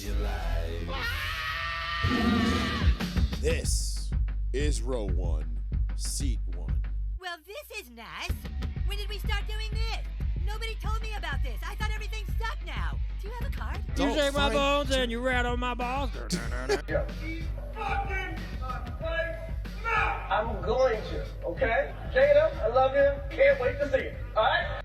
your life. This is row 1, seat 1. Well, this is nice. When did we start doing this? Nobody told me about this. I thought everything sucked now. Do you have a card? You shake my bones and you rat on my balls. I'm going to, okay? Jada, I love you. Can't wait to see it. All right?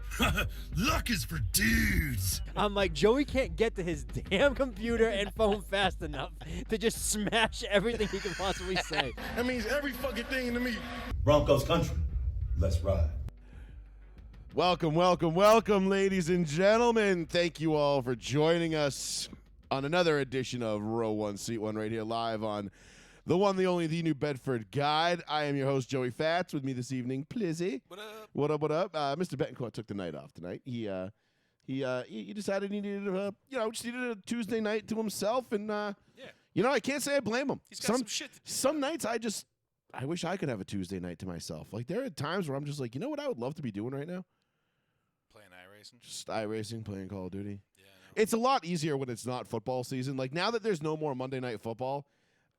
Luck is for dudes. I'm like, Joey can't get to his damn computer and phone fast enough to just smash everything he can possibly say. That means every fucking thing to me. Broncos country. Let's ride. Welcome, welcome, welcome, ladies and gentlemen. Thank you all for joining us on another edition of Row 1, Seat 1 right here live on the one, the only, the New Bedford Guide. I am your host, Joey Fats. With me this evening, Plizzy. What up? What up, what up? Mr. Betancourt took the night off tonight. He decided he needed, just needed a Tuesday night to himself. And, I can't say I blame him. He's got some shit to do. Some nights I wish I could have a Tuesday night to myself. Like, there are times where I'm just like, you know what I would love to be doing right now? Playing iRacing. Just iRacing, playing Call of Duty. Yeah, I know. It's a lot easier when it's not football season. Like, now that there's no more Monday Night Football,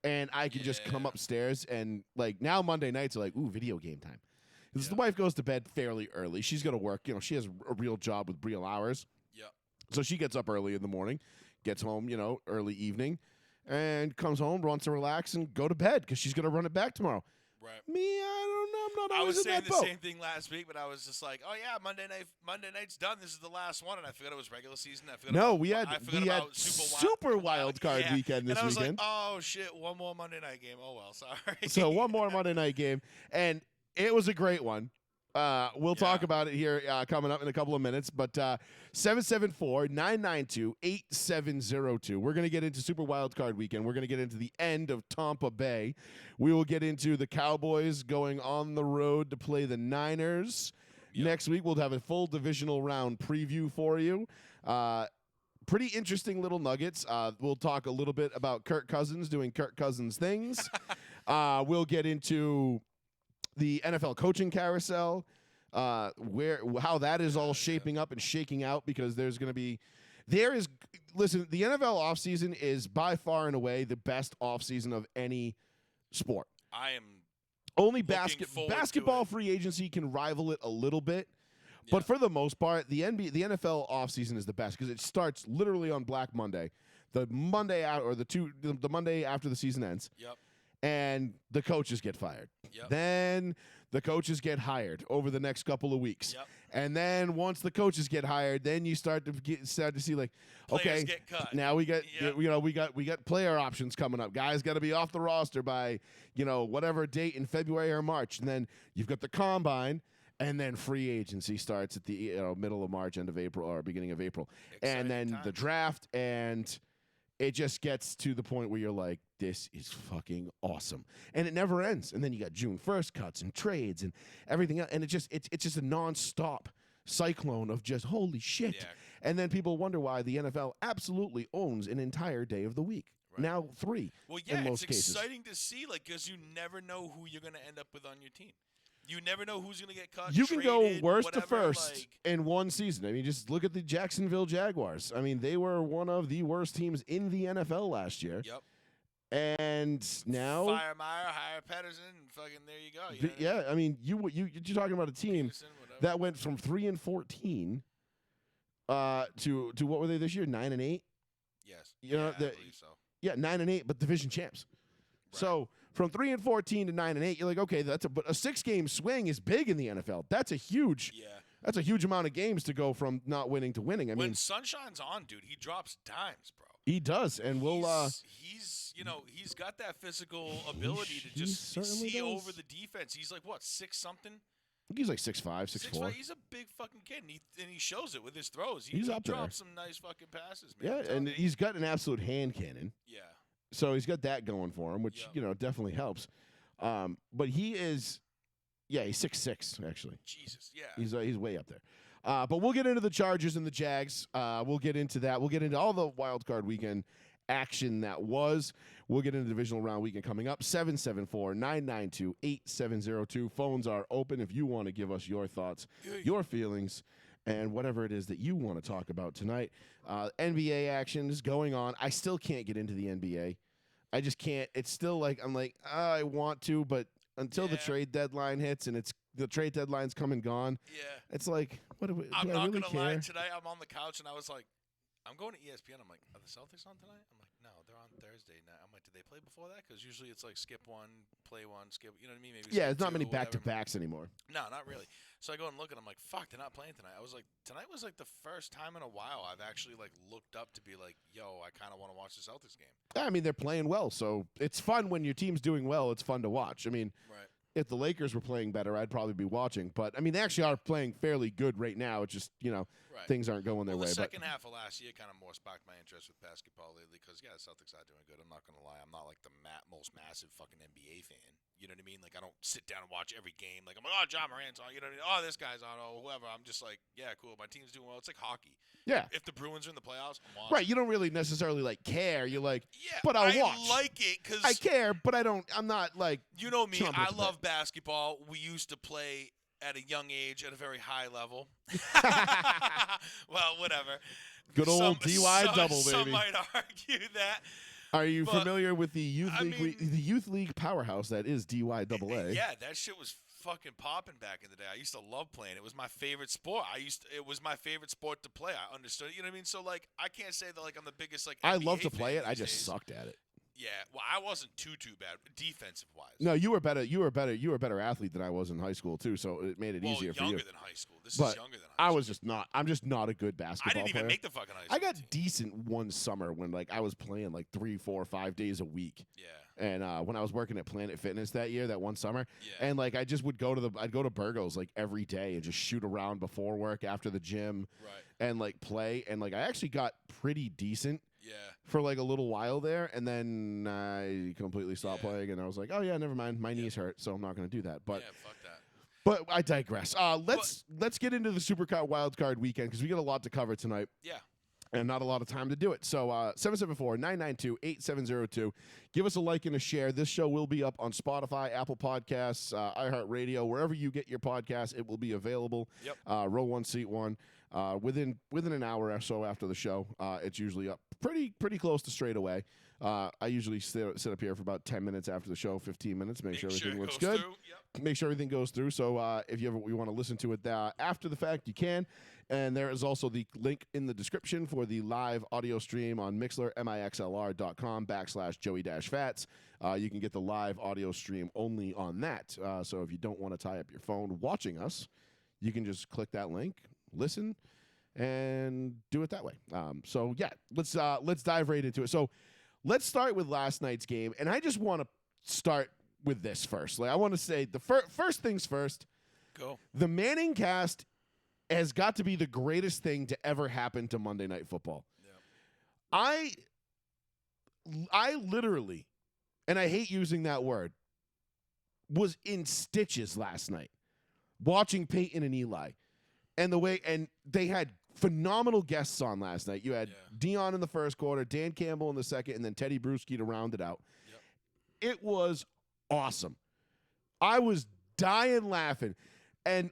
and I can just come upstairs and, like, now Monday nights are like, ooh, video game time. Because the wife goes to bed fairly early. She's going to work. You know, she has a real job with real hours. Yep. So she gets up early in the morning, gets home, early evening, and comes home, wants to relax and go to bed because she's going to run it back tomorrow. Right. Me, I don't know. I'm not I always was in saying that the boat. same thing last week, but I was just like, oh yeah, Monday night's done. This is the last one, and I forgot it was regular season. We had Super Wildcard Weekend this and I was weekend. like, oh shit, one more Monday night game. Oh well, sorry. So one more Monday night game, and it was a great one. We'll talk about it here coming up in a couple of minutes, but 774-992-8702. We're going to get into Super Wildcard Weekend. We're going to get into the end of Tompa Bay. We will get into the Cowboys going on the road to play the Niners. Yep. Next week, we'll have a full divisional round preview for you. Pretty interesting little nuggets. We'll talk a little bit about Kirk Cousins doing Kirk Cousins things. We'll get into the NFL coaching carousel, how that is all shaping up and shaking out, because the NFL offseason is by far and away the best offseason of any sport. I am only basketball free agency can rival it a little bit. Yeah. But for the most part, the NFL offseason is the best because it starts literally on Black Monday, the Monday the Monday after the season ends. Yep. And the coaches get fired. Yep. Then the coaches get hired over the next couple of weeks. Yep. And then once the coaches get hired, then you start to see like, players okay, get cut. Now we got we got player options coming up. Guys got to be off the roster by whatever date in February or March, and then you've got the combine. And then free agency starts at the middle of March, end of April, or beginning of April, and then the draft, and it just gets to the point where you're like, this is fucking awesome. And it never ends. And then you got June 1st cuts and trades and everything else. And it's just a nonstop cyclone of just holy shit. Yeah. And then people wonder why the NFL absolutely owns an entire day of the week. Right. Now 3 in most cases. It's exciting to see, because you never know who you're going to end up with on your team. You never know who's going to get cut. You can go worst to first in one season. I mean, just look at the Jacksonville Jaguars. I mean, they were one of the worst teams in the NFL last year. Yep. And now fire Meyer, hire Pedersen, and fucking there you go. I mean, you're talking about a team that went from 3-14 to what were they this year? 9-8. Yes. I believe so. Yeah, 9-8, but division champs. Right. So from 3-14 to 9-8, you're like, okay, but a 6-game swing is big in the NFL. That's a huge amount of games to go from not winning to winning. I mean, when Sunshine's on, dude, he drops dimes, bro. He does, and he's got that physical ability to just see over the defense. He's like what, 6-something? He's like 6'5", 6'4". He's a big fucking kid, and he shows it with his throws. He's up there. He drops some nice fucking passes, man. Yeah, and he's got an absolute hand cannon. Yeah. So he's got that going for him, which definitely helps. But he is, he's 6'6", actually. Jesus, yeah. He's way up there. But we'll get into the Chargers and the Jags. We'll get into that. We'll get into all the Wild Card Weekend action that was. We'll get into divisional round weekend coming up. 774-992-8702. Phones are open if you want to give us your thoughts, your feelings, and whatever it is that you want to talk about tonight. NBA action is going on. I still can't get into the NBA. I just can't. It's still like I'm like I want to, but until the trade deadline hits and the trade deadline's come and gone. Yeah. It's like, what do I'm I not really gonna care? lie. Today I'm on the couch and I was like, I'm going to ESPN. I'm like, are the Celtics on tonight? I'm like, no, they're on Thursday night. I'm like, did they play before that? Because usually it's like skip one, play one, skip. You know what I mean? Maybe. Yeah, skip there's not two, many whatever. back-to-backs anymore. No, not really. So I go and look and I'm like, fuck, they're not playing tonight. I was like, tonight was like the first time in a while I've actually like looked up to be like, yo, I kind of want to watch the Celtics game. I mean, they're playing well, so it's fun when your team's doing well. It's fun to watch. I mean, Right. if the Lakers were playing better, I'd probably be watching. But, I mean, they actually are playing fairly good right now. It's just, Right. things aren't going their Well, way. the second half of last year kind of more sparked my interest with basketball lately because, yeah, the Celtics are doing good. I'm not going to lie. I'm not like the most massive fucking NBA fan. You know what I mean? Like, I don't sit down and watch every game. Like, I'm like, oh, John Morant's on. You know what I mean? Oh, this guy's on. Oh, whoever. I'm just like, yeah, cool. My team's doing well. It's like hockey. Yeah. If the Bruins are in the playoffs, I'm watching. Right, you don't really necessarily, care. You're like, Yeah, but I'll watch. I like it because I care, but I'm not, you know me. chomping I at the bit. love basketball. We used to play at a young age at a very high level. Well, whatever. Good old DY double, Some baby. might argue that. Are you But, familiar with the youth I league? mean- The youth league powerhouse that is DYAA. Yeah, that shit was fucking popping back in the day. I used to love playing. It was my favorite sport. It was my favorite sport to play. I understood it. You know what I mean? So I can't say that I'm the biggest I NBA love to play fan it. I these just days. sucked at it. Yeah, well, I wasn't too bad defensive wise. No, you were better. You were a better athlete than I was in high school too. So it made it well, easier for you. younger than high school. This But is younger than high I school. was just not. I'm just not a good I basketball didn't even player. make the fucking high school I got team. decent one summer when I was playing 3, 4, 5 days a week. Yeah. And when I was working at Planet Fitness that year, that one summer, Yeah. and I just would I'd go to Burgos every day and just shoot around before work, after the gym, Right. and play. And I actually got pretty decent Yeah. for a little while there, and then I completely stopped Yeah. playing, and I was like, oh yeah, never mind, my knees hurt, so I'm not going to do that. But yeah, fuck that. but I digress. Let's get into the Supercut Wildcard Weekend because we got a lot to cover tonight. Yeah. And not a lot of time to do it. So 774-992-8702. Give us a like and a share. This show will be up on Spotify, Apple Podcasts, iHeartRadio, wherever you get your podcasts. It will be available. Yep. Row one, seat one. Within an hour or so after the show, it's usually up pretty close to straight away. I usually sit up here for about 10 minutes after the show, 15 minutes, make sure everything it looks goes good. through. Yep. Make sure everything goes through. So if you want to listen to it after the fact, you can. And there is also the link in the description for the live audio stream on Mixlr, mixlr.com/Joey-Fats. You can get the live audio stream only on that. So if you don't want to tie up your phone watching us, you can just click that link, listen, and do it that way. So yeah, let's dive right into it. So let's start with last night's game, and I just want to start with this first. I want to say the first things first. Go. The Manning cast has got to be the greatest thing to ever happen to Monday Night Football. Yeah. I literally, and I hate using that word, was in stitches last night watching Peyton and Eli. And they had phenomenal guests on last night. You had Dion in the first quarter, Dan Campbell in the second, and then Teddy Bruschi to round it out. Yep. It was awesome. I was dying laughing. And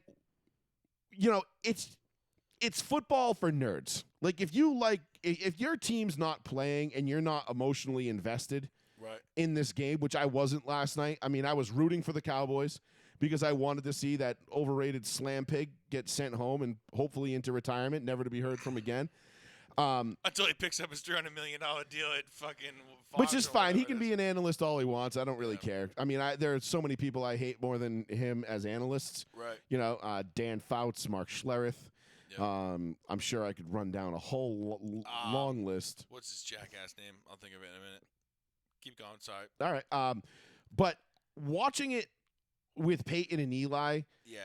it's football for nerds. If your team's not playing and you're not emotionally invested in this game, which I wasn't last night. I mean, I was rooting for the Cowboys because I wanted to see that overrated slam pig get sent home and hopefully into retirement, never to be heard from again. Until he picks up his $300 million deal at fucking Fox. Which is or fine. He whatever can it be is. an analyst all he wants. I don't really care. I mean, there are so many people I hate more than him as analysts. Right. Dan Fouts, Mark Schlereth. Yep. I'm sure I could run down a whole long list. What's his jackass name? I'll think of it in a minute. Keep going. Sorry. All right. But watching it with Peyton and Eli, Yeah.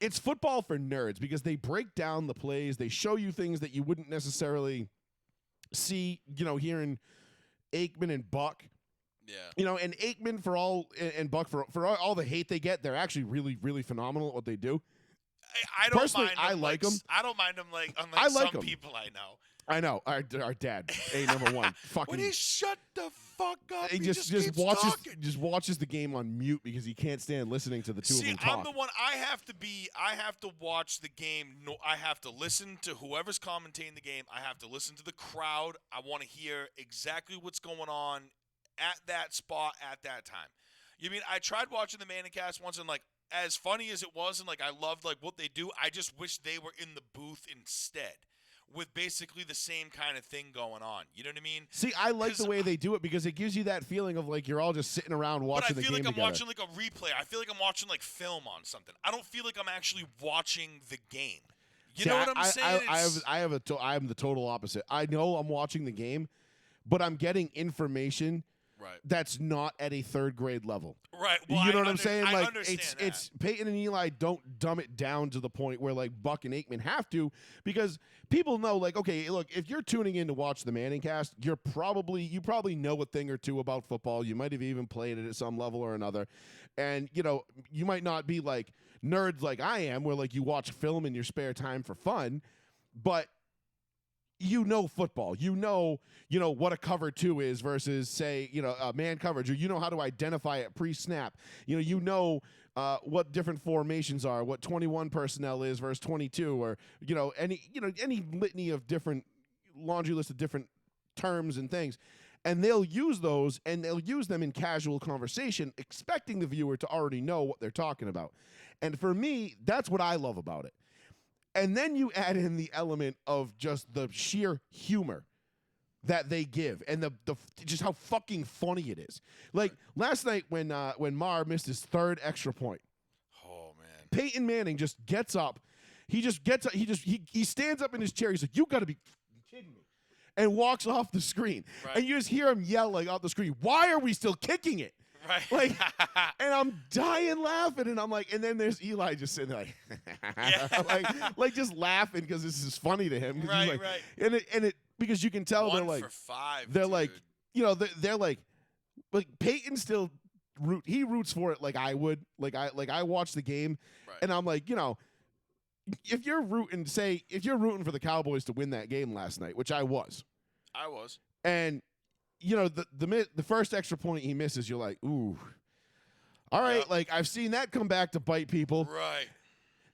it's football for nerds because they break down the plays. They show you things that you wouldn't necessarily see, hearing Aikman and Buck. Yeah. And Aikman and Buck for all the hate they get, they're actually really, really phenomenal at what they do. I don't Personally, mind I him, like him. I don't mind him like unlike I like some him. people I know. I know our dad, number one, fucking. When he shut the fuck up, he just just keeps watches talking. watches the game on mute because he can't stand listening to the two of them talk. I'm the one. I have to watch the game. No, I have to listen to whoever's commentating the game. I have to listen to the crowd. I want to hear exactly what's going on at that spot at that time. You mean I tried watching the Manicast once and like as funny as it was and like I loved like what they do. I just wish they were in the booth instead. With basically the same kind of thing going on. You know what I mean? See, I like the way they do it because it gives you that feeling of like you're all just sitting around watching the game together. But I feel like I'm watching like a replay. I feel like I'm watching like film on something. I don't feel like I'm actually watching the game. You know what I'm saying? I am the total opposite. I know I'm watching the game, but I'm getting information that's not at a third grade level. Right. Well, you know what I'm saying? Like understand it's Peyton and Eli don't dumb it down to the point where like Buck and Aikman have to, because people know like, okay, look, if you're tuning in to watch the Manning Cast, you probably know a thing or two about football. You might have even played it at some level or another. And you know, you might not be like nerds like I am where like you watch film in your spare time for fun, but you know football. You know what a cover two is versus say, man coverage, or you know how to identify it pre-snap. You know what different formations are, what 21 personnel is versus 22, or any litany of different laundry list of different terms and things. And they'll use those and they'll use them in casual conversation, expecting the viewer to already know what they're talking about. And for me, that's what I love about it. And then you add in the element of just the sheer humor that they give, and the just how fucking funny it is. Like last night when Marr missed his third extra point. Oh man. Peyton Manning just gets up. He just gets up. He stands up in his chair. He's like, "You got to be kidding me," and walks off the screen. Right. And you just hear him yell like off the screen, "Why are we still kicking it?" Right. Like, and I'm dying laughing, and I'm like, and then there's Eli just sitting there like just laughing because this is funny to him. Right, like, right. And it because you can tell 1 they're like for 5. they're dude. like they're like Peyton still roots for it like I would. Like I watch the game, Right. and I'm like, if you're rooting for the Cowboys to win that game last night, which I was, and the first extra point he misses, you're like, ooh, all right, Yep. like I've seen that come back to bite people. Right.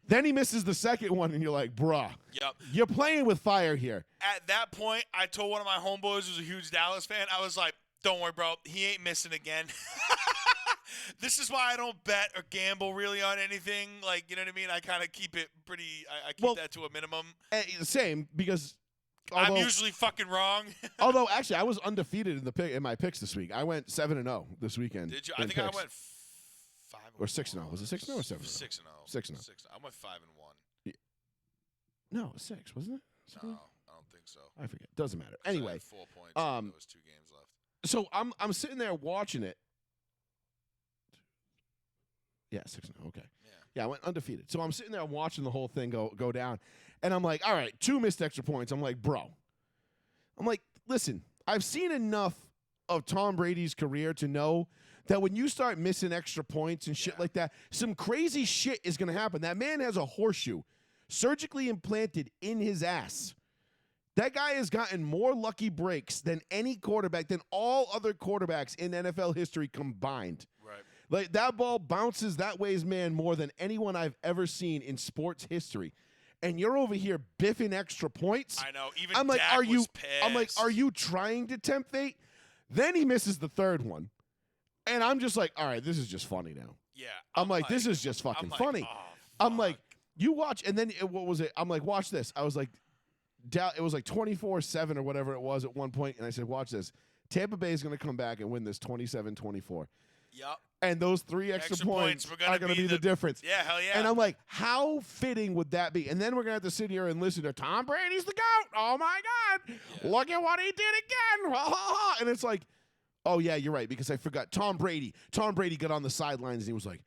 Then he misses the second one, and you're like, bruh, Yep. you're playing with fire here. At that point, I told one of my homeboys who's a huge Dallas fan, I was like, don't worry, bro. He ain't missing again. This is why I don't bet or gamble really on anything. Like, you know what I mean? I kind of keep it pretty – I keep that to a minimum. Same, because I'm usually fucking wrong. although, actually, I was undefeated in my picks this week. I went 7-0 this weekend. Did you? I think I went 5 or 6-0. Was it 6-0 or 7-0? 6-0. 6-0. I went 5-1. No, it was 6, wasn't it? No, I don't think so. I forget. Doesn't matter. 'Cause I Anyway, had 4 points. And there was 2 games left. so I'm sitting there watching it. Yeah, 6-0. Okay. Yeah, I went undefeated. So I'm sitting there watching the whole thing go down, and I'm like, all right, 2 missed extra points. I'm like, bro. I'm like, listen, I've seen enough of Tom Brady's career to know that when you start missing extra points and shit like that, some crazy shit is going to happen. That man has a horseshoe surgically implanted in his ass. That guy has gotten more lucky breaks than any quarterback, than all other quarterbacks in NFL history combined. Right. Like, that ball bounces that way's man more than anyone I've ever seen in sports history. And you're over here biffing extra points. I know. Even I'm like, Dak was pissed. are you trying to tempt fate? Then he misses the third one. And I'm just like, all right, this is just funny now. Yeah. I'm like, this is just fucking funny. Oh, I'm like, you watch, and then what was it? I'm like, watch this. I was like, it was like 24-7 or whatever it was at one point, and I said, watch this. Tampa Bay is going to come back and win this 27-24. Yep. And those 3 extra points were are going to be the difference. Yeah, hell yeah. And I'm like, how fitting would that be? And then we're going to have to sit here and listen to Tom Brady's the GOAT. Oh, my God. Yeah. Look at what he did again. And it's like, oh, yeah, you're right, because I forgot. Tom Brady got on the sidelines, and he was like,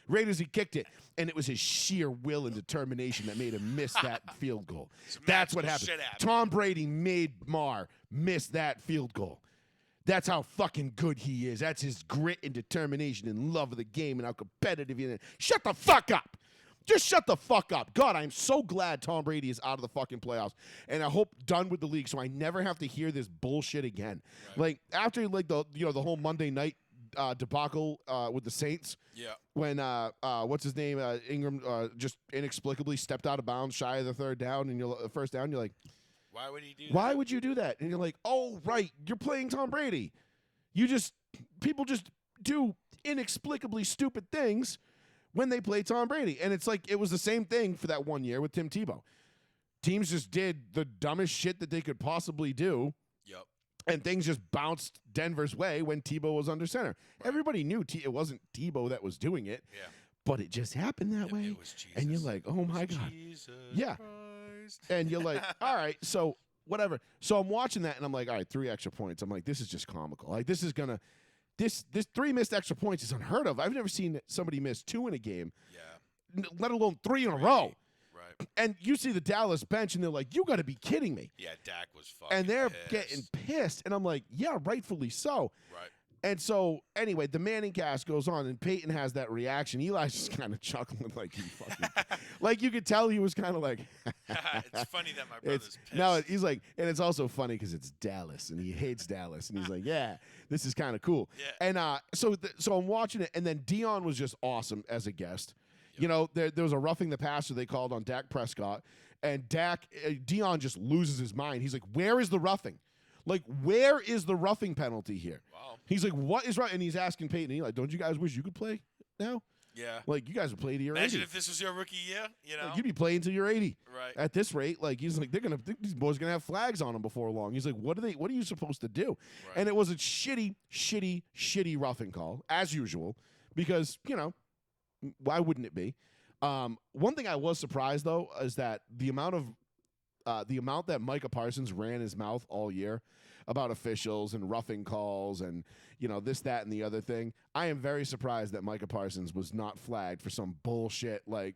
right as he kicked it, and it was his sheer will and determination that made him miss that field goal. That's what happened. Tom Brady made Marr miss that field goal. That's how fucking good he is. That's his grit and determination and love of the game and how competitive he is. Shut the fuck up. Just shut the fuck up. God, I'm so glad Tom Brady is out of the fucking playoffs, and I hope done with the league, so I never have to hear this bullshit again. Right. Like after like the whole Monday night debacle with the Saints. Yeah. When what's his name Ingram just inexplicably stepped out of bounds shy of the first down, and you're like, Why would he do why that? would you do that? And you're like, oh right, you're playing Tom Brady. People just do inexplicably stupid things when they play Tom Brady. And it's like it was the same thing for that 1 year with Tim Tebow. Teams just did the dumbest shit that they could possibly do. Yep. And things just bounced Denver's way when Tebow was under center. Right. Everybody knew it wasn't Tebow that was doing it. Yeah. But it just happened that way. It was Jesus. And you're like, oh my God. Jesus Yeah. Christ. And you're like, all right, so whatever. So I'm watching that and I'm like, all right, 3 extra points. I'm like, this is just comical. Like this 3 missed extra points is unheard of. I've never seen somebody miss 2 in a game, Yeah. let alone 3 in a row. Right. And you see the Dallas bench and they're like, you got to be kidding me. Yeah, Dak was fucking And they're pissed. getting pissed. And I'm like, yeah, rightfully so. Right. And so, anyway, the Manning cast goes on, and Peyton has that reaction. Eli's just kind of chuckling like he fucking, like you could tell he was kind of like. It's funny that my brother's pissed. No, he's like, and it's also funny because it's Dallas, and he hates Dallas, and he's like, yeah, this is kind of cool. Yeah. And so I'm watching it, and then Dion was just awesome as a guest. Yep. You know, there was a roughing the passer they called on Dak Prescott, and Dion just loses his mind. He's like, where is the roughing? Like, where is the roughing penalty here? Wow. He's like, what is right? And he's asking Peyton, he's like, don't you guys wish you could play now? Yeah. Like, you guys would play to your Imagine 80. if this was your rookie year, you know? Like, you'd be playing until you're 80. Right. At this rate, like, he's like, these boys are gonna have flags on them before long. He's like, what are you supposed to do? Right. And it was a shitty roughing call, as usual, because, you know, why wouldn't it be? One thing I was surprised though is that the amount that Micah Parsons ran his mouth all year about officials and roughing calls and, you know, this, that, and the other thing. I am very surprised that Micah Parsons was not flagged for some bullshit like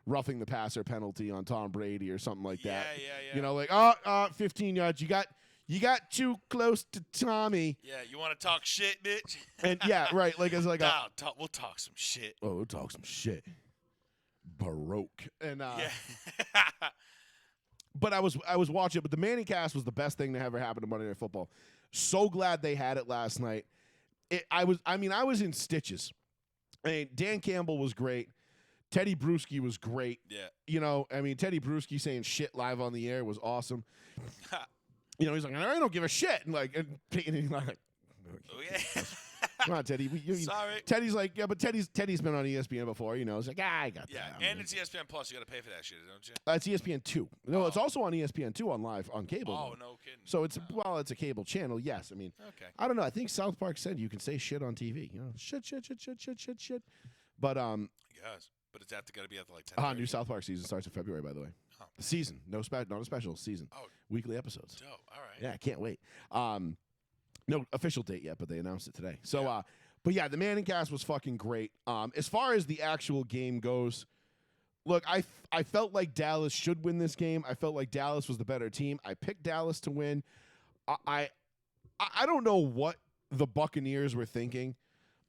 roughing the passer penalty on Tom Brady or something like that. Yeah. You know, like 15 yards. You got too close to Tommy. Yeah, you want to talk shit, bitch? And yeah, right. Like it's like we'll talk some shit. we'll talk some shit. Baroque. And Yeah. but I was watching it, but the Manning cast was the best thing to ever happen to Monday Night Football. So glad they had it last night. I was in stitches. I mean, Dan Campbell was great. Teddy Bruschi was great. Yeah. You know, I mean, Teddy Bruschi saying shit live on the air was awesome. You know, he's like, I don't give a shit. And he's like, Oh, yeah. come on, Teddy. Sorry. Teddy's like, yeah, but Teddy's been on ESPN before. You know, he's like, I got Yeah, that. and it's ESPN Plus. You got to pay for that shit, don't you? It's ESPN 2. No, it's also on ESPN 2 on live on cable. Oh, no kidding. So it's a cable channel. Yes, I mean, Okay. I don't know. I think South Park said you can say shit on TV. You know, shit. But Yes, but it's got to be at like 10. new South Park season starts in February. By the way, Oh. the season, not a special season. Oh. Weekly episodes. Dope. All right. Yeah, I can't wait. No official date yet, but they announced it today. So, but yeah, the Manning cast was fucking great. As far as the actual game goes, look, I felt like Dallas should win this game. I felt like Dallas was the better team. I picked Dallas to win. I don't know what the Buccaneers were thinking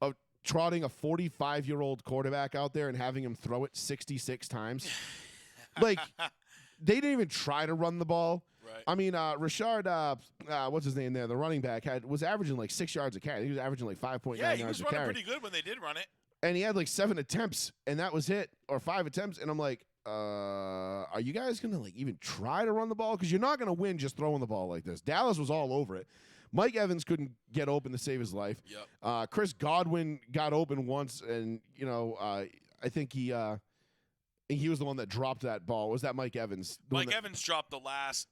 of trotting a 45-year-old quarterback out there and having him throw it 66 times. Like, they didn't even try to run the ball. Right. I mean, Richard, what's his name there? The running back was averaging like 6 yards a carry. He was averaging like 5.9 Yeah, he yards was a carry. running pretty good when they did run it. And he had like 7 attempts, and that was it, or 5 attempts. And I'm like, are you guys gonna like even try to run the ball? Because you're not gonna win just throwing the ball like this. Dallas was all over it. Mike Evans couldn't get open to save his life. Yep. Chris Godwin got open once, and you know, I think he was the one that dropped that ball. Was that Mike Evans? Mike Evans dropped the last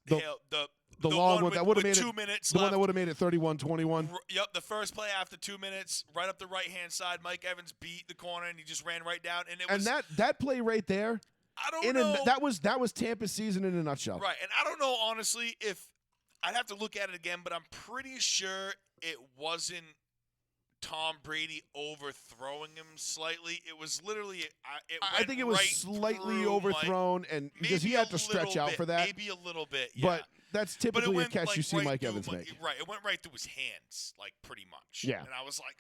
the long one that would have made 2 it. minutes The one left. that would have made it 31-21. Yep, the first play after 2 minutes, right up the right-hand side. Mike Evans beat the corner, and he just ran right down. And it was that play right there. I don't know. That was Tampa's season in a nutshell. Right, and I don't know honestly if I'd have to look at it again, but I'm pretty sure it wasn't Tom Brady overthrowing him slightly. It was literally. I think it was right slightly through overthrown, and because he maybe had a to stretch little out bit, for that. Maybe a little bit, yeah. But that's But it typically a went catch like you see right Mike through Evans make. Right, it went right through his hands, like pretty much. Yeah. And I was like,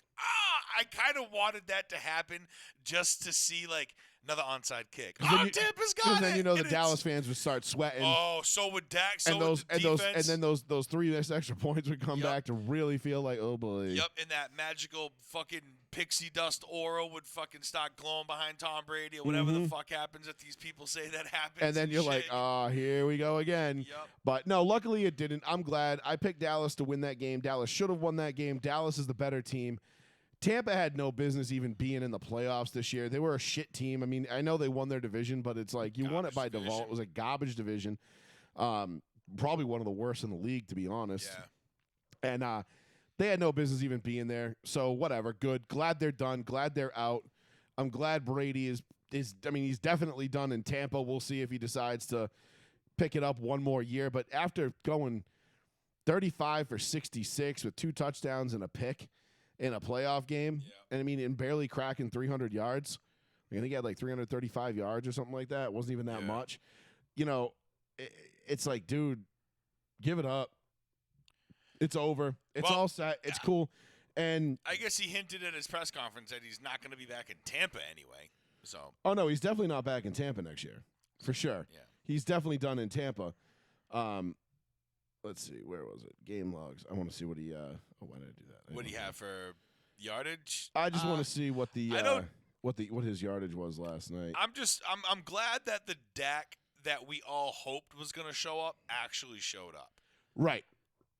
I kind of wanted that to happen just to see, like, Another onside kick. then you- Tampa's got Because it. then you know the And Dallas fans would start sweating. Oh, so would Dak. So and those would the and those defense. and then those 3 extra points would come Yep. back to really feel like, oh boy. Yep, and that magical fucking pixie dust aura would fucking start glowing behind Tom Brady or whatever the fuck happens that these people say that happens. And then you're like, shit. oh, here we go again. Yep. But no, luckily it didn't. I'm glad. I picked Dallas to win that game. Dallas should have won that game. Dallas is the better team. Tampa had no business even being in the playoffs this year. They were a shit team. I mean, I know they won their division, but it's like you won it Garbage by division. default. It was a garbage division. Probably one of the worst in the league, to be honest. Yeah. And they had no business even being there. So whatever, good. Glad they're done. Glad they're out. I'm glad Brady is. I mean, he's definitely done in Tampa. We'll see if he decides to pick it up one more year. But after going 35 for 66 with 2 touchdowns and a pick in a playoff game, and I mean, and barely cracking 300 yards. I think he had like 335 yards or something like that. It wasn't even that much. You know, it's like, dude, give it up. It's over. It's Well, all set. It's cool. And I guess he hinted at his press conference that he's not going to be back in Tampa anyway. So oh no, he's definitely not back in Tampa next year, for sure. Yeah. He's definitely done in Tampa. Let's see, where was it? Game logs. I want to see what he. Oh, why did I do that? what do you have for yardage? I just want to see what the I don't- what his yardage was last night. I'm glad that the Dak that we all hoped was going to show up actually showed up. Right.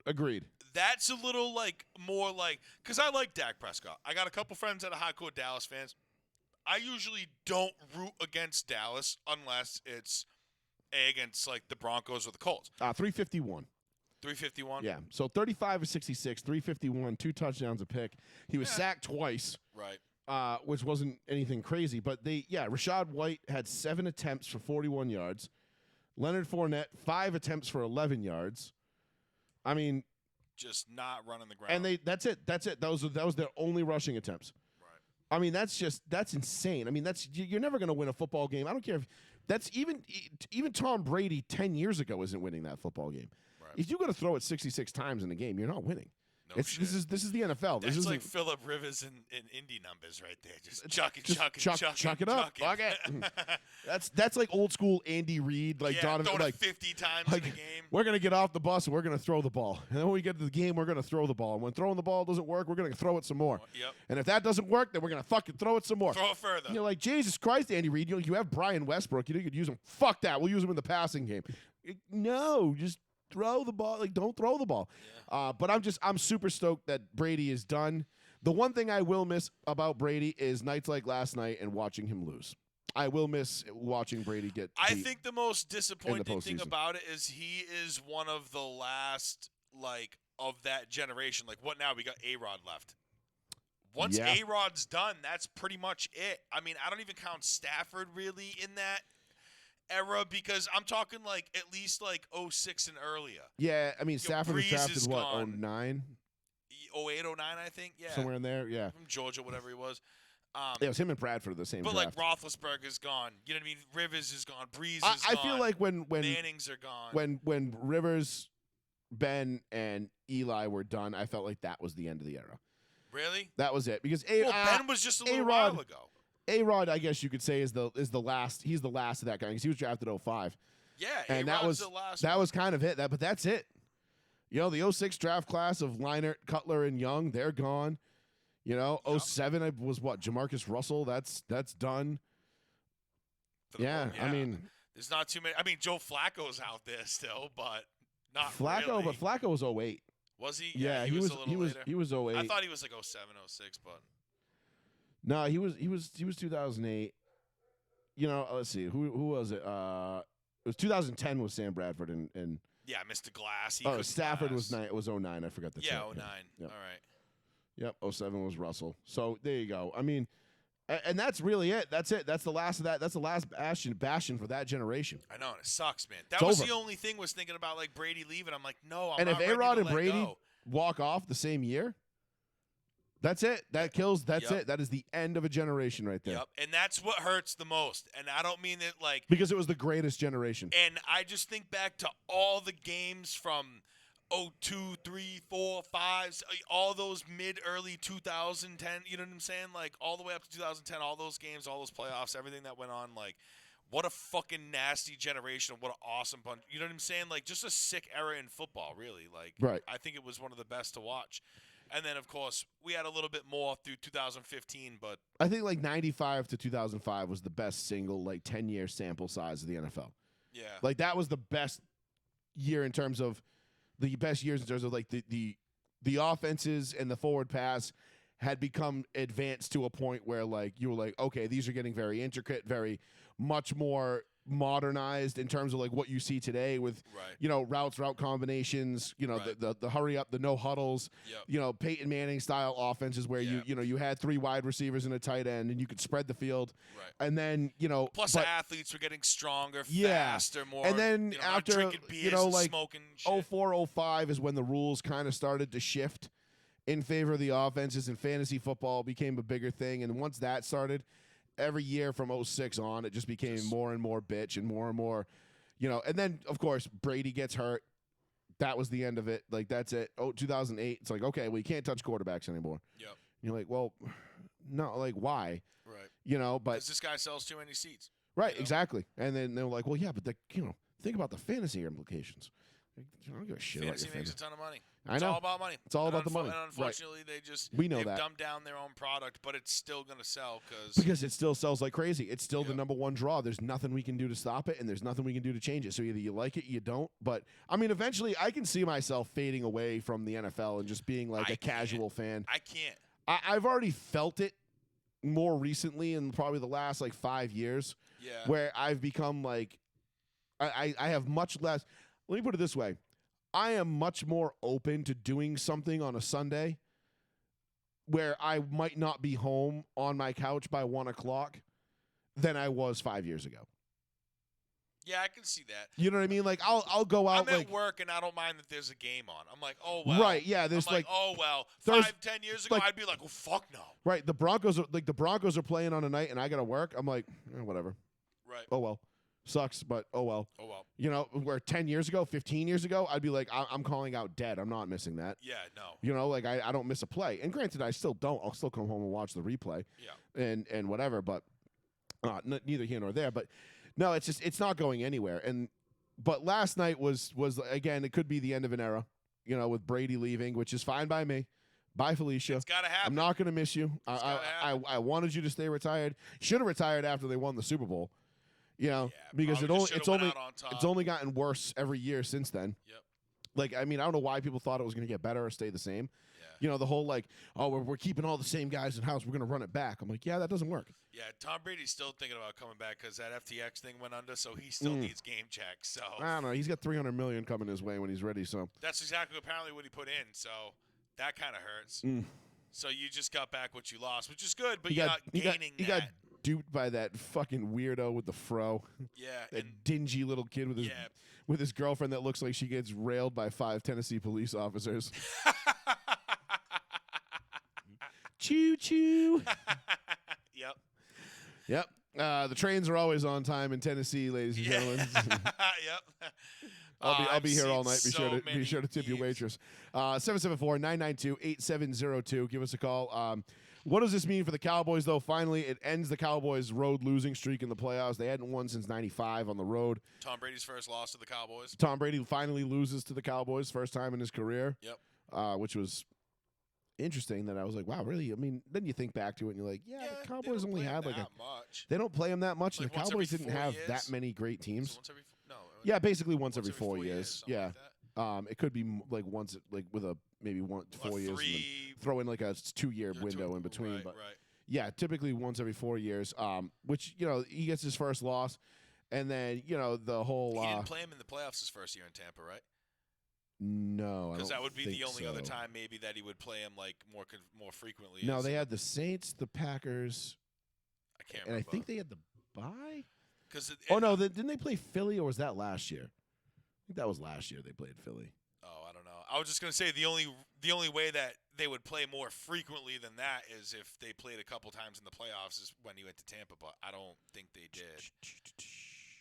Agreed. That's a little like more like because I like Dak Prescott. I got a couple friends that are hardcore Dallas fans. I usually don't root against Dallas unless it's against like the Broncos or the Colts. 351. 351. Yeah. So 35 of 66, 351, 2 touchdowns a pick. He was sacked twice, Right. which wasn't anything crazy. But Rashad White had 7 attempts for 41 yards. Leonard Fournette, 5 attempts for 11 yards. I mean, Just not running the ground. and that's it. That was their only rushing attempts. Right. I mean, that's insane. I mean, you're never going to win a football game. I don't care if that's even Tom Brady 10 years ago isn't winning that football game. Right. If you got to throw it 66 times in a game, you're not winning. No shit. This is the NFL. That's this like isn't- Phillip Rivers in Indy numbers right there. Just chuck it, just chuck it up. Fuck it. That's like old school Andy Reid, like yeah, Donovan, throwing like it 50 times like, in a game. we're gonna get off the bus and we're gonna throw the ball. And then when we get to the game, we're gonna throw the ball. And when throwing the ball doesn't work, we're gonna throw it some more. Yep. And if that doesn't work, then we're gonna fucking throw it some more. Throw it further. You're like, Jesus Christ, Andy Reid. You have Brian Westbrook. You could use him. Fuck that. We'll use him in the passing game. No, just throw the ball. Like, don't throw the ball. But I'm super stoked that Brady is done. The one thing I will miss about Brady is nights like last night and watching him lose. I will miss watching Brady get I beat. think the most disappointing thing postseason. about it is he is one of the last, like, of that generation. Like, what now? We got A-Rod left. Once Yeah. A-Rod's done, that's pretty much it. I mean, I don't even count Stafford really in that era because I'm talking, like, at least, like, 06 and earlier. Yeah, I mean, Stafford was Breeze drafted, is what, gone. 09? 08, 09, I think. Yeah. Somewhere in there, yeah. From Georgia, whatever he was. It was him and Bradford the same But draft. like Roethlisberger's gone. You know what I mean? Rivers is gone. Breeze is I gone. feel like when Mannings are gone. when Rivers, Ben, and Eli were done, I felt like that was the end of the era. Really? That was it because Well, Ben was just a little A-Rod- while ago. A-Rod, I guess you could say, is the last. He's the last of that guy because he was drafted 05. Yeah, And A-Rod's the last that one. was kind of it. But that's it. You know, the 06 draft class of Leinart, Cutler, and Young, they're gone. You know, Yep. 07 was what? Jamarcus Russell, that's done. For the Yeah, most- I mean, there's not too many. I mean, Joe Flacco's out there still, but not Flacco, really. but Flacco was 08. Was he? Yeah, he was a little later. he was 08. I thought he was like 07, 06, but No, he was 2008. You know, let's see. Who was it? It was 2010 with Sam Bradford and yeah, Mr. Glass. He oh, couldn't Stafford pass. was 09. I forgot that. Yeah, right. 09. Yep. All right. Yep, 07 was Russell. So there you go. I mean, and that's really it. That's it. That's the last of that. That's the last bastion for that generation. I know, and it sucks, man. That It's was over. the only thing was thinking about like Brady leaving. I'm like, no, I'm And not if ready A-Rod to and let Brady go. walk off the same year, that's it. That kills. That's Yep. it. That is the end of a generation right there. Yep, and that's what hurts the most. And I don't mean it like Because it was the greatest generation. And I just think back to all the games from 02, 3, 4, 5, all those early 2010, you know what I'm saying? Like, all the way up to 2010, all those games, all those playoffs, everything that went on, like, what a fucking nasty generation. What an awesome bunch. You know what I'm saying? Like, just a sick era in football, really. Like, Right. I think it was one of the best to watch. And then, of course, we had a little bit more through 2015, but I think like 95 to 2005 was the best single, like 10-year sample size of the NFL. yeah. Like that was the best year in terms of the best years in terms of like the offenses and the forward pass had become advanced to a point where like you were like, okay, these are getting very intricate, very much more modernized in terms of like what you see today with Right. route combinations, Right. the hurry up, the no huddles, Yep. Peyton Manning style offenses where Yeah. you had 3 wide receivers and a tight end and you could spread the field. Right. And then, Plus, but the athletes were getting stronger, Yeah. faster, more. And then not after, drinking beers and like, smoking shit. 04, 05 is when the rules kind of started to shift in favor of the offenses and fantasy football became a bigger thing. And once that started, every year from 06 on, it just became more and more bitch and more, and then, of course, Brady gets hurt. That was the end of it. Like, that's it. 2008, it's like, okay, well, you can't touch quarterbacks anymore. Yep. You're like, well, no, like, why? Right. But Because this guy sells too many seats. right, you know? exactly. And then they're like, well, yeah, but think about the fantasy implications. I don't give a shit Fantasy about your makes fantasy. a ton of money. I It's know. all about money. It's all And about the money. And Right. unfortunately, We know they've that. dumbed down their own product, but it's still going to sell Because it still sells like crazy. It's still the Yeah. number one draw. There's nothing we can do to stop it, and there's nothing we can do to change it. So either you like it, you don't. But I mean, eventually, I can see myself fading away from the NFL and just being like I a casual fan. I can't. I've already felt it more recently in probably the last like 5 years, Yeah. where I've become like, I have much less. Let me put it this way. I am much more open to doing something on a Sunday where I might not be home on my couch by 1 o'clock than I was 5 years ago. Yeah, I can see that. You know what I mean? Like I'll go out I'm like at work and I don't mind that there's a game on. I'm like, oh well. right, yeah. There's I'm like, oh well. there's- 5-10 years ago, like- I'd be like, oh fuck no. right. The Broncos are playing on a night and I gotta work. I'm like, whatever. Right. Oh well, sucks, but oh well. Oh well. Where 10 years ago, 15 years ago, I'd be like, I'm calling out dead. I'm not missing that. Yeah. No. Like I don't miss a play. And granted, I still don't. I'll still come home and watch the replay. Yeah. And whatever. But neither here nor there. But no, it's not going anywhere. But last night was again, it could be the end of an era. With Brady leaving, which is fine by me. Bye, Felicia. It's gotta happen. I'm not gonna miss you. gotta I wanted you to stay retired. Should have retired after they won the Super Bowl. Because probably just should've went out on top. it's only gotten worse every year since then. Yep. Like, I mean, I don't know why people thought it was going to get better or stay the same. Yeah. The whole like, oh, we're keeping all the same guys in house. We're going to run it back. I'm like, yeah, that doesn't work. Yeah. Tom Brady's still thinking about coming back because that FTX thing went under, so he still needs game checks. So I don't know. He's got $300 million coming his way when he's ready. So that's exactly apparently what he put in. So that kind of hurts. So you just got back what you lost, which is good, but you're not gaining he got duped by that fucking weirdo with the fro. Yeah. That And dingy little kid with his girlfriend that looks like she gets railed by 5 Tennessee police officers. Choo choo. Yep. Yep. The trains are always on time in Tennessee, ladies and gentlemen. Yep. I'll be I've here all seen night. Be so sure to tip your many waitress. 774-992-8702. Give us a call. What does this mean for the Cowboys, though? Finally, it ends the Cowboys' road losing streak in the playoffs. They hadn't won since '95 on the road. Tom Brady's first loss to the Cowboys. Tom Brady finally loses to the Cowboys, first time in his career. Yep. Which was interesting. That I was like, wow, really? I mean, then you think back to it and you're like, yeah, the Cowboys only had like much. they don't play them that much, and Like the once Cowboys every didn't 4 have years? that many great So teams. once every no. Yeah, basically once every every 4 4 years. something Yeah. like that. It could be like once, like with a maybe 1 to 4 years, and then 3 throw in like a 2-year or window 2 in between. Right, But right. yeah, typically once every 4 years. Which he gets his first loss, and then the whole. He didn't play him in the playoffs his first year in Tampa, right? No, Because that would be the think only other so. time maybe that he would play him like more frequently. No, is they in had the Saints, the Packers, I can't and I remember. think they had the bye. Because Oh no, didn't they play Philly, or was that last year? I think that was last year they played Philly. Oh, I don't know. I was just gonna say the only way that they would play more frequently than that is if they played a couple times in the playoffs is when he went to Tampa, but I don't think they did.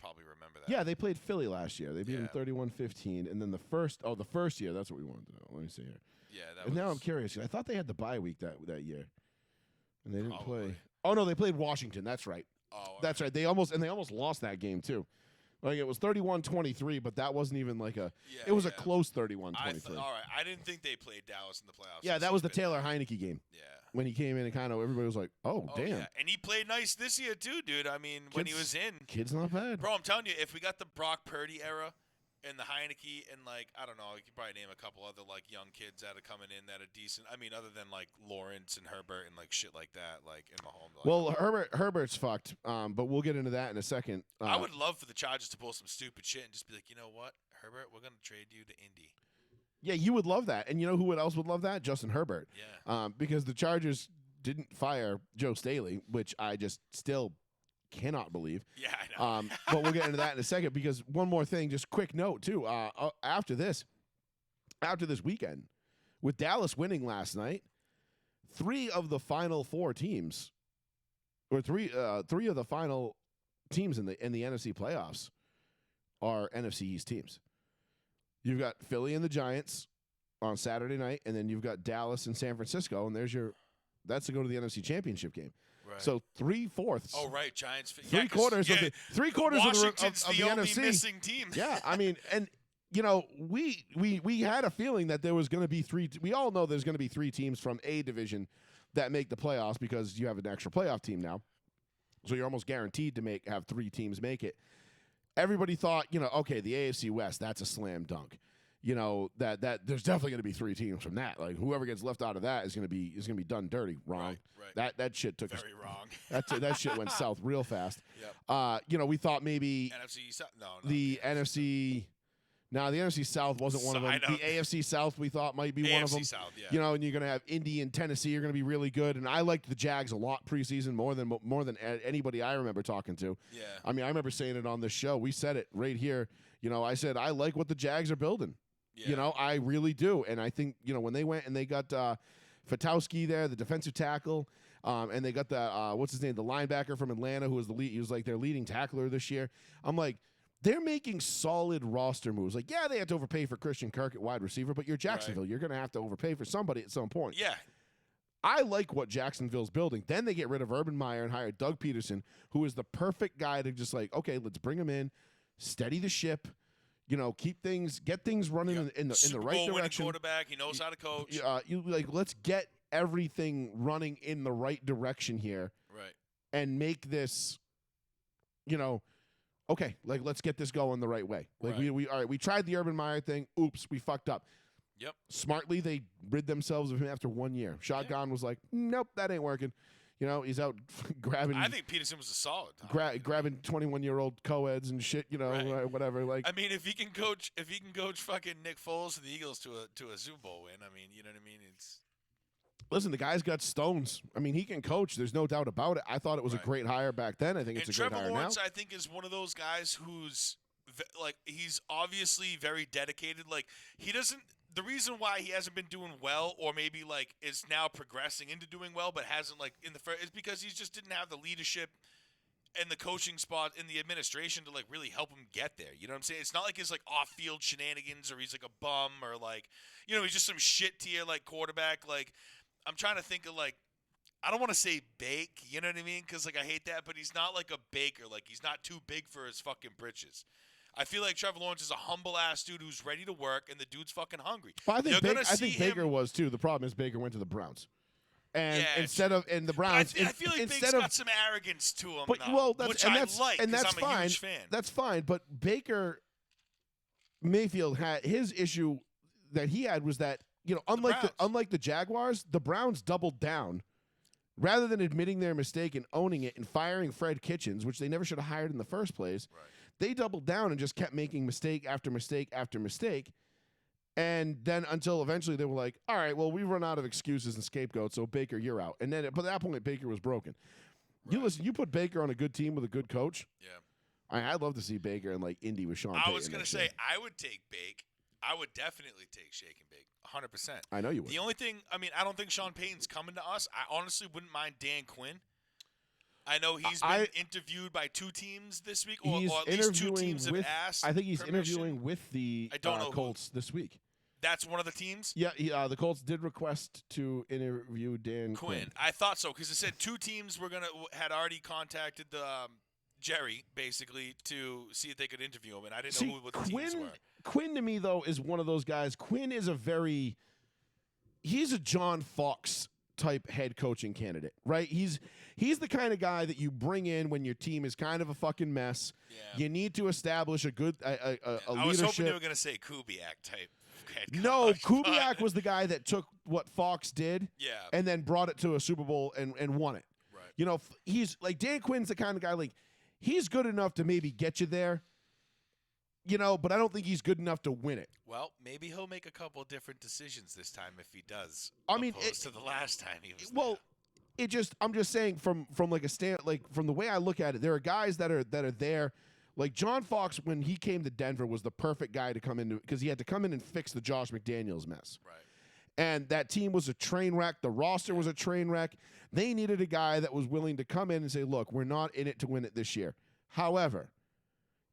probably remember that. Yeah, they played Philly last year. They beat them Yeah. 31-15, and then the first year. That's what we wanted to know. Let me see here. Yeah, that And was. now I'm curious. 'Cause I thought they had the bye week that year, and they didn't Probably. play. Oh no, they played Washington. That's right. Oh, That's right. They almost lost that game too. Like it was 31-23, but that wasn't even like a. Yeah, it was a yeah. close 31-23. All right, I didn't think they played Dallas in the playoffs. Yeah, This that was the has been- Taylor Heineke game Yeah. when he came in and kind of everybody was like, "Oh, Oh, damn, yeah. And he played nice this year too, dude. I mean, when he Kid's- was in, kid's not bad." bro, I'm telling you, if we got the Brock Purdy era and the Heineke and like I don't know, you could probably name a couple other like young kids that are coming in that are decent. I mean, other than like Lawrence and Herbert and like shit like that, like in Mahomes. Like, Well, Herbert's fucked, but we'll get into that in a second. I would love for the Chargers to pull some stupid shit and just be like, you know what, Herbert, we're gonna trade you to Indy. Yeah, you would love that, and you know who else would love that? Justin Herbert. Yeah. Because the Chargers didn't fire Joe Staley, which I just still cannot believe. Yeah, I know. But we'll get into that in a second because one more thing, just quick note too. After this weekend, with Dallas winning last night, 3 of the final 4 teams, or three of the final teams in the NFC playoffs, are NFC East teams. You've got Philly and the Giants on Saturday night, and then you've got Dallas and San Francisco, and that's to go to the NFC Championship game. Right. So 3/4. Oh right, Giants. Three quarters of the Washington's of the only NFC. missing team. Yeah, I mean, and you know, we had a feeling that there was going to be 3. We all know there's going to be 3 teams from a division that make the playoffs because you have an extra playoff team now, so you're almost guaranteed to have 3 teams make it. Everybody thought, okay, the AFC West, that's a slam dunk. That there's definitely going to be 3 teams from that. Like whoever gets left out of that is going to be done dirty. Wrong. Right. That shit took Very wrong. that shit went south real fast. Yep. We thought maybe NFC South. No. the NFC. No, the NFC South wasn't one of them. I know. The AFC South we thought might be one of them. AFC South, yeah. And you're going to have Indy and Tennessee are going to be really good. And I liked the Jags a lot preseason more than anybody I remember talking to. Yeah. I mean, I remember saying it on this show. We said it right here. I said I like what the Jags are building. Yeah. I really do. And I think, when they went and they got Fatowski there, the defensive tackle, and they got the what's his name, the linebacker from Atlanta who was he was like their leading tackler this year. I'm like, they're making solid roster moves. Like, yeah, they had to overpay for Christian Kirk at wide receiver, but you're Jacksonville. Right. You're going to have to overpay for somebody at some point. Yeah. I like what Jacksonville's building. Then they get rid of Urban Meyer and hire Doug Peterson, who is the perfect guy to just like, okay, let's bring him in, steady the ship, get things running in the Super right Bowl winning direction. quarterback. He knows how to coach. Let's get everything running in the right direction here Right. and make this, okay, like let's get this going the right way. Like Right. we all right, we tried the Urban Meyer thing. Oops, we fucked up. Yep. Smartly, they rid themselves of him after 1 year. Shotgun was like, nope, that ain't working. He's out grabbing. I think Peterson was a solid. Grabbing 21-year-old co-eds and shit. Right. Whatever. Like, I mean, if he can coach fucking Nick Foles and the Eagles to a Super Bowl win, I mean, you know what I mean? It's listen, the guy's got stones. I mean, he can coach. There's no doubt about it. I thought it was a Right. great hire back then. I think it's and a great Trevor hire Lawrence, now. I think, is one of those guys who's like he's obviously very dedicated. Like he doesn't. The reason why he hasn't been doing well, or maybe like is now progressing into doing well, but hasn't like in the first, is because he just didn't have the leadership and the coaching spot in the administration to like really help him get there. You know what I'm saying? It's not like his like off-field shenanigans or he's like a bum or like he's just some shit tier like quarterback. Like I'm trying to think of like I don't want to say bake, you know what I mean? Because like I hate that, but he's not like a baker. Like he's not too big for his fucking britches. I feel like Trevor Lawrence is a humble ass dude who's ready to work, and the dude's fucking hungry. Well, I think, You're gonna I see think Baker him- was too. The problem is Baker went to the Browns, and Yeah, instead of the But Browns, I feel like Baker's instead of got some arrogance to him, but though, well, that's which and I that's like and 'cause that's I'm fine. a huge fan. That's fine. But Baker Mayfield had his issue that he had was that unlike the Jaguars, the Browns doubled down. Rather than admitting their mistake and owning it and firing Fred Kitchens, which they never should have hired in the first place, they doubled down and just kept making mistake after mistake after mistake. And then until eventually they were like, all right, well, we've run out of excuses and scapegoats, so Baker, you're out. And then, but at that point, Baker was broken. You put Baker on a good team with a good coach. Yeah. I'd love to see Baker in like Indy with Sean I Payton was gonna next say year. I would take Bake. I would definitely take Shake and Bake, 100%. I know you would. The only thing, I mean, I don't think Sean Payton's coming to us. I honestly wouldn't mind Dan Quinn. I know he's been interviewed by 2 teams this week, or He's at least 2 interviewing teams with, have asked. I think he's permission. interviewing with the I don't know who. Colts this week. That's one of the teams? Yeah, the Colts did request to interview Dan Quinn. I thought so, because it said 2 teams had already contacted the Jerry, basically, to see if they could interview him, and I didn't know what the teams were. Quinn, to me, though, is one of those guys. Quinn is he's a John Fox type head coaching candidate, right? He's the kind of guy that you bring in when your team is kind of a fucking mess. Yeah. You need to establish a good a I was leadership. hoping they were going to say Kubiak type. No, Kubiak was the guy that took what Fox did and then brought it to a Super Bowl and won it. Right. You know, he's like Dan Quinn's the kind of guy, like, he's good enough to maybe get you there, you know, but I don't think he's good enough to win it. Well, maybe he'll make a couple different decisions this time if he does. I mean, opposed to the last time he was there. I'm just saying from like from the way I look at it, there are guys that are there. Like John Fox, when he came to Denver, was the perfect guy to come in because he had to come in and fix the Josh McDaniels mess. Right. And that team was a train wreck. The roster was a train wreck. They needed a guy that was willing to come in and say, look, we're not in it to win it this year. However,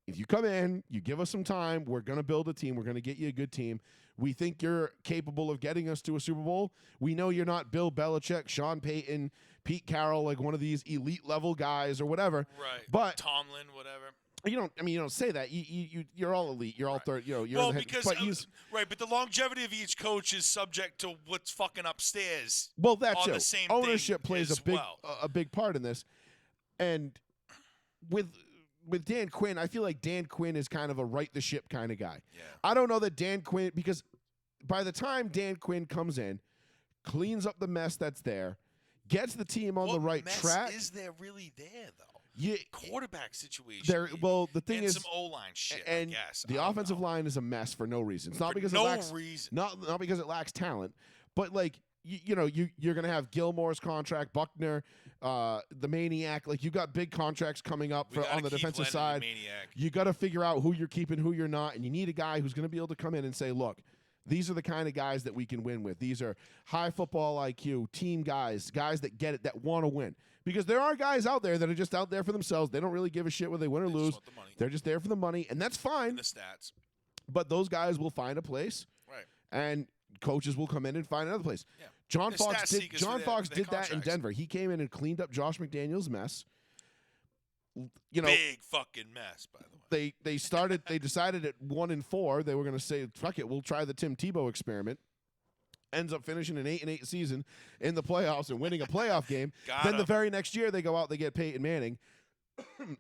if you come in, you give us some time, we're going to build a team. We're going to get you a good team. We think you're capable of getting us to a Super Bowl. We know you're not Bill Belichick, Sean Payton, Pete Carroll, like one of these elite level guys or whatever. Right. But Tomlin, whatever. You don't say that. You're all elite. You're all third. You know. You're well, the head, because but but the longevity of each coach is subject to what's fucking upstairs. Well, that's on it. The same Ownership thing plays as a big part in this, and with Dan Quinn, I feel like Dan Quinn is kind of a right the ship kind of guy. Yeah. I don't know that Dan Quinn, because by the time Dan Quinn comes in, cleans up the mess that's there, gets the team on the right track. Is there really there though? Yeah, quarterback situation. The thing and is, some O-line shit. And I guess the offensive line is a mess for no reason. It's not because not because it lacks talent, but like you're gonna have Gilmore's contract, Buckner, the Maniac. Like you got big contracts coming up on the defensive side. You got to figure out who you're keeping, who you're not, and you need a guy who's gonna be able to come in and say, look, these are the kind of guys that we can win with. These are high football IQ, team guys that get it, that want to win. Because there are guys out there that are just out there for themselves. They don't really give a shit whether they win or lose. They're just there for the money, and that's fine. And the stats. But those guys will find a place, right? And coaches will come in and find another place. Yeah. John Fox did that in Denver. He came in and cleaned up Josh McDaniels' mess. Big fucking mess, by the way. They decided at 1-4 they were going to say, fuck it, we'll try the Tim Tebow experiment. Ends up finishing an 8-8 season in the playoffs and winning a playoff game. Then the very next year they go out, they get Peyton Manning,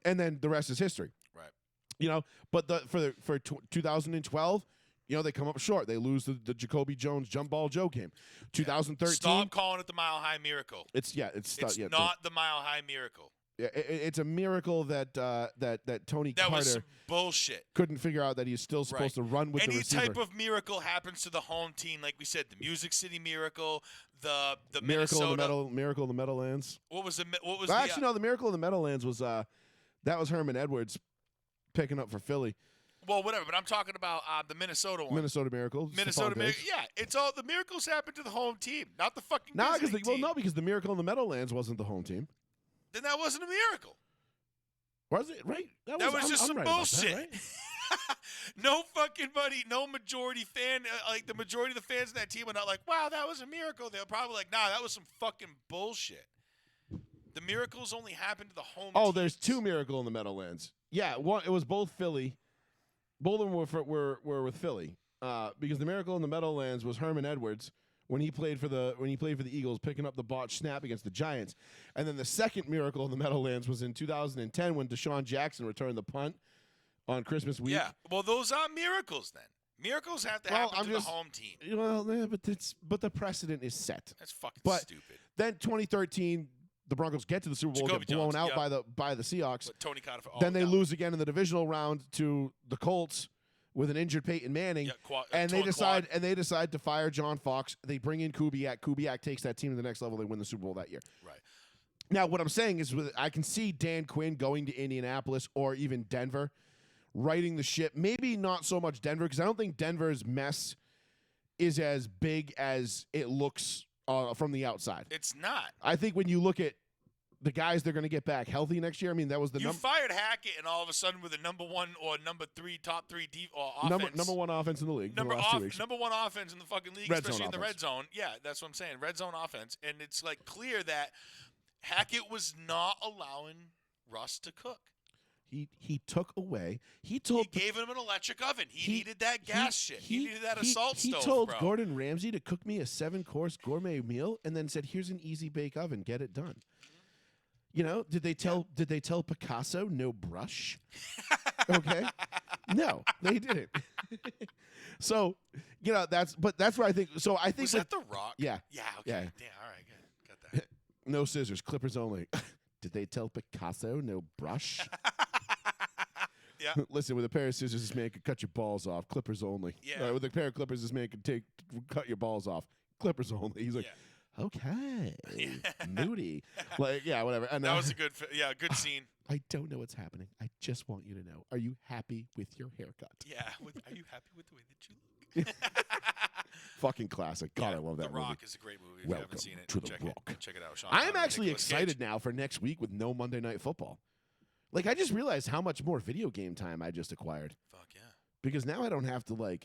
and then the rest is history. Right. But for 2012, they come up short. They lose the Jacoby Jones jump ball Joe game. 2013. Stop calling it the Mile High Miracle. It's not the Mile High Miracle. Yeah, it's a miracle that Tony Carter was some bullshit. Couldn't figure out that he's still supposed to run with the receiver. Any type of miracle happens to the home team, like we said, the Music City Miracle, the miracle Minnesota Miracle in the Meadowlands. What was the the Miracle in the Meadowlands was that was Herman Edwards picking up for Philly. Well, whatever, but I'm talking about the Minnesota one. Minnesota Miracle. Miracle. Yeah, it's all the miracles happen to the home team, not the fucking team. Because the Miracle in the Meadowlands wasn't the home team. Then that wasn't a miracle. Was it? Right? That was just some bullshit. That, right? No fucking money, no majority fan. Like the majority of the fans of that team are not like, wow, that was a miracle. They're probably like, nah, that was some fucking bullshit. The miracles only happened to the home teams. There's 2 Miracle in the Meadowlands. Yeah, it was both Philly. Both of them were with Philly. Because the Miracle in the Meadowlands was Herman Edwards when he played for the Eagles, picking up the botched snap against the Giants. And then the second Miracle in the Meadowlands was in 2010 when Deshaun Jackson returned the punt on Christmas week. Yeah, well, those aren't miracles then. Miracles have to happen to the home team. Well, yeah, but the precedent is set. That's fucking stupid. Then 2013, the Broncos get to the Super Bowl, get blown out by the Seahawks. But Tony Carter then they lose again in the divisional round to the Colts with an injured Peyton Manning, and they decide to fire John Fox. They bring in Kubiak. Kubiak takes that team to the next level. They win the Super Bowl that year. Right. Now, what I'm saying is, I can see Dan Quinn going to Indianapolis or even Denver, righting the ship. Maybe not so much Denver, because I don't think Denver's mess is as big as it looks from the outside. It's not. I think when you look at the guys they're going to get back healthy next year. I mean, that was the You fired Hackett, and all of a sudden, with a number 1 or number 3, top 3 offense, number 1 offense in the league. number for the last 2 weeks. number 1 offense in the fucking league, Red zone especially in the red offense. zone. Yeah, that's what I'm saying. Red zone offense, and it's like clear that Hackett was not allowing Russ to cook. He took away. He gave him an electric oven. He needed that gas shit. He needed that assault he stove. He told bro. Gordon Ramsay to cook me a 7-course gourmet meal, and then said, "Here's an easy bake oven. Get it done." You know? Did they tell Picasso no brush? Okay. No, they didn't. So, that's where I think. So I think Was that The Rock? Yeah. Yeah. Okay. Yeah. Damn. All right. Good. Got that. No scissors, clippers only. Did they tell Picasso no brush? Yeah. Listen, with a pair of scissors, this man could cut your balls off. Clippers only. Yeah. With a pair of clippers, this man could cut your balls off. Clippers only. He's like, okay, moody. Like, yeah, whatever. And That was a good good scene. I don't know what's happening. I just want you to know. Are you happy with your haircut? Yeah. Are you happy with the way that you look? Fucking classic. God, I love that The Rock movie. is a great movie. If you Welcome haven't seen it, to The check Rock. it. Check it out. Sean I am Connery, actually Nicolas excited Cage. now for next week with no Monday Night Football. Like, I just realized how much more video game time I just acquired. Fuck yeah. Because now I don't have to,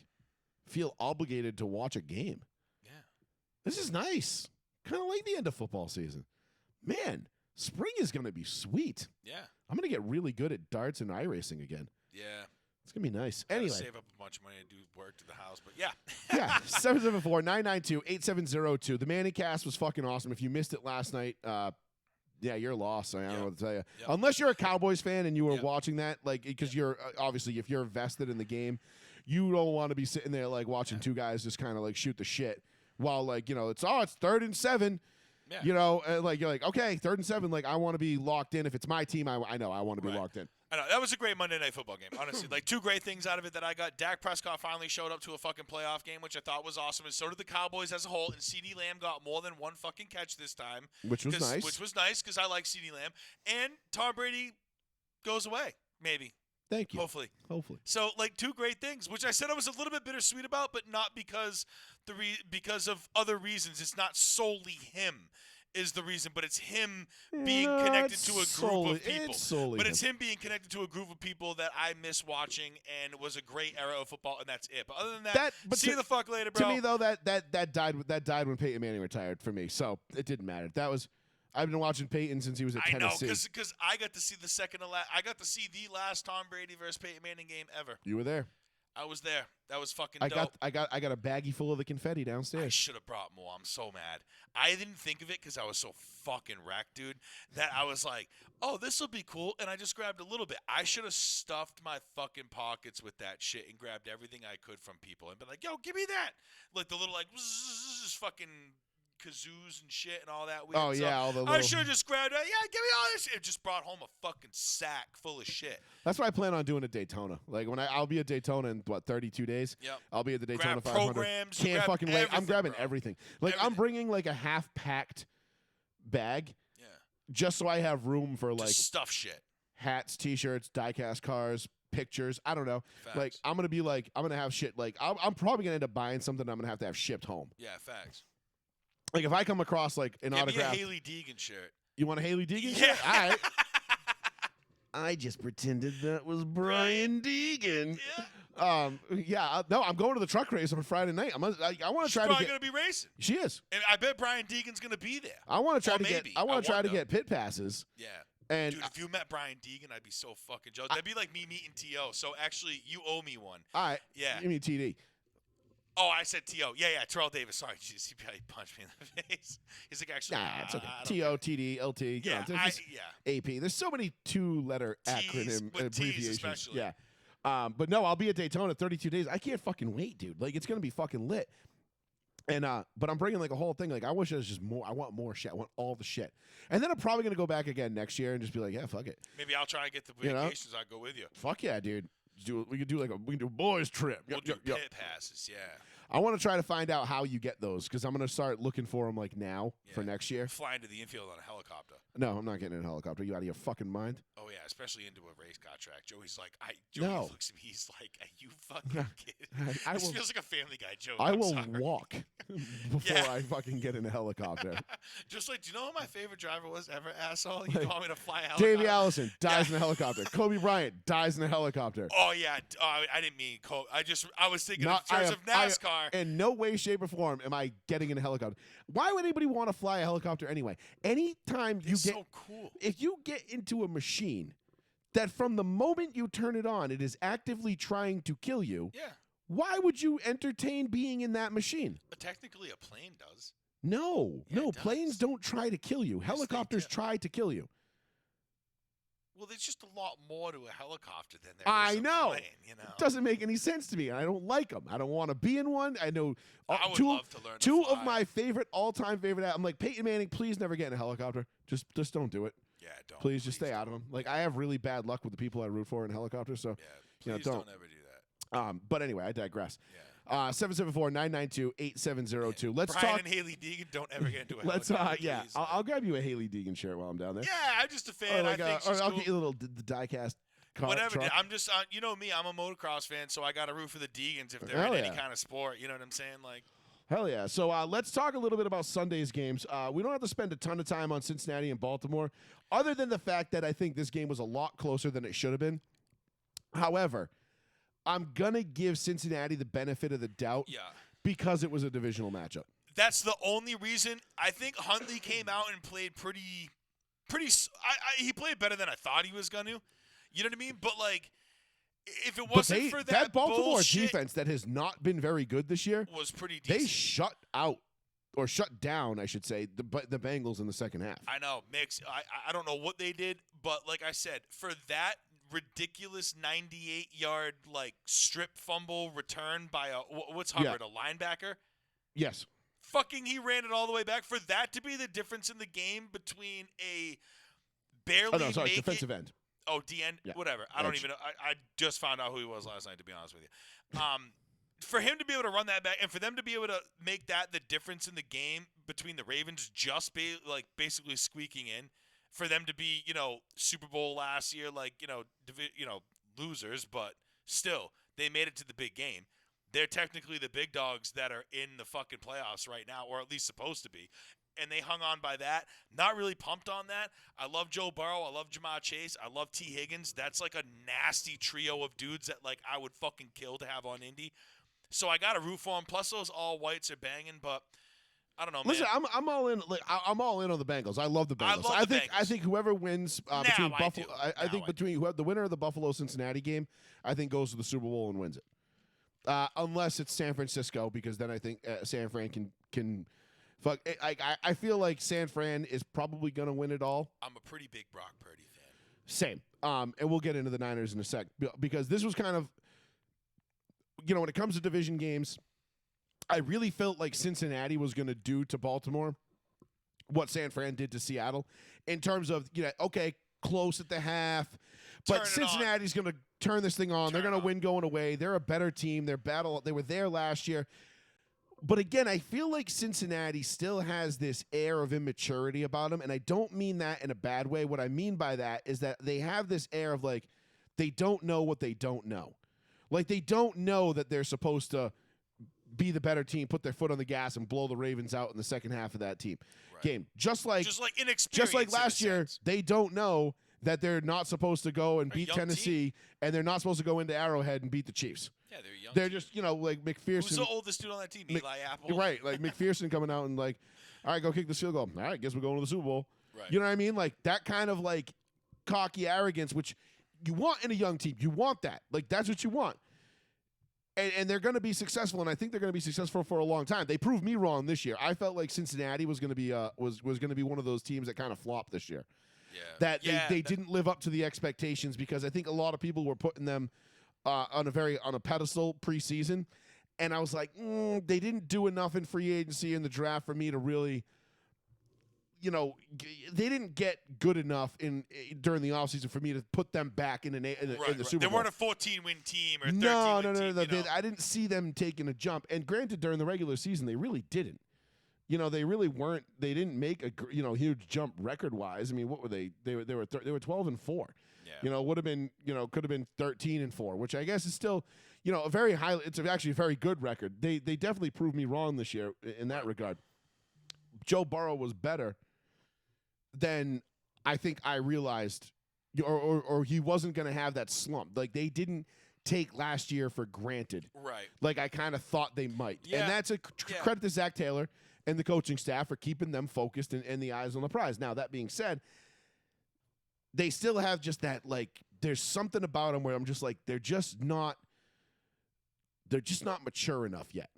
feel obligated to watch a game. Yeah. This is nice. Kind of like the end of football season. Man, spring is going to be sweet. Yeah. I'm going to get really good at darts and iRacing again. Yeah. It's going to be nice. Gotta Anyway. save up a bunch of money to do work to the house, but yeah. Yeah, 774-992-8702. The Manning Cast was fucking awesome. If you missed it last night, yeah, you're lost. I don't know what to tell you. Yep. Unless you're a Cowboys fan and you were watching that, because you're obviously, if you're vested in the game, you don't want to be sitting there watching two guys just kind of shoot the shit while it's 3rd and 7. Yeah. You're like, okay, 3rd and 7. I want to be locked in. If it's my team, I know I want to be locked in. I know. That was a great Monday Night Football game, honestly. Two great things out of it that I got. Dak Prescott finally showed up to a fucking playoff game, which I thought was awesome, and so did the Cowboys as a whole, and CeeDee Lamb got more than one fucking catch this time. Which was nice. Which was nice, because I like CeeDee Lamb. And Tom Brady goes away, maybe. Thank you. Hopefully. So, 2 great things, which I said I was a little bit bittersweet about, but not because because of other reasons. It's not solely him is the reason, but it's him being connected to a group of people. It's him being connected to a group of people that I miss watching, and it was a great era of football, and that's it. But other than that, see you the fuck later, bro. To me, though, that died when Peyton Manning retired for me, so it didn't matter. I've been watching Peyton since he was at Tennessee. I know, because I got to see I got to see the last Tom Brady versus Peyton Manning game ever. You were there. I was there. That was fucking dope. I got a baggie full of the confetti downstairs. I should have brought more. I'm so mad. I didn't think of it because I was so fucking wrecked, dude, that I was like, oh, this will be cool. And I just grabbed a little bit. I should have stuffed my fucking pockets with that shit and grabbed everything I could from people and been like, yo, give me that. The little fucking kazoos and shit and all that weird all the little... I should have just grabbed it. Yeah, give me all this shit. It just brought home a fucking sack full of shit. That's what I plan on doing at Daytona. When I'll be at Daytona in 32 days. Yep. I'll be at the Daytona Grab 500. programs, Can't grab fucking wait. I'm grabbing bro. everything. Everything. I'm bringing a half-packed bag. Yeah. Just so I have room for just stuff shit. Hats, t-shirts, die-cast cars, pictures. I don't know. Facts. I'm gonna be I'm gonna have shit. I'm probably gonna end up buying something I'm gonna have to have shipped home. Yeah, facts. If I come across an autograph, me a Haley Deegan shirt. You want a Haley Deegan Yeah. shirt? All right. I just pretended that was Brian Deegan. Yeah. No, I'm going to the truck race on Friday night. I want to try to probably get. gonna be racing. She is. And I bet Brian Deegan's gonna be there. I want to try Or to get. maybe. I want to try to wonder. get pit passes. Yeah. And Dude, if you met Brian Deegan, I'd be so fucking jealous. That'd be like me meeting T.O. So actually, you owe me one. all right. Yeah. Give me TD. Oh, I said T.O. Yeah, Terrell Davis. Sorry, jeez, he probably punched me in the face. He's like, actually, Nah, it's okay. I don't TO, TD, LT. Yeah, AP. There's so many 2-letter acronym with T's abbreviations. especially. Yeah. But no, I'll be at Daytona 32 days. I can't fucking wait, dude. It's gonna be fucking lit. And but I'm bringing a whole thing. I wish it was just more. I want more shit. I want all the shit. And then I'm probably gonna go back again next year and just be like, yeah, fuck it. Maybe I'll try and get the You know? vacations. I'll go with you. Fuck yeah, dude. We could do a boys trip. We'll Yep, do yep. pit passes. Yeah. I want to try to find out how you get those because I'm gonna start looking for them now for next year. Flying to the infield on a helicopter. No, I'm not getting in a helicopter. You out of your fucking mind? Oh yeah, especially into a race car track. Joey's like, Joey looks at me. He's like, "Are you fucking kidding?" I This will- feels like a Family Guy joke. I I'm will sorry. walk. before Yeah. I fucking get in a helicopter. Just like, do you know who my favorite driver was ever, asshole? You want me to fly a helicopter? Davey Allison dies Yeah. in a helicopter. Kobe Bryant dies in a helicopter. Oh yeah, I didn't mean Kobe. I was thinking in I terms am- of NASCAR. in no way, shape, or form am I getting in a helicopter. Why would anybody want to fly a helicopter anyway? Anytime you It's get, so cool. if you get into a machine that from the moment you turn it on, it is actively trying to kill you, Yeah, why would you entertain being in that machine? but technically a plane does. No, Yeah, no, it planes does. don't try to kill you. they Helicopters do. try to kill you. Well, there's just a lot more to a helicopter than there I is a know. plane. You know, It doesn't make any sense to me. I don't like them. I don't want to be in one. I know I would two, love to learn to two of fly. my favorite, all-time favorite. I'm like, Peyton Manning, please never get in a helicopter. Just don't do it. Yeah, don't. Please just stay out of don't. them. Like, I have really bad luck with the people I root for in helicopters. So, Yeah, you know, please don't. don't ever do that. But anyway, I digress. Yeah. 774-992-8702. Let's Brian talk. and Haley Deegan, don't ever get into a Let's helicopter. yeah. please. I'll grab you a Haley Deegan shirt while I'm down there. Yeah, I'm just a fan. Or like, I think or she's I'll cool. get you a little the diecast car. Whatever. truck. I'm just, you know me. I'm a motocross fan, so I got to root for the Deegans if they're Hell in yeah. any kind of sport. You know what I'm saying? Like, Hell yeah. So let's talk a little bit about Sunday's games. We don't have to spend a ton of time on Cincinnati and Baltimore, other than the fact that I think this game was a lot closer than it should have been. However, I'm going to give Cincinnati the benefit of the doubt yeah. because it was a divisional matchup. That's the only reason. I think Huntley came out and played pretty. He played better than I thought he was gonna. You know what I mean? But like, if it But wasn't for that Baltimore bullshit, defense that has not been very good this year, was pretty they decent. shut out, or shut down, I should say, the Bengals in the second half. I know, mix. I don't know what they did, but like I said, for that ridiculous 98-yard like strip fumble return by what's Hubbard, a linebacker. Yes. Fucking, he ran it all the way back. For that to be the difference in the game between a barely Oh, no, sorry, make defensive it, end. Oh, DN, Yeah. whatever. I don't Edge. even know. I just found out who he was last night, to be honest with you. For him to be able to run that back and for them to be able to make that the difference in the game between the Ravens just basically squeaking in, for them to be, Super Bowl last year, losers, but still, they made it to the big game. They're technically the big dogs that are in the fucking playoffs right now, or at least supposed to be. And they hung on by that. Not really pumped on that. I love Joe Burrow. I love Jamar Chase. I love T. Higgins. That's like a nasty trio of dudes that like I would fucking kill to have on Indy. So I got to root for them. Plus those all whites are banging, but I don't know, man. Listen, I'm all in. Like, I'm all in on the Bengals. I love the I Bengals. love the think Bengals. I think whoever wins between Now I Buffalo, do. I think Now I between the winner of the Buffalo Cincinnati game, I think goes to the Super Bowl and wins it. Unless it's San Francisco, because then I think San Fran can fuck. I feel like San Fran is probably going to win it all. I'm a pretty big Brock Purdy fan. Same. And we'll get into the Niners in a sec, because this was kind of, when it comes to division games, I really felt like Cincinnati was going to do to Baltimore what San Fran did to Seattle in terms of, okay, close at the half, Turn but it Cincinnati's going to turn this thing on. They're Turn going it to win going away. They're a better team. They were there last year. But again, I feel like Cincinnati still has this air of immaturity about them, and I don't mean that in a bad way. What I mean by that is that they have this air of like they don't know what they don't know. Like they don't know that they're supposed to be the better team, put their foot on the gas, and blow the Ravens out in the second half of that game. Just like inexperience. just like in a last year, sense. they don't know that they're not supposed to go and They're a beat young Tennessee, and they're not supposed to go into Arrowhead and beat the Chiefs. Yeah, they're young. They're just, like Who's the McPherson. oldest dude on that team? Eli Apple. Right, like McPherson coming out and like, all right, go kick this field goal. All right, guess we're going to the Super Bowl. Right. You know what I mean? Like that kind of like cocky arrogance, which you want in a young team. You want that. Like that's what you want. And they're going to be successful, and I think they're going to be successful for a long time. They proved me wrong this year. I felt like Cincinnati was going to be was going to be one of those teams that kind of flopped this year. Yeah. That they didn't live up to the expectations, because I think a lot of people were putting them on a pedestal preseason, and I was like, they didn't do enough in free agency in the draft for me to really, they didn't get good enough during the offseason for me to put them back in the Super They Bowl. weren't a 14-win team or 13-win No. team. I didn't see them taking a jump. And granted, during the regular season, they really didn't. they really weren't. They didn't make a huge jump record wise. I mean, what were they? They were 12-4. Yeah. Would have been could have been 13-4, which I guess is still a very high. It's actually a very good record. They definitely proved me wrong this year in that regard. Joe Burrow was better than I think I realized, or he wasn't going to have that slump. Like they didn't take last year for granted. Right. Like I kind of thought they might. Yeah. And that's a credit to Zach Taylor and the coaching staff for keeping them focused and the eyes on the prize. Now, that being said, they still have just that, like, there's something about them where I'm just like, they're just not mature enough yet.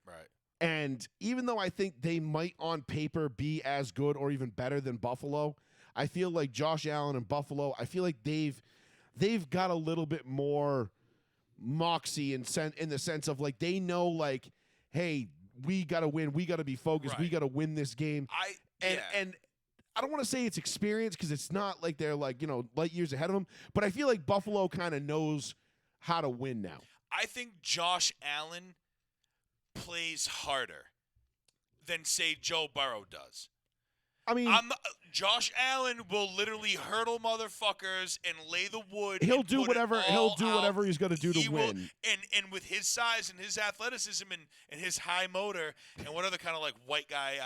Right. And even though I think they might on paper be as good or even better than Buffalo, I feel like Josh Allen and Buffalo, I feel like they've got a little bit more moxie in the sense of, like, they know, like, hey, we got to win. We got to be focused. Right. We got to win this game. And I don't want to say it's experience because it's not like they're, like, light years ahead of them. But I feel like Buffalo kind of knows how to win now. I think Josh Allen plays harder than, say, Joe Burrow does. I mean, Josh Allen will literally hurdle motherfuckers and lay the wood. He'll do whatever he's going to do to win. And with his size and his athleticism and his high motor and what other kind of like white guy.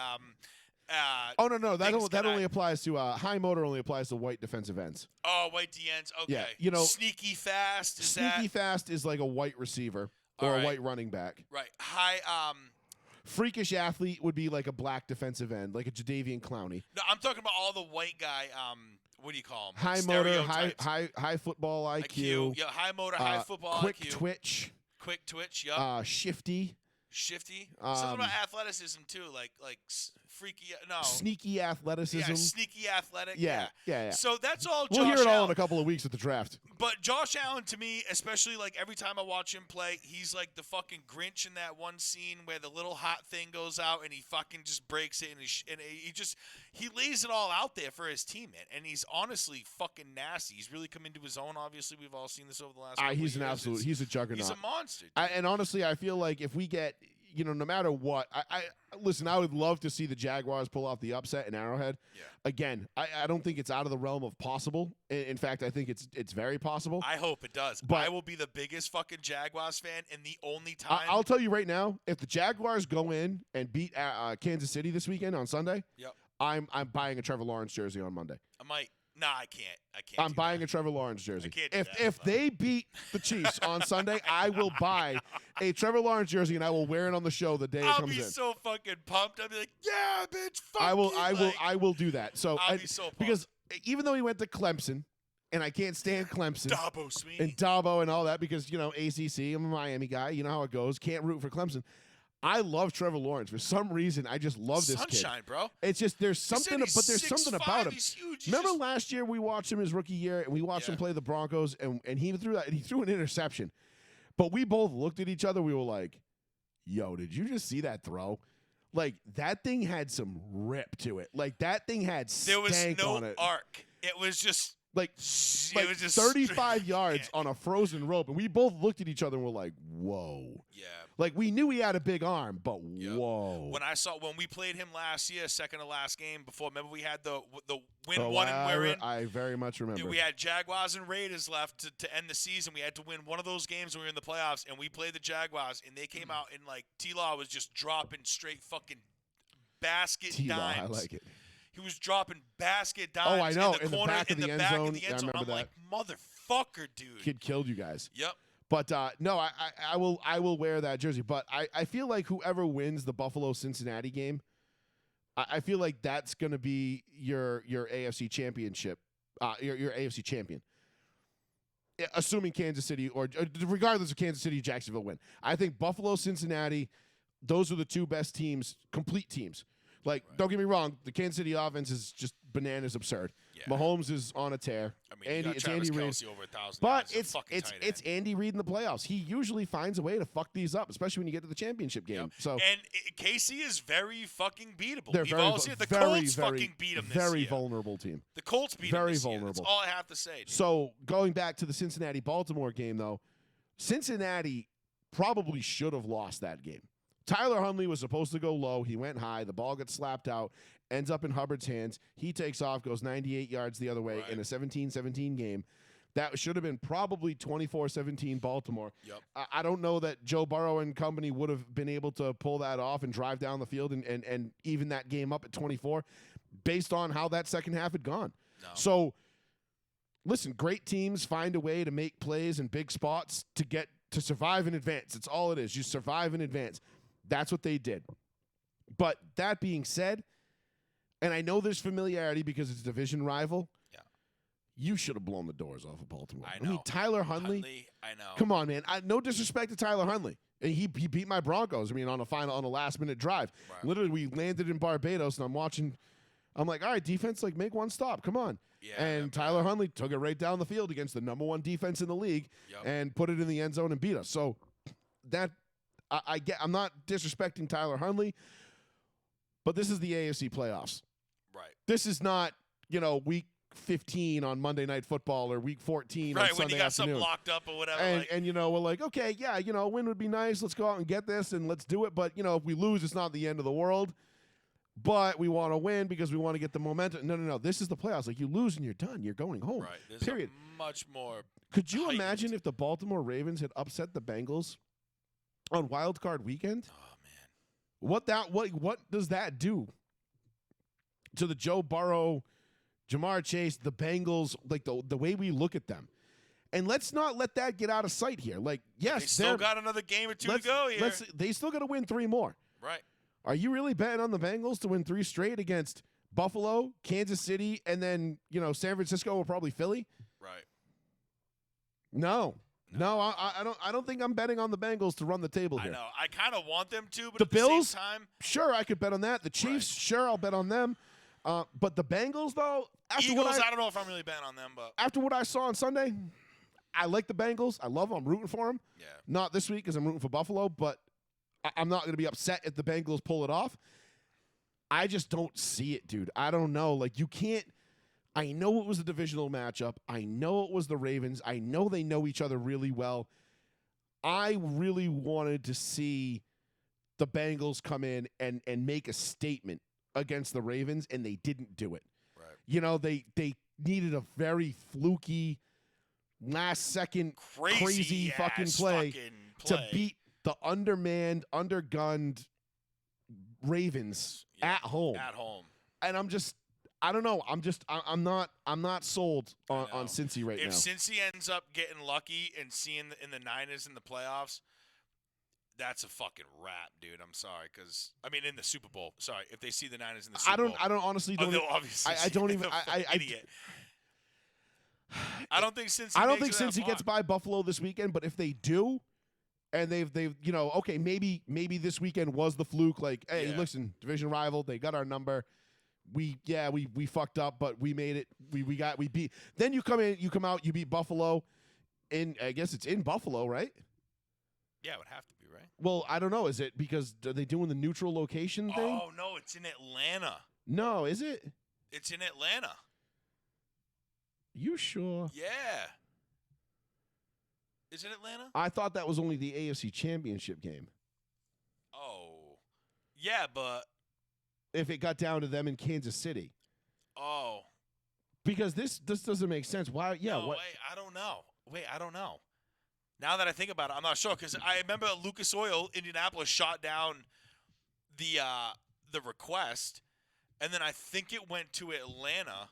No, that only applies to high motor. Only applies to white defensive ends. Oh, white D ends. Okay. Yeah, sneaky fast. Fast is like a white receiver or a white running back. Right. High. Freakish athlete would be like a black defensive end, like a Jadeveon Clowney. No, I'm talking about all the white guy. What do you call them? High motor, high football IQ. Yeah, high motor, high football quick IQ. Quick twitch. Yep. Shifty. Something about athleticism too, like freaky. No. Sneaky athleticism. Yeah, sneaky athletic. Yeah. So that's all. We'll Josh hear it all Allen. in a couple of weeks at the draft. But Josh Allen, to me, especially like every time I watch him play, he's like the fucking Grinch in that one scene where the little hot thing goes out and he fucking just breaks it and he lays it all out there for his team, man. And he's honestly fucking nasty. He's really come into his own. Obviously, we've all seen this over the last. He's an years. absolute. He's a juggernaut. He's a monster. And honestly, I feel like if we get. No matter what, I listen, I would love to see the Jaguars pull off the upset in Arrowhead. Yeah. Again, I don't think it's out of the realm of possible. In fact, I think it's very possible. I hope it does. But I will be the biggest fucking Jaguars fan, and the only time I'll tell you right now, if the Jaguars go in and beat Kansas City this weekend on Sunday, yep. I'm buying a Trevor Lawrence jersey on Monday. I might. Nah, I can't. I'm buying a Trevor Lawrence jersey. I can't do If they beat the Chiefs on Sunday, I will buy a Trevor Lawrence jersey and I will wear it on the show the day it comes in. I'll be so fucking pumped. I'll be like, yeah, bitch, fuck I will do that. So I'll be so pumped. Because even though he went to Clemson, and I can't stand Clemson Dabo Sweeney and Dabo and all that because ACC. I'm a Miami guy. You know how it goes. Can't root for Clemson. I love Trevor Lawrence. For some reason, I just love this kid. Sunshine, bro. It's just there's something about him. He's huge. Remember last year we watched him his rookie year and we watched him play the Broncos and he threw an interception. But we both looked at each other. We were like, "Yo, did you just see that throw? Like that thing had some rip to it. Like that thing had stank on it. There was no arc. It was just like it was just 35 yards on a frozen rope, and we both looked at each other and were like, "Whoa!" Yeah. Like we knew he had a big arm, but whoa! When we played him last year, second to last game before, remember we had the win one and we're in. I very much remember. We had Jaguars and Raiders left to end the season. We had to win one of those games when we were in the playoffs, and we played the Jaguars, and they came out and like T-Law was just dropping straight fucking basket T-Law, dimes. I like it. He was dropping basket dimes. Oh, I know. In the corner, back of the end zone. I remember I'm that. like, motherfucker, dude. Kid killed you guys. Yep. But no, I will wear that jersey. But I feel like whoever wins the Buffalo-Cincinnati game, I feel like that's going to be your AFC championship, your AFC champion. Assuming Kansas City or regardless of Kansas City, Jacksonville win. I think Buffalo, Cincinnati, those are the two best teams, complete teams. Like, don't get me wrong, the Kansas City offense is just bananas absurd. Yeah. Mahomes is on a tear. I mean, It's Andy Reid. over 1,000 But yards, it's Andy Reid in the playoffs. He usually finds a way to fuck these up, especially when you get to the championship game. Yep. So and Casey is very fucking beatable. They're We've all seen it. The Colts fucking beat him this very year. vulnerable team. The Colts beat Very him this year. vulnerable. That's all I have to say. Dude. So going back to the Cincinnati-Baltimore game, though, Cincinnati probably should have lost that game. Tyler Huntley was supposed to go low. He went high. The ball gets slapped out, ends up in Hubbard's hands. He takes off, goes 98 yards the other way in a 17-17 game. That should have been probably 24-17 Baltimore. Yep. I don't know that Joe Burrow and company would have been able to pull that off and drive down the field and even that game up at 24 based on how that second half had gone. No. So, listen, great teams find a way to make plays in big spots to survive in advance. It's all it is. You survive in advance. That's what they did. But that being said, and I know there's familiarity because it's a division rival. Yeah. You should have blown the doors off of Baltimore. I know. mean, Tyler Huntley. I know. Come on, man. No disrespect to Tyler Huntley. And he beat my Broncos. I mean, on a last-minute drive. Right. Literally, we landed in Barbados, and I'm watching. I'm like, all right, defense, like, make one stop. Come on. Yeah, and Tyler Huntley took it right down the field against the number one defense in the league and put it in the end zone and beat us. So that I get. I'm not disrespecting Tyler Huntley, but this is the AFC playoffs. Right. This is not, week 15 on Monday Night Football or week 14 on Right, Sunday when you got afternoon. something locked up or whatever. And we're like, okay, yeah, a win would be nice. Let's go out and get this and let's do it. But, if we lose, it's not the end of the world. But we want to win because we want to get the momentum. No. This is the playoffs. Like, you lose and you're done. You're going home. right. There's Period. A much more. Could you heightened- imagine if the Baltimore Ravens had upset the Bengals on Wildcard Weekend? Oh man. What does that do to the Joe Burrow, Jamar Chase, the Bengals, like the way we look at them? And let's not let that get out of sight here. Like, yes, They still got another game or two to go here. They still got to win 3 more. Right. Are you really betting on the Bengals to win 3 straight against Buffalo, Kansas City, and then, San Francisco or probably Philly? Right. No, I don't think I'm betting on the Bengals to run the table here. I know. I kind of want them to, but The at Bills? the same time, Sure, I could bet on that. The Chiefs, sure, I'll bet on them. But the Bengals, though, Eagles, I don't know if I'm really betting on them, but after what I saw on Sunday, I like the Bengals. I love them. I'm rooting for them. yeah. Not this week because I'm rooting for Buffalo, but I'm not going to be upset if the Bengals pull it off. I just don't see it, dude. I don't know. Like, you can't. I know it was a divisional matchup. I know it was the Ravens. I know they know each other really well. I really wanted to see the Bengals come in and make a statement against the Ravens, and they didn't do it. Right. They needed a very fluky, last-second, crazy fucking play to beat the undermanned, undergunned Ravens at home. At home. And I don't know. I'm not sold on Cincy right now. If Cincy ends up getting lucky and seeing in the Niners in the playoffs, that's a fucking wrap, dude. I'm sorry, because in the Super Bowl. Sorry, if they see the Niners in the Super Bowl. I don't honestly don't. They'll obviously. I don't even. Idiot. I don't think Cincy. I don't think Cincy gets by Buffalo this weekend. But if they do, and they've okay, maybe this weekend was the fluke. Like, hey, listen, division rival, they got our number. We fucked up, but we made it. We beat. Then you come out, you beat Buffalo. I guess it's in Buffalo, right? Yeah, it would have to be, right? Well, I don't know. Is it because are they doing the neutral location thing? Oh no, it's in Atlanta. No, is it? It's in Atlanta. You sure? Yeah. Is it Atlanta? I thought that was only the AFC Championship game. Oh. Yeah, but if it got down to them in Kansas City. Oh. Because this doesn't make sense. Why? Yeah. No, what? Wait, I don't know. Now that I think about it, I'm not sure because I remember Lucas Oil, Indianapolis, shot down the request, and then I think it went to Atlanta.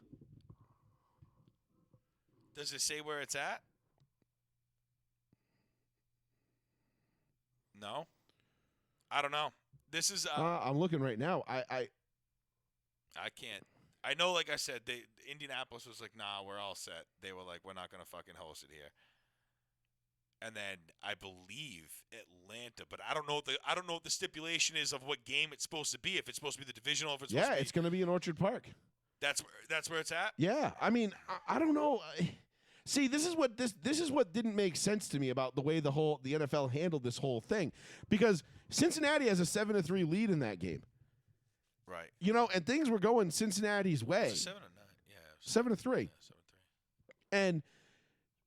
Does it say where it's at? No. I don't know. This is. I'm looking right now. I can't. I know, like I said, Indianapolis was like, nah, we're all set. They were like, we're not gonna fucking host it here. And then I believe Atlanta, but I don't know what the stipulation is of what game it's supposed to be. If it's supposed to be the divisional, if it's supposed to be, it's going to be in Orchard Park. That's where it's at. Yeah, I mean, I don't know. See, this is what didn't make sense to me about the way the NFL handled this whole thing, because Cincinnati has a 7-3 lead in that game. Right. And things were going Cincinnati's way. It's a 7 or 9. Yeah. 7-3. Yeah, 7-3. And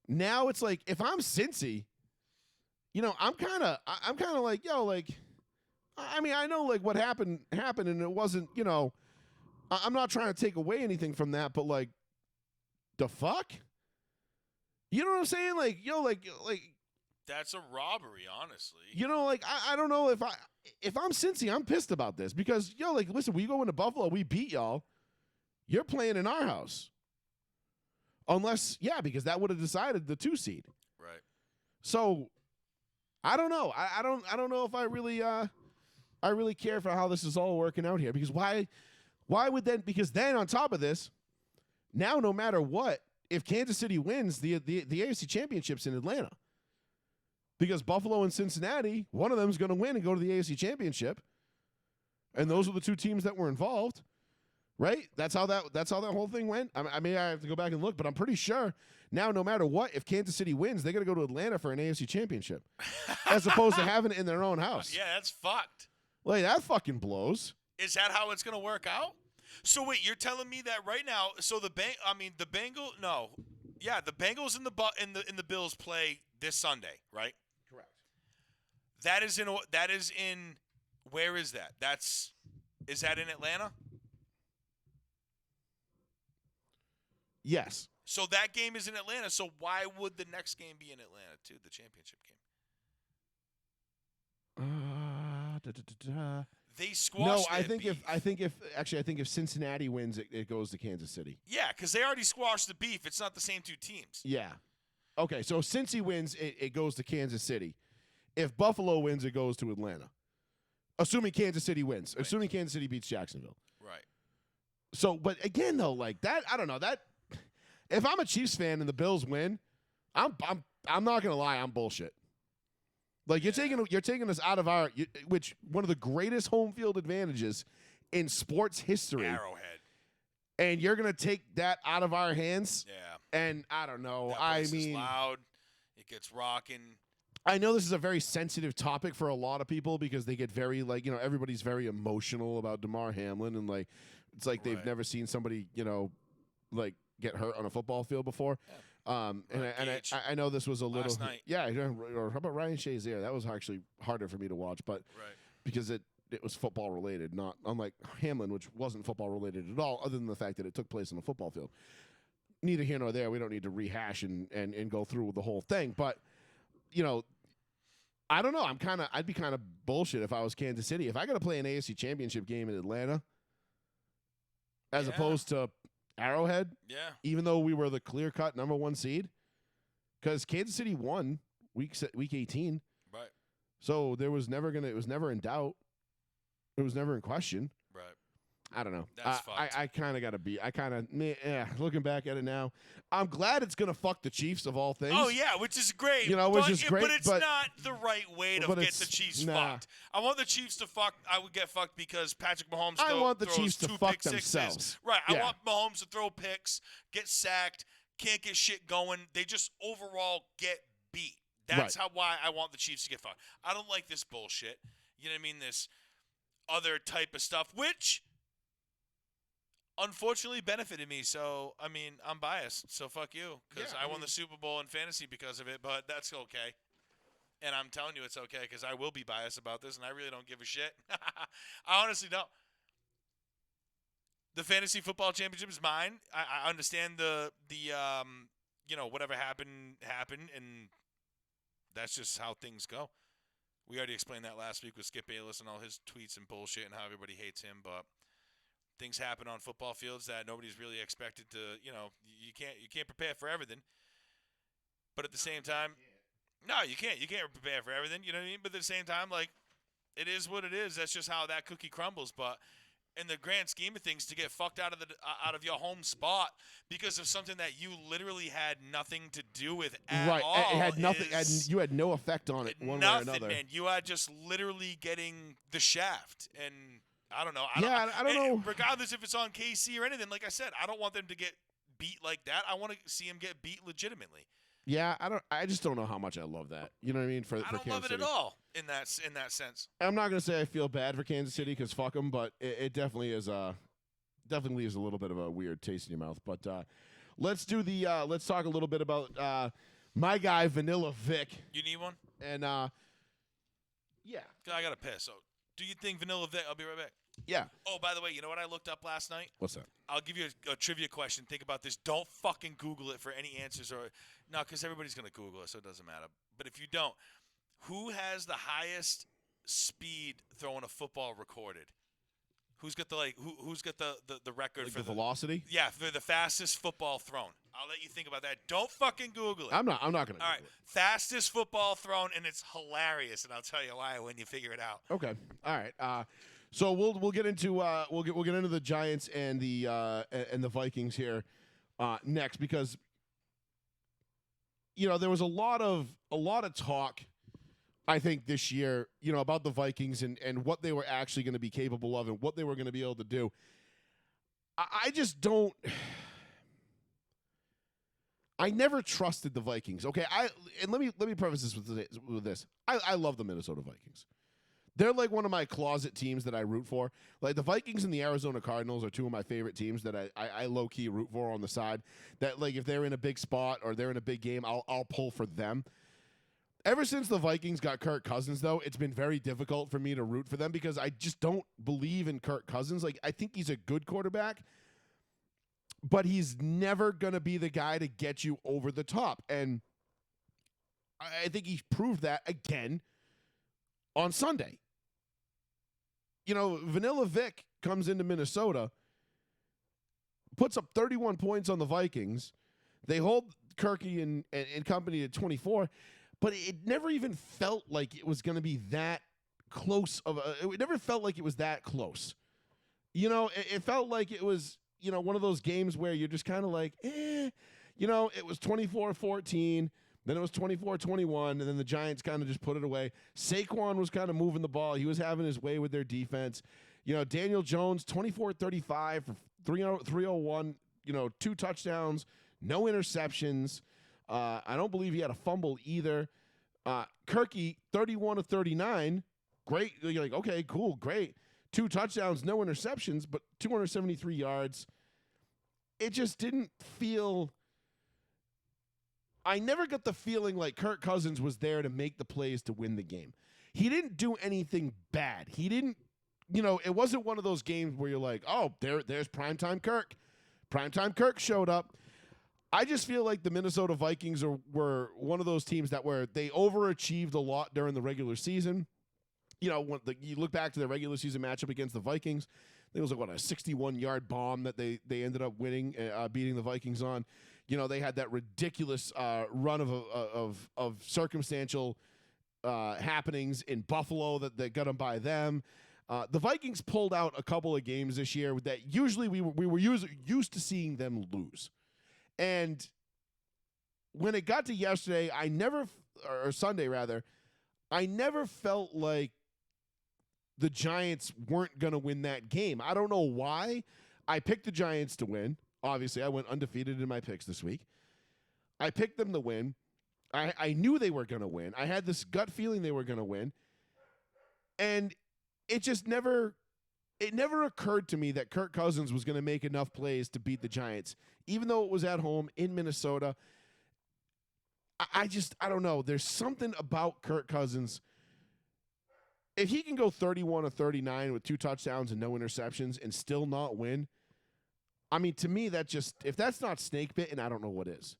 now it's like, if I'm Cincy, I'm kind of like, I mean, I know like what happened, and it wasn't, I'm not trying to take away anything from that, but like, the fuck? You know what I'm saying? Like, like That's a robbery, honestly. like I don't know if I'm Cincy, I'm pissed about this because like, listen, we go into Buffalo, we beat y'all. You're playing in our house, unless because that would have decided the 2 seed. Right. So I don't know. I don't know if I really care for how this is all working out here because why would then? Because then on top of this, now no matter what, if Kansas City wins, the AFC Championship's in Atlanta. Because Buffalo and Cincinnati, one of them is going to win and go to the AFC Championship, and those are the 2 teams that were involved, right? That's how that whole thing went. I mean, I have to go back and look, but I'm pretty sure now, no matter what, if Kansas City wins, they're going to go to Atlanta for an AFC Championship, as opposed to having it in their own house. Yeah, that's fucked. Like that fucking blows. Is that how it's going to work out? So wait, you're telling me that right now? So the Bengals. No, yeah, the Bengals and the Bills play this Sunday, right? Correct. That is in. Where is that? Is that in Atlanta? Yes. So that game is in Atlanta. So why would the next game be in Atlanta too? The championship game. They squashed. No, I think if Cincinnati wins, it goes to Kansas City. Yeah, because they already squashed the beef. It's not the same 2 teams. Yeah. Okay, so since he wins, it goes to Kansas City. If Buffalo wins, it goes to Atlanta. Assuming Kansas City wins. Right. Assuming Kansas City beats Jacksonville. Right. So, but again, though, like that, I don't know that. If I'm a Chiefs fan and the Bills win, I'm not gonna lie, I'm bullshit. Like you're taking us out of which one of the greatest home field advantages in sports history. Arrowhead. And you're gonna take that out of our hands. Yeah. And I don't know. That I place mean, is loud. It gets rocking. I know this is a very sensitive topic for a lot of people because they get very everybody's very emotional about DeMar Hamlin and like it's like they've never seen somebody like get hurt on a football field before. Yeah. I know this was a little last night. Yeah, or how about Ryan Shazier? That was actually harder for me to watch, but because it was football related, not unlike Hamlin, which wasn't football related at all, other than the fact that it took place on a football field. Neither here nor there. We don't need to rehash and go through the whole thing, but I don't know. I'd be kind of bullshit if I was Kansas City. If I got to play an AFC Championship game in Atlanta, as opposed to Arrowhead, even though we were the clear-cut number 1 seed, because Kansas City won week 18, right? So it was never in doubt. It was never in question. Right. I don't know. That's fucked. I kind of got to be. Looking back at it now, I'm glad it's gonna fuck the Chiefs of all things. Oh yeah, which is great. Which is great. But it's not the right way to get the Chiefs fucked. I want the Chiefs to fuck. I would get fucked because Patrick Mahomes. I want the throws Chiefs to 2 fuck pick sixes. themselves. Right. I want Mahomes to throw picks, get sacked, can't get shit going. They just overall get beat. That's why I want the Chiefs to get fucked. I don't like this bullshit. You know what I mean? This other type of stuff, which unfortunately benefited me. So, I mean, I'm biased. So, fuck you. Because I won the Super Bowl in fantasy because of it. But that's okay. And I'm telling you it's okay because I will be biased about this. And I really don't give a shit. I honestly don't. The fantasy football championship is mine. I understand the whatever happened. And that's just how things go. We already explained that last week with Skip Bayless and all his tweets and bullshit and how everybody hates him. But things happen on football fields that nobody's really expected to, you can't prepare for everything. But at the same time, no, you can't prepare for everything, you know what I mean? But at the same time, like, it is what it is. That's just how that cookie crumbles. But in the grand scheme of things, to get fucked out of your home spot because of something that you literally had nothing to do with at all. It had nothing, and you had no effect on it one way or another. Nothing, man. You are just literally getting the shaft. And I don't know. I don't know. Regardless if it's on KC or anything, like I said, I don't want them to get beat like that. I want to see them get beat legitimately. Yeah, I just don't know how much I love that. You know what I mean? I don't love it at all in that sense. I'm not gonna say I feel bad for Kansas City because fuck them, but it definitely is definitely leaves a little bit of a weird taste in your mouth. But let's talk a little bit about my guy Vanilla Vic. You need one? And yeah, I gotta piss. So Do you think Vanilla Vic? I'll be right back. Yeah. Oh, by the way, you know what I looked up last night? What's that? I'll give you a trivia question. Think about this. Don't fucking Google it for any answers or no, because everybody's gonna Google it, so it doesn't matter. But if you don't, who has the highest speed throwing a football recorded? Who's got the who's got the record Like for the velocity? Yeah, for the fastest football thrown. I'll let you think about that. Don't fucking Google it. I'm not gonna. All right, Google it. fastest football thrown, and it's hilarious, and I'll tell you why when you figure it out. Okay. All right. So we'll get into we'll get into the Giants and the Vikings here next, because there was a lot of talk, I think, this year, about the Vikings and what they were actually going to be capable of and what they were going to be able to do. I just don't. I never trusted the Vikings. Okay, and let me preface this with this. I love the Minnesota Vikings. They're like one of my closet teams that I root for. Like the Vikings and the Arizona Cardinals are two of my favorite teams that I low key root for on the side. That, like, if they're in a big spot or they're in a big game, I'll pull for them. Ever since the Vikings got Kirk Cousins, though, it's been very difficult for me to root for them because I just don't believe in Kirk Cousins. Like, I think he's a good quarterback, but he's never going to be the guy to get you over the top. And I think he proved that again on Sunday. Vanilla Vic comes into Minnesota, puts up 31 points on the Vikings. They hold Kirky and company at 24, but it never even felt like it was going to be that close it never felt like it was that close. It felt like it was, one of those games where you're just kind of like, it was 24-14. Then it was 24-21, and then the Giants kind of just put it away. Saquon was kind of moving the ball. He was having his way with their defense. Daniel Jones, 24-35 for 301, 2 touchdowns, no interceptions. I don't believe he had a fumble either. Kirky, 31-39. Great. You're like, okay, cool, great. 2 touchdowns, no interceptions, but 273 yards. It just didn't feel... I never got the feeling like Kirk Cousins was there to make the plays to win the game. He didn't do anything bad. He didn't, it wasn't one of those games where you're like, oh, there's primetime Kirk. Primetime Kirk showed up. I just feel like the Minnesota Vikings were one of those teams that they overachieved a lot during the regular season. When you look back to the regular season matchup against the Vikings, it was like, a 61-yard bomb that they ended up winning, beating the Vikings on. They had that ridiculous run of circumstantial happenings in Buffalo that got them by them. The Vikings pulled out a couple of games this year that usually we were used to seeing them lose. And when it got to yesterday, or Sunday rather, I never felt like the Giants weren't going to win that game. I don't know why. I picked the Giants to win. Obviously, I went undefeated in my picks this week. I picked them to win. I knew they were going to win. I had this gut feeling they were going to win. And it just never occurred to me that Kirk Cousins was going to make enough plays to beat the Giants, even though it was at home in Minnesota. I don't know. There's something about Kirk Cousins. If he can go 31-39 with 2 touchdowns and no interceptions and still not win, I mean, to me, if that's not snake bitten, I don't know what is.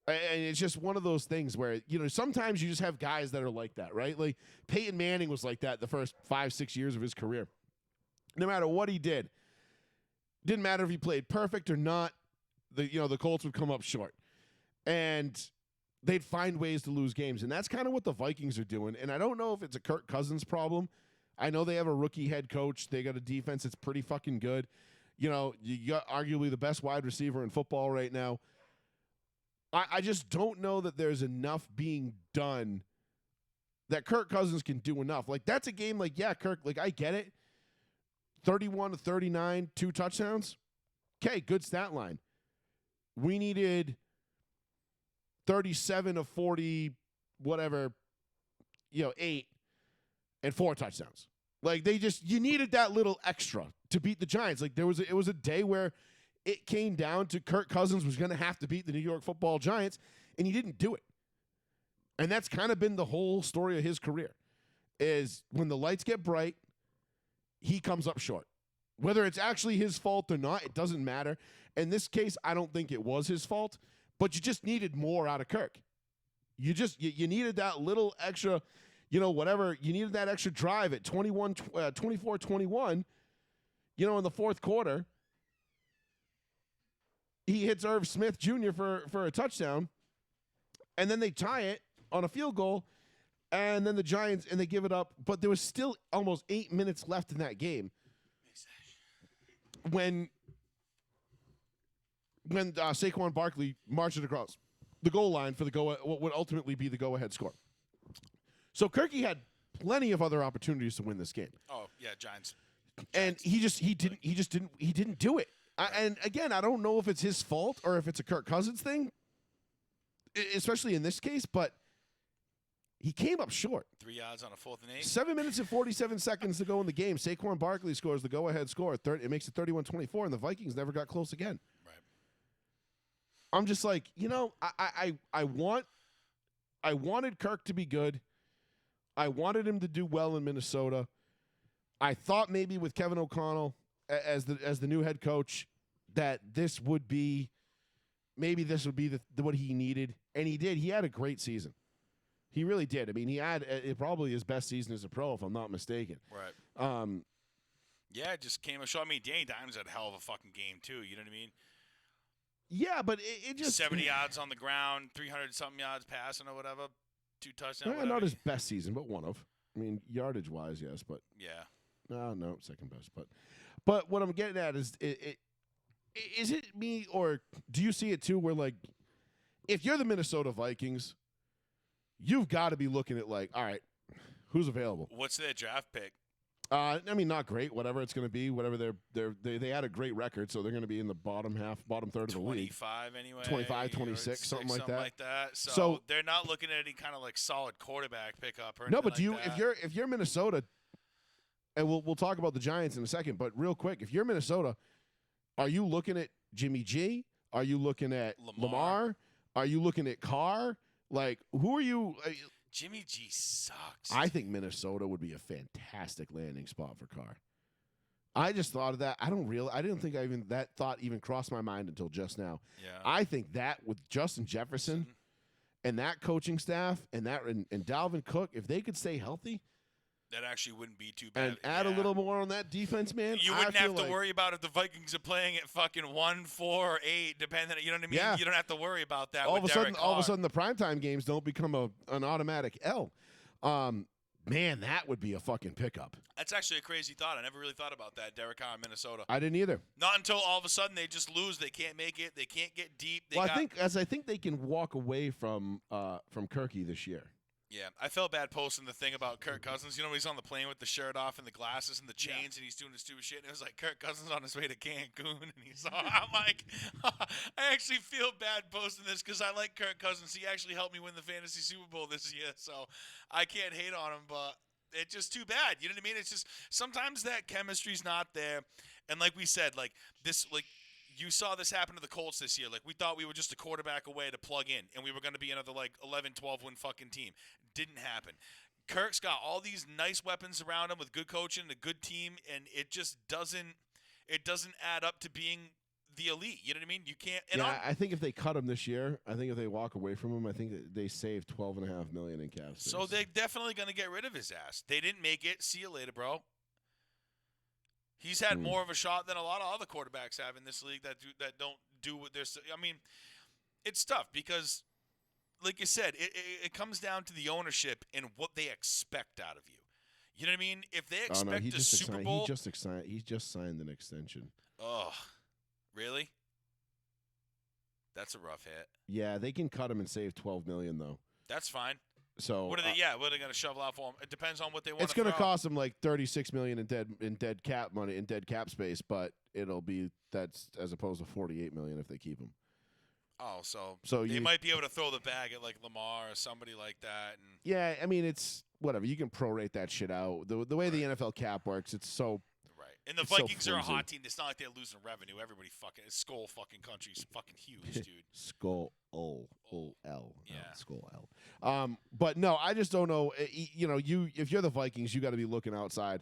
And it's just one of those things where, sometimes you just have guys that are like that, right? Like Peyton Manning was like that the first 5-6 years of his career. No matter what he did, didn't matter if he played perfect or not, the Colts would come up short. And they'd find ways to lose games. And that's kind of what the Vikings are doing. And I don't know if it's a Kirk Cousins problem. I know they have a rookie head coach. They got a defense that's pretty fucking good. You got arguably the best wide receiver in football right now. I just don't know that there's enough being done that Kirk Cousins can do enough. Like, that's a game like, yeah, Kirk, like, I get it. 31-39, 2 touchdowns. Okay, good stat line. We needed 37-40, whatever, 8 and 4 touchdowns. Like, you needed that little extra to beat the Giants. Like, it was a day where it came down to Kirk Cousins was going to have to beat the New York Football Giants, and he didn't do it. And that's kind of been the whole story of his career. is when the lights get bright, he comes up short. Whether it's actually his fault or not, it doesn't matter. In this case, I don't think it was his fault, but you just needed more out of Kirk. You needed that little extra, whatever. You needed that extra drive at 24-21, in the fourth quarter. He hits Irv Smith Jr. for a touchdown, and then they tie it on a field goal, and then the Giants, and they give it up. But there was still almost 8 minutes left in that game when Saquon Barkley marched it across the goal line for what would ultimately be the go-ahead score. So Kirky had plenty of other opportunities to win this game. Oh yeah, Giants. And he didn't do it. And again, I don't know if it's his fault or if it's a Kirk Cousins thing, especially in this case, but he came up short. 3 yards on a 4th and 8. 7 minutes and 47 seconds to go in the game. Saquon Barkley scores the go-ahead score. It makes it 31-24, and the Vikings never got close again. Right. I'm just like, I wanted Kirk to be good. I wanted him to do well in Minnesota. I thought maybe with Kevin O'Connell as the new head coach that this would be what he needed, and he did. He had a great season. He really did. I mean, he had probably his best season as a pro, if I'm not mistaken. Right. Yeah, it just came short. I mean, Danny Dimes had a hell of a fucking game too. You know what I mean? Yeah, but it just 70 yards on the ground, 300-something yards passing or whatever, 2 touchdowns. Not his best season, but one of. I mean, yardage wise, yes, but yeah. No, second best. But what I'm getting at is is it me, or do you see it too? Where like, if you're the Minnesota Vikings, you've got to be looking at like, all right, who's available? What's their draft pick? I mean, not great. Whatever it's going to be, whatever they had a great record, so they're going to be in the bottom third of the league. 25 anyway. 25, 26, something like that. So they're not looking at any kind of like solid quarterback pickup or anything. No, but that. if you're Minnesota, and we'll talk about the Giants in a second, but real quick, if you're Minnesota, are you looking at Jimmy G? Are you looking at Lamar? Are you looking at Carr? Like, who are you? Jimmy G sucks. I think Minnesota would be a fantastic landing spot for Carr. I just thought of that. I didn't think that thought even crossed my mind until just now. Yeah. I think that with Justin Jefferson and that coaching staff and Dalvin Cook, if they could stay healthy, that actually wouldn't be too bad. And add a little more on that defense, man. You wouldn't have to worry about if the Vikings are playing at fucking 1, 4, or 8, depending. You know what I mean? Yeah. You don't have to worry about that. All of a sudden, the primetime games don't become an automatic L. Man, that would be a fucking pickup. That's actually a crazy thought. I never really thought about that, Derek Carr in Minnesota. I didn't either. Not until all of a sudden they just lose. They can't make it. They can't get deep. I think they can walk away from Kirky this year. Yeah, I felt bad posting the thing about Kirk Cousins. You know, when he's on the plane with the shirt off and the glasses and the chains, and he's doing his stupid shit. And it was like Kirk Cousins on his way to Cancun, and I'm like, I actually feel bad posting this because I like Kirk Cousins. He actually helped me win the fantasy Super Bowl this year, so I can't hate on him. But it's just too bad. You know what I mean? It's just sometimes that chemistry's not there, and like we said, like this, like. You saw this happen to the Colts this year. Like, we thought we were just a quarterback away to plug in, and we were going to be another, 11, 12-win fucking team. Didn't happen. Kirk's got all these nice weapons around him with good coaching, a good team, and it just doesn't add up to being the elite. You know what I mean? You can't. And I think if they cut him this year, I think if they walk away from him, I think that they save $12.5 million in cap space. So they're definitely going to get rid of his ass. They didn't make it. See you later, bro. He's had more of a shot than a lot of other quarterbacks have in this league that don't do what they're. I mean, it's tough because, like you said, it comes down to the ownership and what they expect out of you. You know what I mean? If they expect a Super Bowl, he just signed an extension. Oh, really? That's a rough hit. Yeah, they can cut him and save $12 million though. That's fine. So what are they? What are they going to shovel out for him? It depends on what they want. It's going to cost them like $36 million in dead cap money in dead cap space, but that's as opposed to $48 million if they keep him. Oh, so they might be able to throw the bag at like Lamar or somebody like that. And yeah, I mean it's whatever. You can prorate that shit out. The way the NFL cap works, it's so right. And the It's so Vikings are a flimsy. hot team. It's not like they're losing revenue. Everybody fucking Skull fucking country's fucking huge, dude. Skull L. Yeah. Skull L. But no, I just don't know. You know, if you're the Vikings, you got to be looking outside.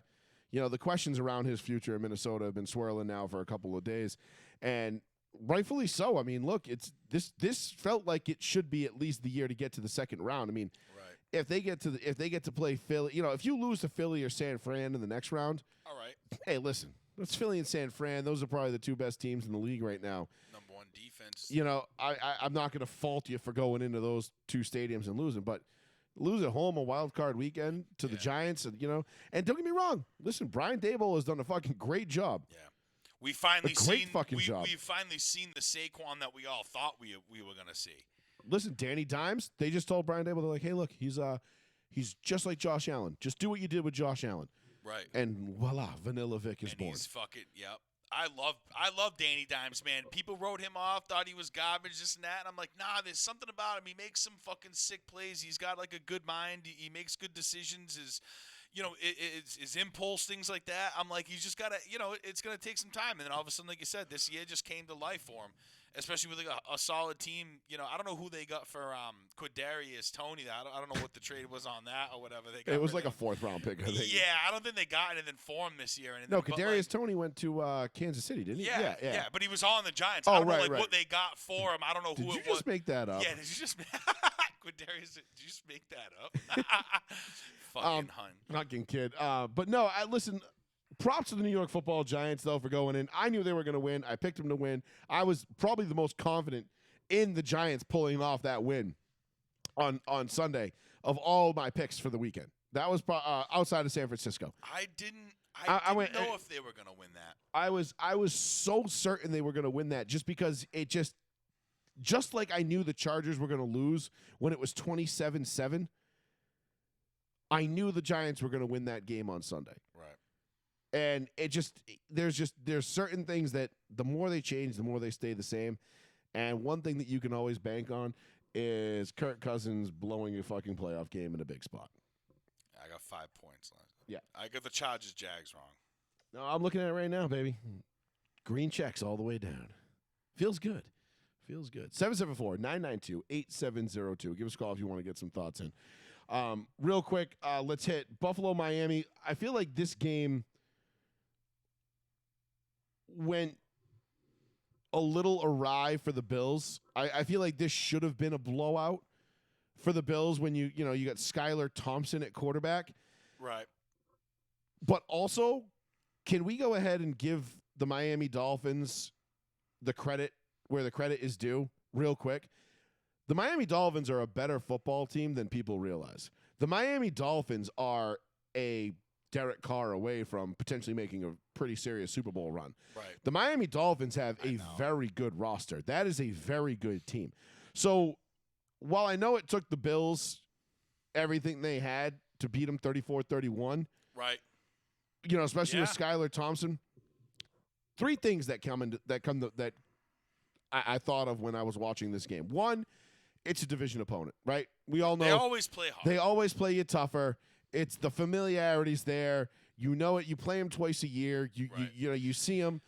You know, the questions around his future in Minnesota have been swirling now for a couple of days, and rightfully so. I mean, look, it's this felt like it should be at least the year to get to the second round. I mean, Right. if they get to play Philly, you know, if you lose to Philly or San Fran in the next round, All right. hey, listen, it's Philly and San Fran. Those are probably the two best teams in the league right now. Number one defense. You know, I'm not going to fault you for going into those two stadiums and losing, but lose at home a wild card weekend to the Giants, and and don't get me wrong. Listen, Brian Daboll has done a fucking great job. Yeah. We finally great fucking job. We've finally seen the Saquon that we all thought we were gonna see. Listen, Danny Dimes, they just told Brian Daboll, they're like, hey, look, he's just like Josh Allen. Just do what you did with Josh Allen. Right. And voila, Vanilla Vic is And born. he's fucking yep. I love Danny Dimes, man. People wrote him off, thought he was garbage, this and that. And I'm like, nah, there's something about him. He makes some fucking sick plays. He's got like a good mind. He makes good decisions. His impulse, things like that. I'm like, he's just gotta, it's gonna take some time. And then all of a sudden, like you said, this year just came to life for him. Especially with like a solid team. I don't know who they got for Quadarius Toney. I don't know what the trade was on that or whatever they got. It was for like him. a 4th round pick, I think. Yeah, I don't think they got anything for him this year. No, Kadarius Toney went to Kansas City, didn't he? Yeah, but he was on the Giants. Oh, I don't know right. what they got for him. I don't know Did who you it was. just make that up? Yeah, did you just Quadarius? Did you just make that up? Fucking hun. Fucking kid. But no, listen. Props to the New York Football Giants, though, for going in. I knew they were going to win. I picked them to win. I was probably the most confident in the Giants pulling off that win on Sunday of all my picks for the weekend. That was outside of San Francisco. I didn't know if they were going to win that. I was so certain they were going to win that just because it just like I knew the Chargers were going to lose when it was 27-7. I knew the Giants were going to win that game on Sunday. Right. And there's certain things that the more they change, the more they stay the same. And one thing that you can always bank on is Kirk Cousins blowing a fucking playoff game in a big spot. I got 5 points left. Yeah. I got the Chargers Jags wrong. No, I'm looking at it right now, baby. Green checks all the way down. Feels good. 774-992-8702. Give us a call if you want to get some thoughts in. Real quick, let's hit Buffalo, Miami. I feel like this game went a little awry for the Bills. I feel like this should have been a blowout for the Bills when you got Skylar Thompson at quarterback. Right. But also, can we go ahead and give the Miami Dolphins the credit where the credit is due real quick? The Miami Dolphins are a better football team than people realize. The Miami Dolphins are a Derek Carr away from potentially making a pretty serious Super Bowl run. Right. The Miami Dolphins have a very good roster. That is a very good team. So while I know it took the Bills everything they had to beat them 34-31, Right. Especially with Skylar Thompson, three things that I thought of when I was watching this game. One, it's a division opponent, right? We all know They always play hard. They always play you tougher. It's the familiarity's there. You know it. You play them twice a year. You see them.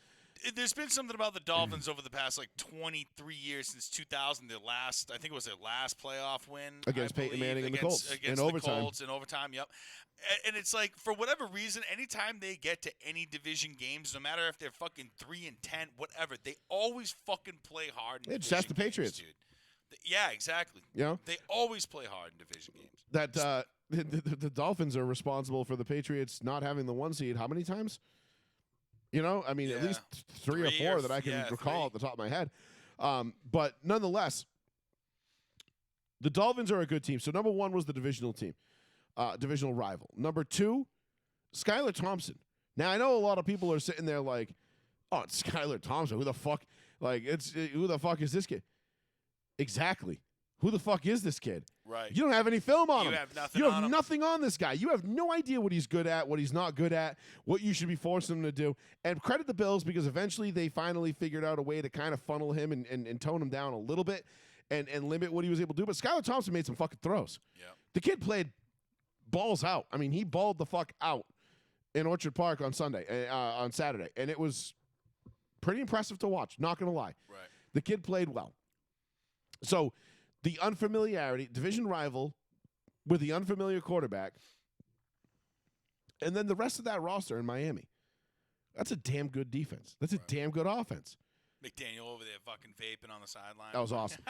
There's been something about the Dolphins over the past 23 years since 2000. I think it was their last playoff win Against Peyton Manning and the Colts against in the overtime. Colts in overtime. Yep. And it's like, for whatever reason, anytime they get to any division games, no matter if they're fucking 3-10, whatever, they always fucking play hard. In It's just division the Patriots, games, dude. Yeah, exactly. They always play hard in division games. That the Dolphins are responsible for the Patriots not having the 1 seed how many times? At least three or four that I can recall at the top of my head. But nonetheless, the Dolphins are a good team. So number one was the divisional team, divisional rival. Number two, Skylar Thompson. Now I know a lot of people are sitting there like, "Oh, it's Skylar Thompson. Who the fuck? Who the fuck is this kid?" Exactly. Who the fuck is this kid? Right. You don't have any film on him. You have nothing You on have him. nothing on this guy. You have no idea what he's good at, what he's not good at, what you should be forcing him to do. And credit the Bills because eventually they finally figured out a way to kind of funnel him and tone him down a little bit and limit what he was able to do. But Skylar Thompson made some fucking throws. Yeah. The kid played balls out. He balled the fuck out in Orchard Park on Saturday, and it was pretty impressive to watch. Not gonna lie, Right. the kid played well. So the unfamiliarity, division rival with the unfamiliar quarterback, and then the rest of that roster in Miami. That's a damn good defense. That's a damn good offense. McDaniel over there fucking vaping on the sideline. That was awesome.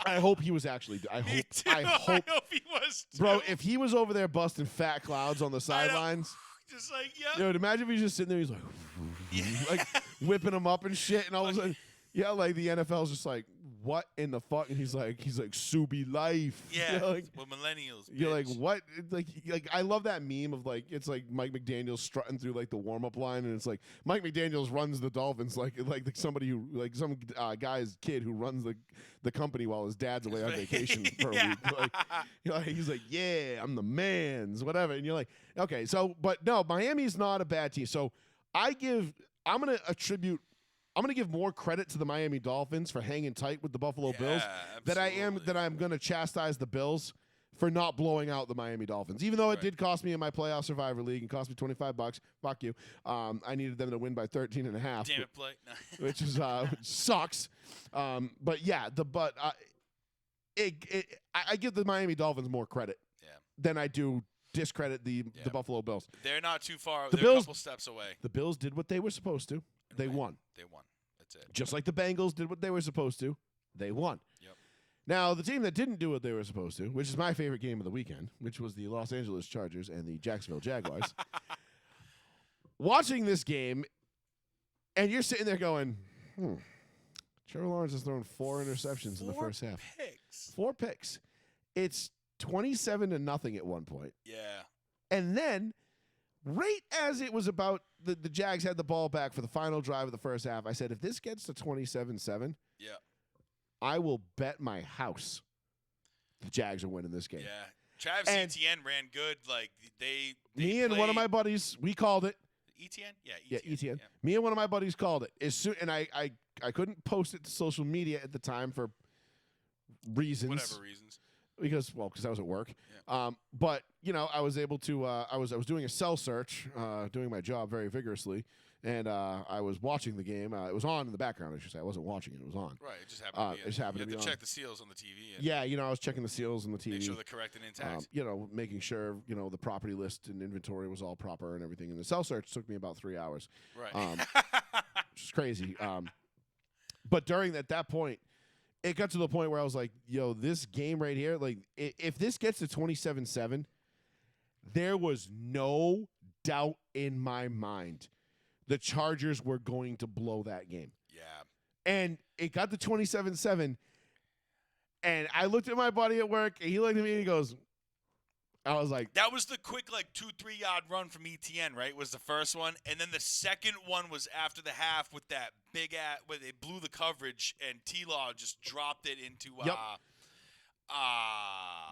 I hope he was actually. I Me hope. too. I hope, he was too. bro. If he was over there busting fat clouds on the sidelines, just like, yeah. dude, imagine if he's just sitting there. He's like, like whipping them up and shit, and all of a sudden, yeah, like the NFL's just like, what in the fuck? And he's like, Subi life. Yeah, You're like, we're millennials. you're like, bitch. what? Like I love that meme of like, it's like Mike McDaniel strutting through like the warm up line, and it's like Mike McDaniel's runs the Dolphins like somebody who like some guy's kid who runs the company while his dad's away on vacation for a week. Like, he's like, yeah, I'm the man's, whatever. And you're like, okay, so but no, Miami's not a bad team. So I'm gonna give more credit to the Miami Dolphins for hanging tight with the Buffalo Bills that I'm going to chastise the Bills for not blowing out the Miami Dolphins. Even though it did cost me in my playoff Survivor League and cost me $25. Fuck you. I needed them to win by 13.5. Damn it, play. No. Which is which sucks. But yeah, I give the Miami Dolphins more credit than I do discredit the Buffalo Bills. They're not too far. The They're Bills- a couple steps away. The Bills did what they were supposed to. They won. They won. That's it. Just like the Bengals did what they were supposed to, they won. Yep. Now, the team that didn't do what they were supposed to, which is my favorite game of the weekend, which was the Los Angeles Chargers and the Jacksonville Jaguars, watching this game, and you're sitting there going, Trevor Lawrence has thrown 4 interceptions in the first half. 4 picks. It's 27-0 at one point. Yeah. And then, right as it was about the Jags had the ball back for the final drive of the first half, I said, if this gets to 27-7, I will bet my house the Jags are winning this game. Yeah. Travis Etienne ran good. Like they Me and one of my buddies, we called it. Etienne? Yeah, Etienne. Me and one of my buddies called it. As soon, and I couldn't post it to social media at the time for reasons. Whatever reasons. Because I was at work. Yeah. But I was able to. I was doing a cell search, doing my job very vigorously, and I was watching the game. It was on in the background, I should say. I wasn't watching it; it was on. Right. It just happened to be. It just happened you to have be to on. check the seals on the TV. And Yeah, I was checking the seals on the TV. Make sure they're correct and intact. Making sure the property list and inventory was all proper and everything. And the cell search took me about 3 hours. Right. Which is crazy. But during that point, it got to the point where I was like, yo, this game right here, like, if this gets to 27-7, there was no doubt in my mind the Chargers were going to blow that game. Yeah. And it got to 27-7, and I looked at my buddy at work, and he looked at me, and he goes, I was like, that was the quick, 2-3 yard run from ETN, right? Was the first one, and then the second one was after the half with that big where they blew the coverage, and T-Law just dropped it into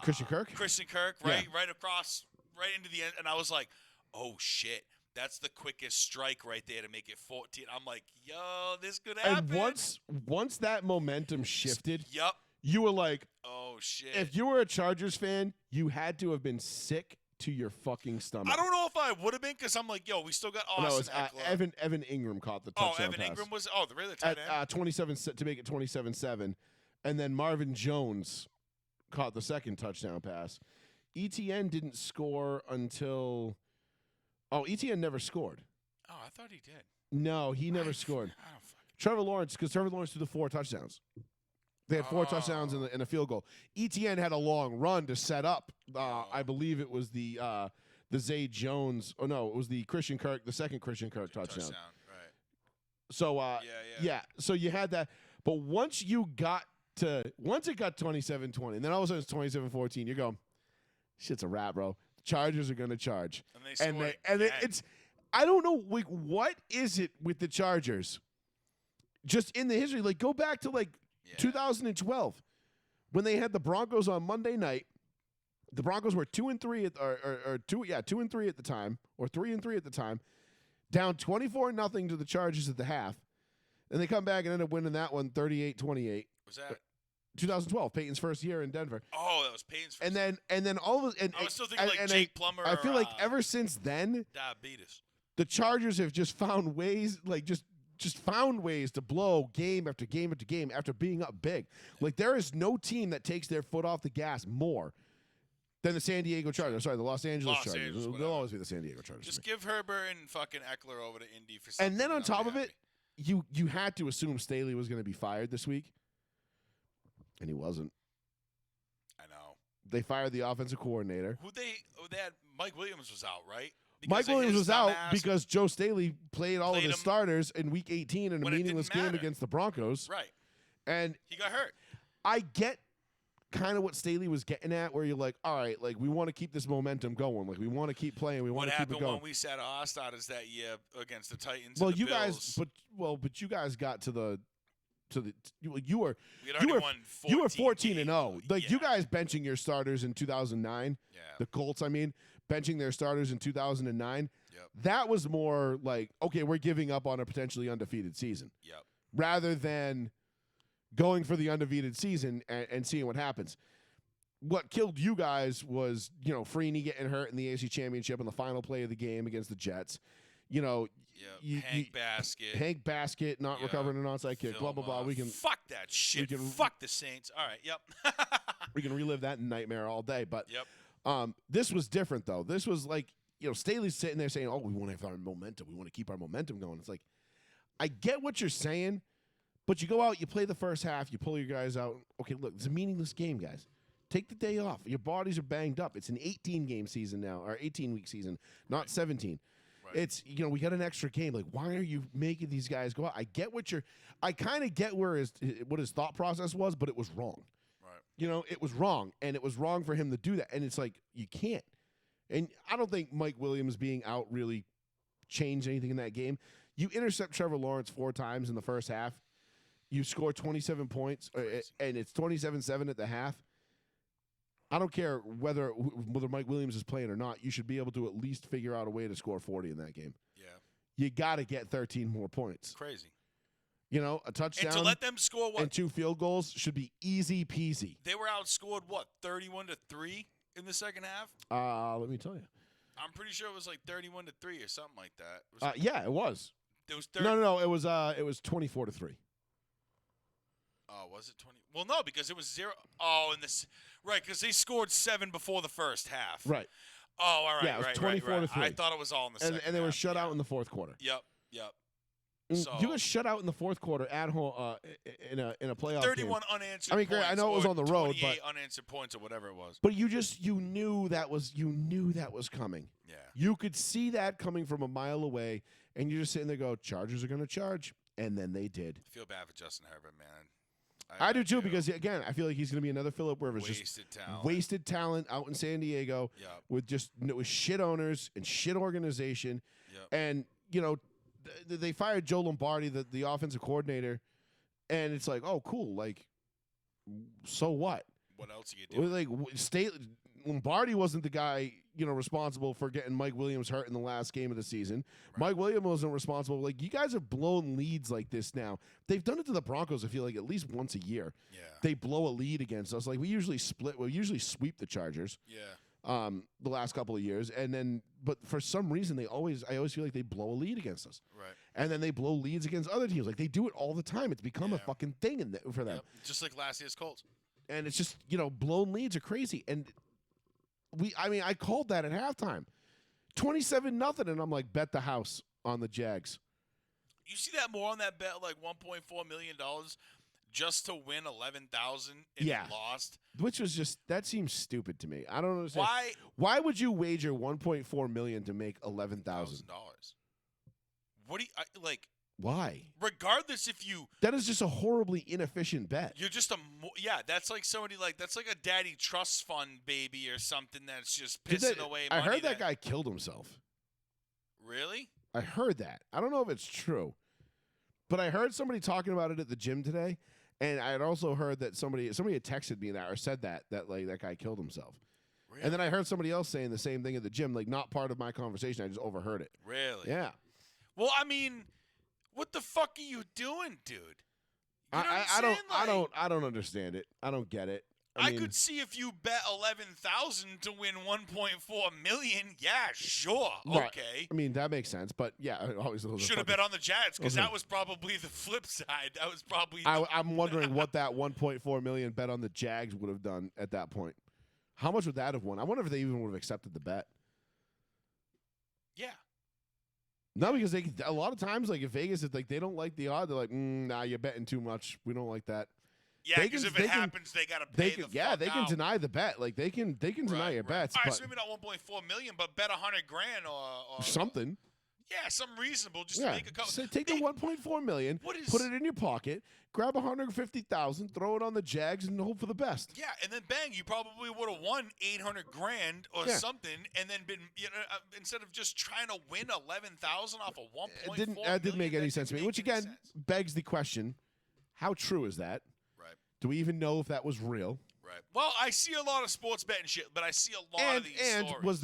Christian Kirk? Christian Kirk, right? Yeah. Right across, right into the end, and I was like, oh shit. That's the quickest strike right there to make it 14. I'm like, yo, this could happen. And once that momentum shifted, Yep. you were like, oh shit. if you were a Chargers fan, you had to have been sick to your fucking stomach. I don't know if I would have been because I'm like, yo, we still got Austin. No, it was Evan Ingram caught the touchdown Evan pass. Ingram was really the tight end. At 27 to make it 27-7, and then Marvin Jones caught the second touchdown pass. ETN didn't score until ETN never scored. Oh, I thought he did. No, he never scored. I don't fucking. Trevor Lawrence threw the 4 touchdowns. They had 4 touchdowns and a field goal. ETN had a long run to set up. I believe it was the Zay Jones. Oh no, it was the Christian Kirk, the second Christian Kirk touchdown. Right. So yeah. So you had that, but once it got 27-20, and then all of a sudden it's 27-14, you go, shit's a wrap, bro. The Chargers are gonna charge, And they scored it's. I don't know, what is it with the Chargers? Just in the history, go back to 2012, when they had the Broncos on Monday night. The Broncos were 2-3 2-3 at the time, or 3-3 at the time, down 24-0 to the Chargers at the half, and they come back and end up winning that one 38-28. Was that 2012, Peyton's first year in Denver. Oh, that was Payne's first. And then all of and I was still thinking like Jake Plummer. I feel like or, ever since then, diabetes. the Chargers have just found ways, like just found ways to blow game after game after game after being up big. Like there is no team that takes their foot off the gas more than the San Diego Chargers. Sorry, the Los Angeles Chargers. They'll always be the San Diego Chargers. Just give Herbert and fucking Eckler over to Indy for And something. then on and I'll top be of it, happy. you had to assume Staley was going to be fired this week, and he wasn't. I know. They fired the offensive coordinator. They had Mike Williams was out, right? Mike Williams was out because Joe Staley played all of his him starters in Week 18 in a when it meaningless didn't game matter. against the Broncos. Right. And He got hurt. I get kind of what Staley was getting at, where you're like, all right, like we want to keep this momentum going. Like we want to keep playing. We want What to keep it happened going. when we sat our starters that year against the Titans? Well, and the you Bills? guys, but you guys got to the you were we had already won 14 you were 14 and 0. games. Like you guys benching your starters in 2009. Yeah. The Colts, I mean, benching their starters in 2009. Yep. That was more like, okay, we're giving up on a potentially undefeated season, Yep. rather than going for the undefeated season and seeing what happens. What killed you guys was, Freeney getting hurt in the AFC Championship on the final play of the game against the Jets. Yep. Hank Basket not Yeah. recovering an onside kick. Blah blah blah. We can fuck that shit. can- Fuck the Saints. All right. Yep. we can relive that nightmare all day. But Yep. this was different though. This was like, Staley's sitting there saying, "Oh, we want to have our momentum. We want to keep our momentum going." It's like, I get what you're saying, but you go out, you play the first half, you pull your guys out. Okay, look, it's a meaningless game, guys. Take the day off. Your bodies are banged up. It's an 18-game season now, or 18-week season, not 17. Right. It's, we got an extra game. Like, why are you making these guys go out? I kind of get what his thought process was, but it was wrong. Right. It was wrong, and it was wrong for him to do that. And it's like, you can't. And I don't think Mike Williams being out really changed anything in that game. You intercept Trevor Lawrence 4 times in the first half. You score 27 points, and it's 27-7 at the half. I don't care whether Mike Williams is playing or not. You should be able to at least figure out a way to score 40 in that game. Yeah. You got to get 13 more points. Crazy. A touchdown And to let them score what? and 2 field goals should be easy peasy. They were outscored 31-3 in the second half. Let me tell you. I'm pretty sure it was like 31-3 or something like that. Yeah, it was. It was 30. No. It was 24-3. Oh, was it 20? Well, no, because it was 0. Oh, right, because they scored 7 before the first half. Right. Oh, all right, Yeah, it was right, 24-3. I thought it was all in the second And they were half. shut yeah. out in the fourth quarter. Yep. So, You got shut out in the fourth quarter at home in a playoff 31 game. unanswered I mean, points. I know it was or on the road, 28 unanswered points or whatever it was. But you knew that was coming. Yeah. You could see that coming from a mile away, and you're just sitting there go, Chargers are going to charge, and then they did. I feel bad for Justin Herbert, man. I do too, because again, I feel like he's going to be another Phillip Rivers, wasted talent out in San Diego Yep. with shit owners and shit organization, Yep. and they fired Joe Lombardi, the offensive coordinator, and it's like, oh, cool, like, so what? What else are you doing? Like, Lombardi wasn't the guy, responsible for getting Mike Williams hurt in the last game of the season. Right. Mike Williams wasn't responsible. Like, you guys have blown leads like this now. They've done it to the Broncos, I feel like, at least once a year. Yeah. They blow a lead against us. Like, we usually sweep the Chargers. Yeah. The last couple of years, but for some reason I always feel like they blow a lead against us, Right. and then they blow leads against other teams. Like, they do it all the time. It's become a Yeah. fucking thing for them. Yep. Just like last year's Colts. And it's just, blown leads are crazy. And I called that at halftime, 27-0, and I'm like, bet the house on the Jags. You see that more on that bet, like $1.4 million just to win 11,000 and Yeah. you lost. Which was just, that seems stupid to me. I don't understand. Why? Why would you wager $1.4 million to make $11,000? $1,000. What do you like? Why? Regardless, if you That is just a horribly inefficient bet. you're just that's like somebody that's like a daddy trust fund baby or something that's just pissing away I money. heard that guy killed himself. Really? I heard that. I don't know if it's true, but I heard somebody talking about it at the gym today, and I had also heard that somebody had texted me that or said that like that guy killed himself. Really? And then I heard somebody else saying the same thing at the gym, like not part of my conversation. I just overheard it. Really? Yeah. Well, I mean, what the fuck are you doing, dude? You know what I'm I don't saying? I don't understand it. I don't get it. I mean, could see if you bet 11,000 to win 1.4 million. Yeah, sure, right. okay. I mean, that makes sense, but yeah, always Should have bet on the Jets because those are- that was probably the flip side. That was probably. I'm wondering what that 1.4 million bet on the Jags would have done at that point. How much would that have won? I wonder if they even would have accepted the bet. Yeah. No, because a lot of times, like if Vegas is like they don't like the odd, they're like, nah, you're betting too much. We don't like that. Yeah, They because can- if they it can- happens, they got to They pay can, the yeah, fuck they can out. deny the bet. Like they can deny your bets, All right, but so maybe not 1.4 million, but bet 100 grand or something. Yeah, something reasonable just Yeah, to make a couple. so take the 1.4 million, What is- put it in your pocket, grab 150,000, throw it on the Jags, and hope for the best. Yeah, and then bang, you probably would have won 800 grand or Yeah. something, and then been instead of just trying to win 11,000 off of 1.4 That didn't make million, any that sense to me. didn't Which make any again sense. begs the question: how true is that? Right. Do we even know if that was real? Right. Well, I see a lot of sports betting shit, but I see a lot of these stories. was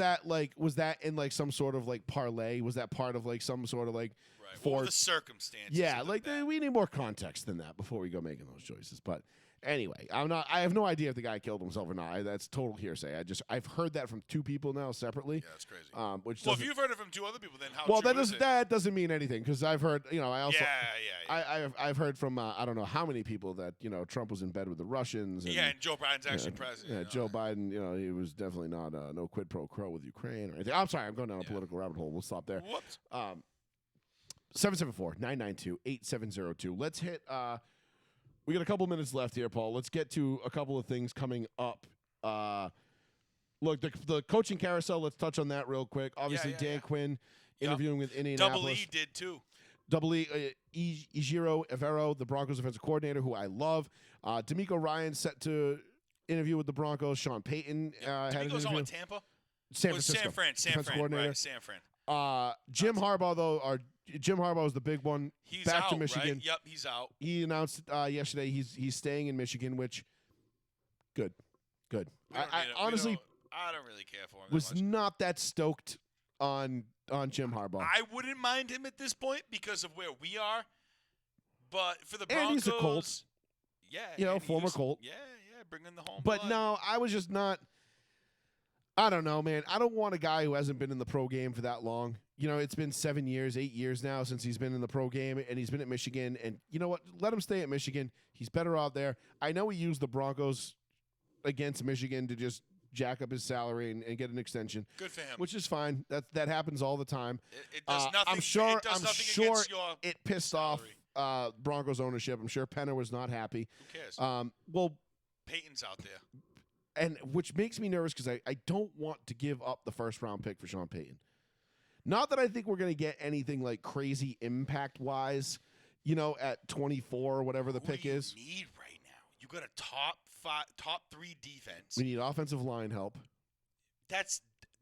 that in like some sort of like parlay? Was that part of like some sort of like right. What were for the circumstances? yeah? of the Like bet? we need more context than that before we go making those choices. But anyway, I have no idea if the guy killed himself or not. That's total hearsay. I've heard that from two people now separately. Yeah, that's crazy. Which Well, if doesn't- you've heard it from two other people, then how well, true that is doesn't it? that doesn't mean anything because I've heard I also Yeah. I've heard from I don't know how many people that Trump was in bed with the Russians. And, Yeah, and Joe Biden's actually president. Yeah, Joe Biden, he was definitely not no quid pro quo with Ukraine or anything. I'm sorry, I'm going down a political rabbit hole. We'll stop there. Whoops. 774-992-8702. Let's hit we got a couple minutes left here, Paul. Let's get to a couple of things coming up. Look, the coaching carousel, let's touch on that real quick. Obviously, Dan Quinn interviewing with Indianapolis. Double E did too. Double E, Ejiro Evero, the Broncos defensive coordinator, who I love. D'Amico Ryan set to interview with the Broncos. Sean Payton had an D'Amico's on interview. with Tampa? San Oh, Francisco. San defensive Fran, coordinator. right, San Fran. Jim Harbaugh, though, Jim Harbaugh is the big one. He's back out, to Michigan. right? Yep, he's out. He announced yesterday he's staying in Michigan, which good. I honestly I don't really care for him. was that much. not that stoked on Jim Harbaugh. I wouldn't mind him at this point because of where we are. But for the And Broncos, he's a Colt. yeah, and former he's- Colt. Yeah, bring in the home. But blood. no, I was just not. I don't know, man. I don't want a guy who hasn't been in the pro game for that long. It's been 7 years, 8 years now since he's been in the pro game, and he's been at Michigan. And you know what? Let him stay at Michigan. He's better out there. I know he used the Broncos against Michigan to just jack up his salary and get an extension, Good for him. which is fine. That happens all the time. It does nothing. I'm sure. It does I'm nothing sure against your it pissed salary. off Broncos ownership. I'm sure Penner was not happy. Who cares? Well, Peyton's out there. and which makes me nervous because I don't want to give up the first round pick for Sean Payton. Not that I think we're going to get anything like crazy impact wise, at 24 or whatever the Who pick do you is. need right now? You got a top 3 defense. We need offensive line help.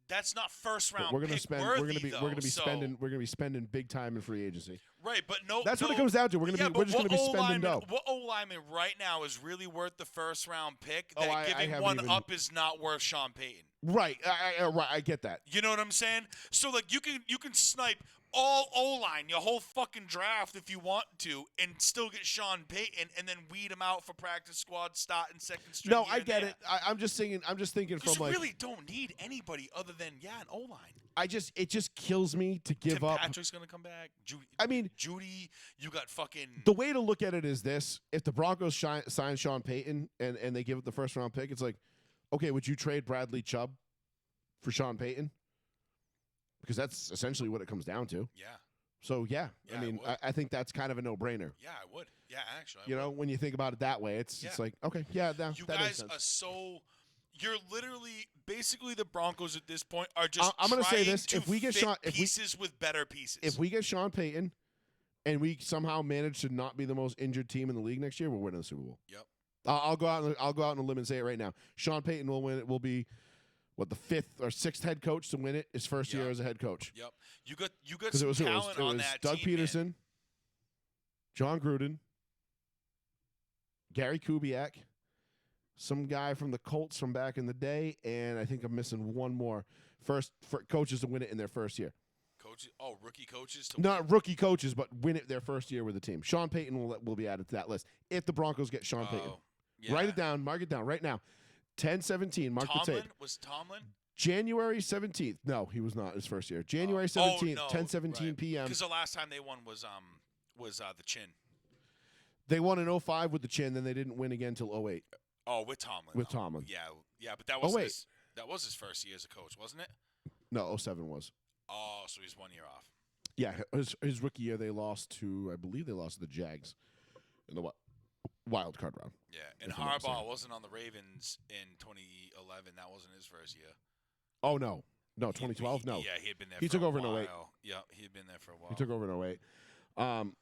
That's not first But round. we're going to pick spend. worthy, We're going to be though, spending. We're going to be spending big time in free agency. Right, but no. That's what it no- comes down to. We're yeah, just but going to be what spending O-lineman- dough. What O lineman right now is really worth the first round pick? Oh, That I giving haven't one even- up is not worth Sean Payton. Right. Right. I get that. You know what I'm saying? So like you can snipe all O-line, your whole fucking draft if you want to, and still get Sean Payton, and then weed him out for practice squad, start and second string. No, here I and get there. it. I'm just thinking. I'm just thinking You from like. really don't need anybody other than an O-line. It just kills me to give Tim up. Patrick's gonna come back. I mean, Judy, you got fucking. the way to look at it is this: if the Broncos sign Sean Payton and they give it the first round pick, it's like, okay, would you trade Bradley Chubb for Sean Payton? Because that's essentially what it comes down to. Yeah, So yeah, Yeah, I mean, I would. I think that's kind of a no-brainer. yeah, I would. Yeah, actually, I You would. know, when you think about it that way, it's Yeah. like, okay, yeah, that You makes guys sense. are so. You're literally basically the Broncos at this point are just. I'm gonna say trying this, to if we get fit Sean- if we- pieces with better pieces. If we get Sean Payton and we somehow manage to not be the most injured team in the league next year, we're winning the Super Bowl. Yep. I'll go out on a limb and say it right now. Sean Payton will win. It will be the 5th or 6th head coach to win it his first year Yep. as a head coach. Yep. You got Because some it was talent on that Doug team, Peterson, man. John Gruden, Gary Kubiak, some guy from the Colts from back in the day, and I think I'm missing one more. First for coaches to win it in their first year. coaches. Oh, rookie coaches. To Not rookie coaches, but win it their first year with the team. Sean Payton will be added to that list if the Broncos get Sean Payton. Yeah. Write it down. Mark it down right now. 10-17. Mark the tape. Was Tomlin? January 17th. No, he was not his first year. January 17th, 10:17 p.m. Because the last time they won was the Chin. They won in 05 with the Chin, then they didn't win again until 08. Oh, with Tomlin. With though. Tomlin. Yeah, but that was wait. that was his first year as a coach, wasn't it? No, 07 was. Oh, so he's 1 year off. Yeah, his rookie year they lost to, I believe they lost to the Jags in the wild card round. Yeah, and If I'm not Harbaugh wasn't on the Ravens in 2011. That wasn't his first year. Oh, no. No, 2012? No. Yeah, he had been there He for took a over in while. 08. Yeah, he had been there for a while. He took over in 08.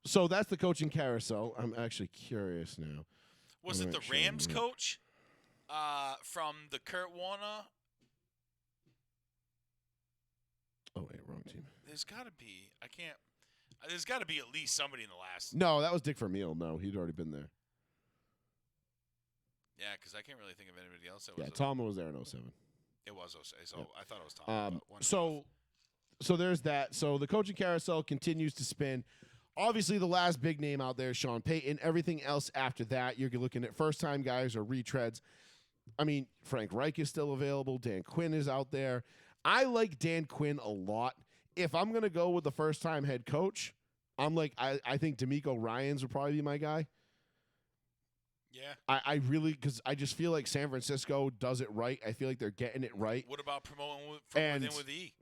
So that's the coaching carousel. I'm actually curious now. Was I'm it the actually- Rams coach from the Kurt Warner? Oh, wait, wrong team. There's got to be. I can't. There's got to be at least somebody in the last. No, that was Dick Vermeil. No, he'd already been there. Yeah, because I can't really think of anybody else. That Yeah, was Tomlin was there in 07. It was 06. So Yep. I thought it was Tom. So there's that. So the coaching carousel continues to spin. Obviously, the last big name out there is Sean Payton. Everything else after that, you're looking at first-time guys or retreads. I mean, Frank Reich is still available. Dan Quinn is out there. I like Dan Quinn a lot. If I'm going to go with the first-time head coach, I think D'Amico Ryans would probably be my guy. Yeah. I really, because I just feel like San Francisco does it right. I feel like they're getting it right. What about promoting from And within with E?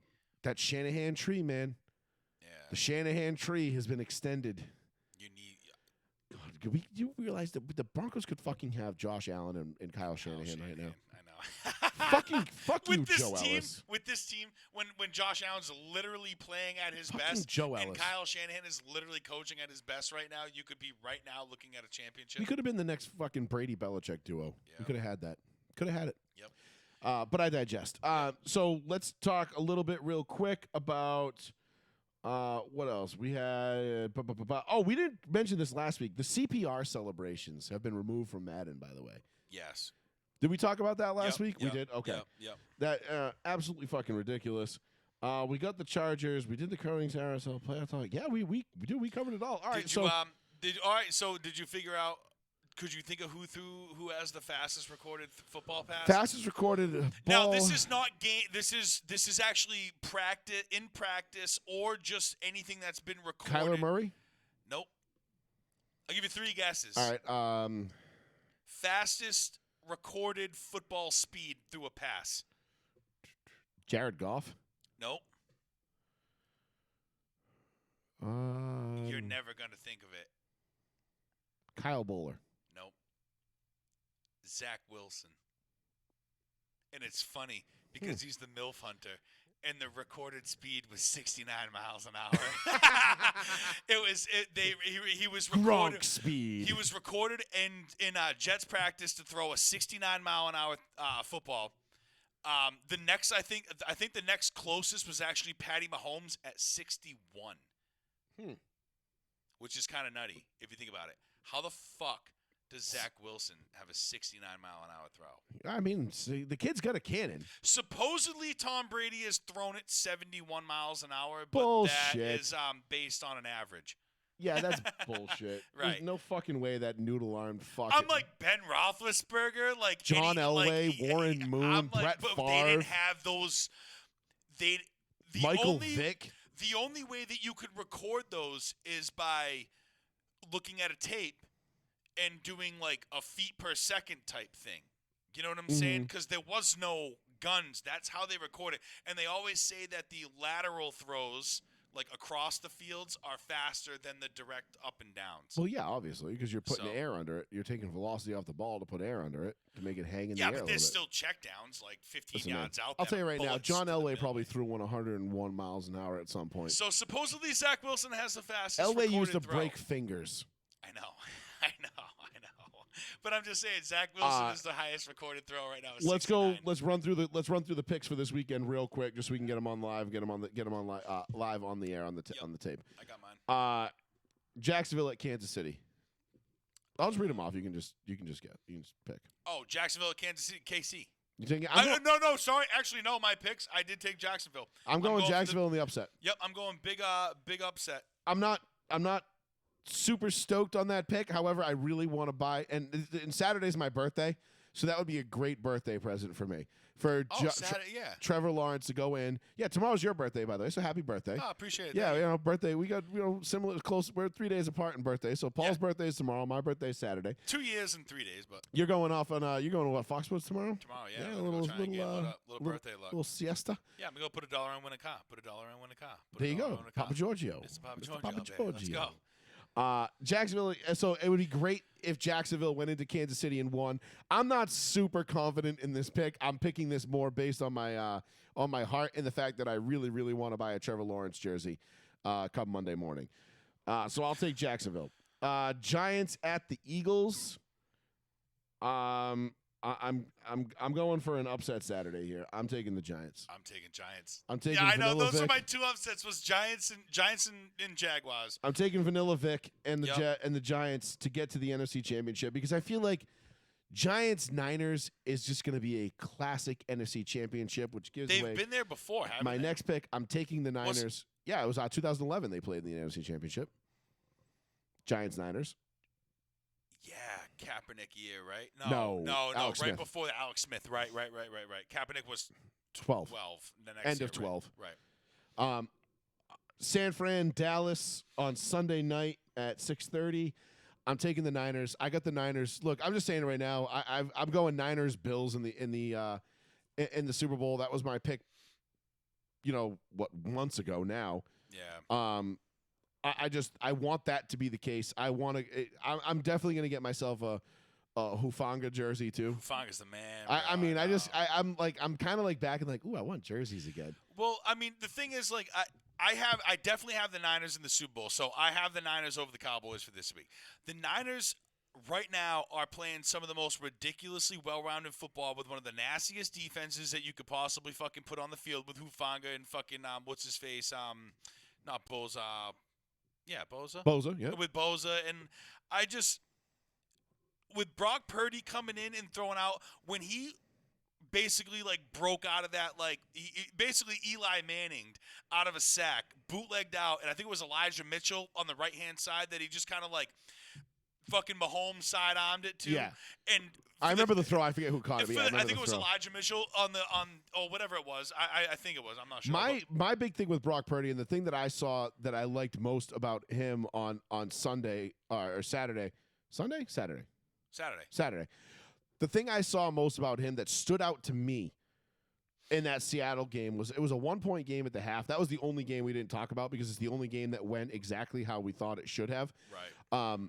that Shanahan tree, man. Yeah. The Shanahan tree has been extended. You need. God, you realize that the Broncos could fucking have Josh Allen and Kyle Shanahan right now. I know. Fuck you, with this Joe team, Ellis. With this team, when Josh Allen's literally playing at his Fucking best, Joe and Ellis. Kyle Shanahan is literally coaching at his best right now, you could be right now looking at a championship. We could have been the next fucking Brady Belichick duo. Yeah. We could have had that. Could have had it. Yep. But I digest. So let's talk a little bit real quick about what else we had. Oh, we didn't mention this last week. The CPR celebrations have been removed from Madden, by the way. Yes. Did we talk about that last Yep, week? yep, We did. Okay. Yep. That absolutely fucking ridiculous. We got the Chargers. We did the coaching carousel playoff talk. Yeah, we covered it all. All right. So did you figure out? Could you think of who has the fastest recorded football pass? fastest recorded ball. Now this is not game. This is actually practice or just anything that's been recorded. Kyler Murray. Nope. I'll give you three guesses. All right. Fastest recorded football speed through a pass. Jared Goff. Nope. You're never gonna think of it. Kyle Bowler. Nope. Zach Wilson. And it's funny because he's the MILF hunter, and the recorded speed was 69 miles an hour. He was recorded. Gronk speed. He was recorded in Jets practice to throw a 69 mile an hour football. The next, I think the next closest was actually Patty Mahomes at 61. Which is kind of nutty if you think about it. How the fuck does Zach Wilson have a 69 mile an hour throw? I mean, see, the kid's got a cannon. Supposedly, Tom Brady has thrown it 71 miles an hour, but Bullshit. that is based on an average. Yeah, that's bullshit. Right. There's no fucking way that noodle-armed fuck. I'm like Ben Roethlisberger, like John Elway, Warren Moon, Brett but Favre. They didn't have those. Michael Vick. The only way that you could record those is by looking at a tape and doing like a feet per second type thing. You know what I'm saying? Because there was no guns. That's how they record it. And they always say that the lateral throws, like across the fields, are faster than the direct up and downs. Well, yeah, obviously, because you're putting So- air under it. You're taking velocity off the ball to put air under it to make it hang in the air. Yeah, but a there's little bit. still checkdowns, like 15 Listen, man, yards out. I'll tell you right now, bullets John to the Elway middle. probably threw one 101 miles an hour at some point. So supposedly Zach Wilson has the fastest. Elway used to recorded throw. break fingers. I know. But I'm just saying, Zach Wilson is the highest recorded throw right now. Let's go. 69. Let's run through the picks for this weekend real quick, just so we can get them on live, get them on live on the air on the tape. I got mine. Jacksonville at Kansas City. I'll just read them off. You can just pick. Oh, Jacksonville, Kansas City, KC. You taking? No, sorry. Actually, no. My picks. I did take Jacksonville. I'm going Jacksonville in the upset. Yep, I'm going big upset. I'm not super stoked on that pick. However, I really want to buy. And Saturday's my birthday, so that would be a great birthday present for me. For Saturday, yeah. Trevor Lawrence to go in. Yeah, tomorrow's your birthday, by the way. So happy birthday. Oh, appreciate it. Yeah, birthday. We got similar, close. We're 3 days apart in birthday. So Paul's birthday is tomorrow. My birthday is Saturday. 2 years and 3 days, but you're going off on. You're going to what? Foxwoods tomorrow. Tomorrow, yeah. A little birthday luck. Little siesta. Yeah, I'm gonna go put $1 and win a car. Put $1 and win a car. There you go, Papa Giorgio. It's Papa Mr. Giorgio. Papa Baby. Giorgio. Let's go. Jacksonville. So it would be great if Jacksonville went into Kansas City and won. I'm not super confident in this pick. I'm picking this more based on my heart and the fact that I really, really want to buy a Trevor Lawrence jersey come Monday morning. So I'll take Jacksonville. Giants at the Eagles. I'm going for an upset Saturday here. I'm taking the Giants. I'm taking Giants. I'm taking. Yeah, I know. Vanilla Those Vic. are my two upsets. Was Giants and Jaguars. I'm taking Vanilla Vic and the Giants to get to the NFC Championship because I feel like Giants Niners is just going to be a classic NFC Championship, which gives They've away been there before, haven't my they? next pick. I'm taking the Niners. Yeah, it was 2011 they played in the NFC Championship. Giants Niners. Yeah, Kaepernick year, right? No, No. Alex Right Smith. before the Alex Smith. Right. Kaepernick was 12. 12. The next End year, of 12. Right. San Fran, Dallas on Sunday night at 6:30. I'm taking the Niners. I got the Niners. Look, I'm just saying right now. I'm going Niners Bills in the Super Bowl. That was my pick. Months ago now. Yeah. I want that to be the case. I'm definitely going to get myself a Hufanga jersey too. Hufanga's the man. I'm kind of like back and like, ooh, I want jerseys again. Well, I mean, the thing is, like, I definitely have the Niners in the Super Bowl, so I have the Niners over the Cowboys for this week. The Niners right now are playing some of the most ridiculously well-rounded football with one of the nastiest defenses that you could possibly fucking put on the field with Hufanga and fucking what's his face, not Boza. Yeah, Boza. Boza, yeah. With Boza, and I just with Brock Purdy coming in and throwing out when he basically like broke out of that, like he basically Eli Manning'd out of a sack, bootlegged out, and I think it was Elijah Mitchell on the right hand side that he just kind of like fucking Mahomes side-armed it to. Yeah. And I remember the throw. I forget who caught it. But yeah, I think it was throw. Elijah Mitchell on whatever it was. I think it was. I'm not sure. My big thing with Brock Purdy and the thing that I saw that I liked most about him on Sunday or Saturday. Saturday. The thing I saw most about him that stood out to me in that Seattle game was it was a 1-point game at the half. That was the only game we didn't talk about because it's the only game that went exactly how we thought it should have. Right.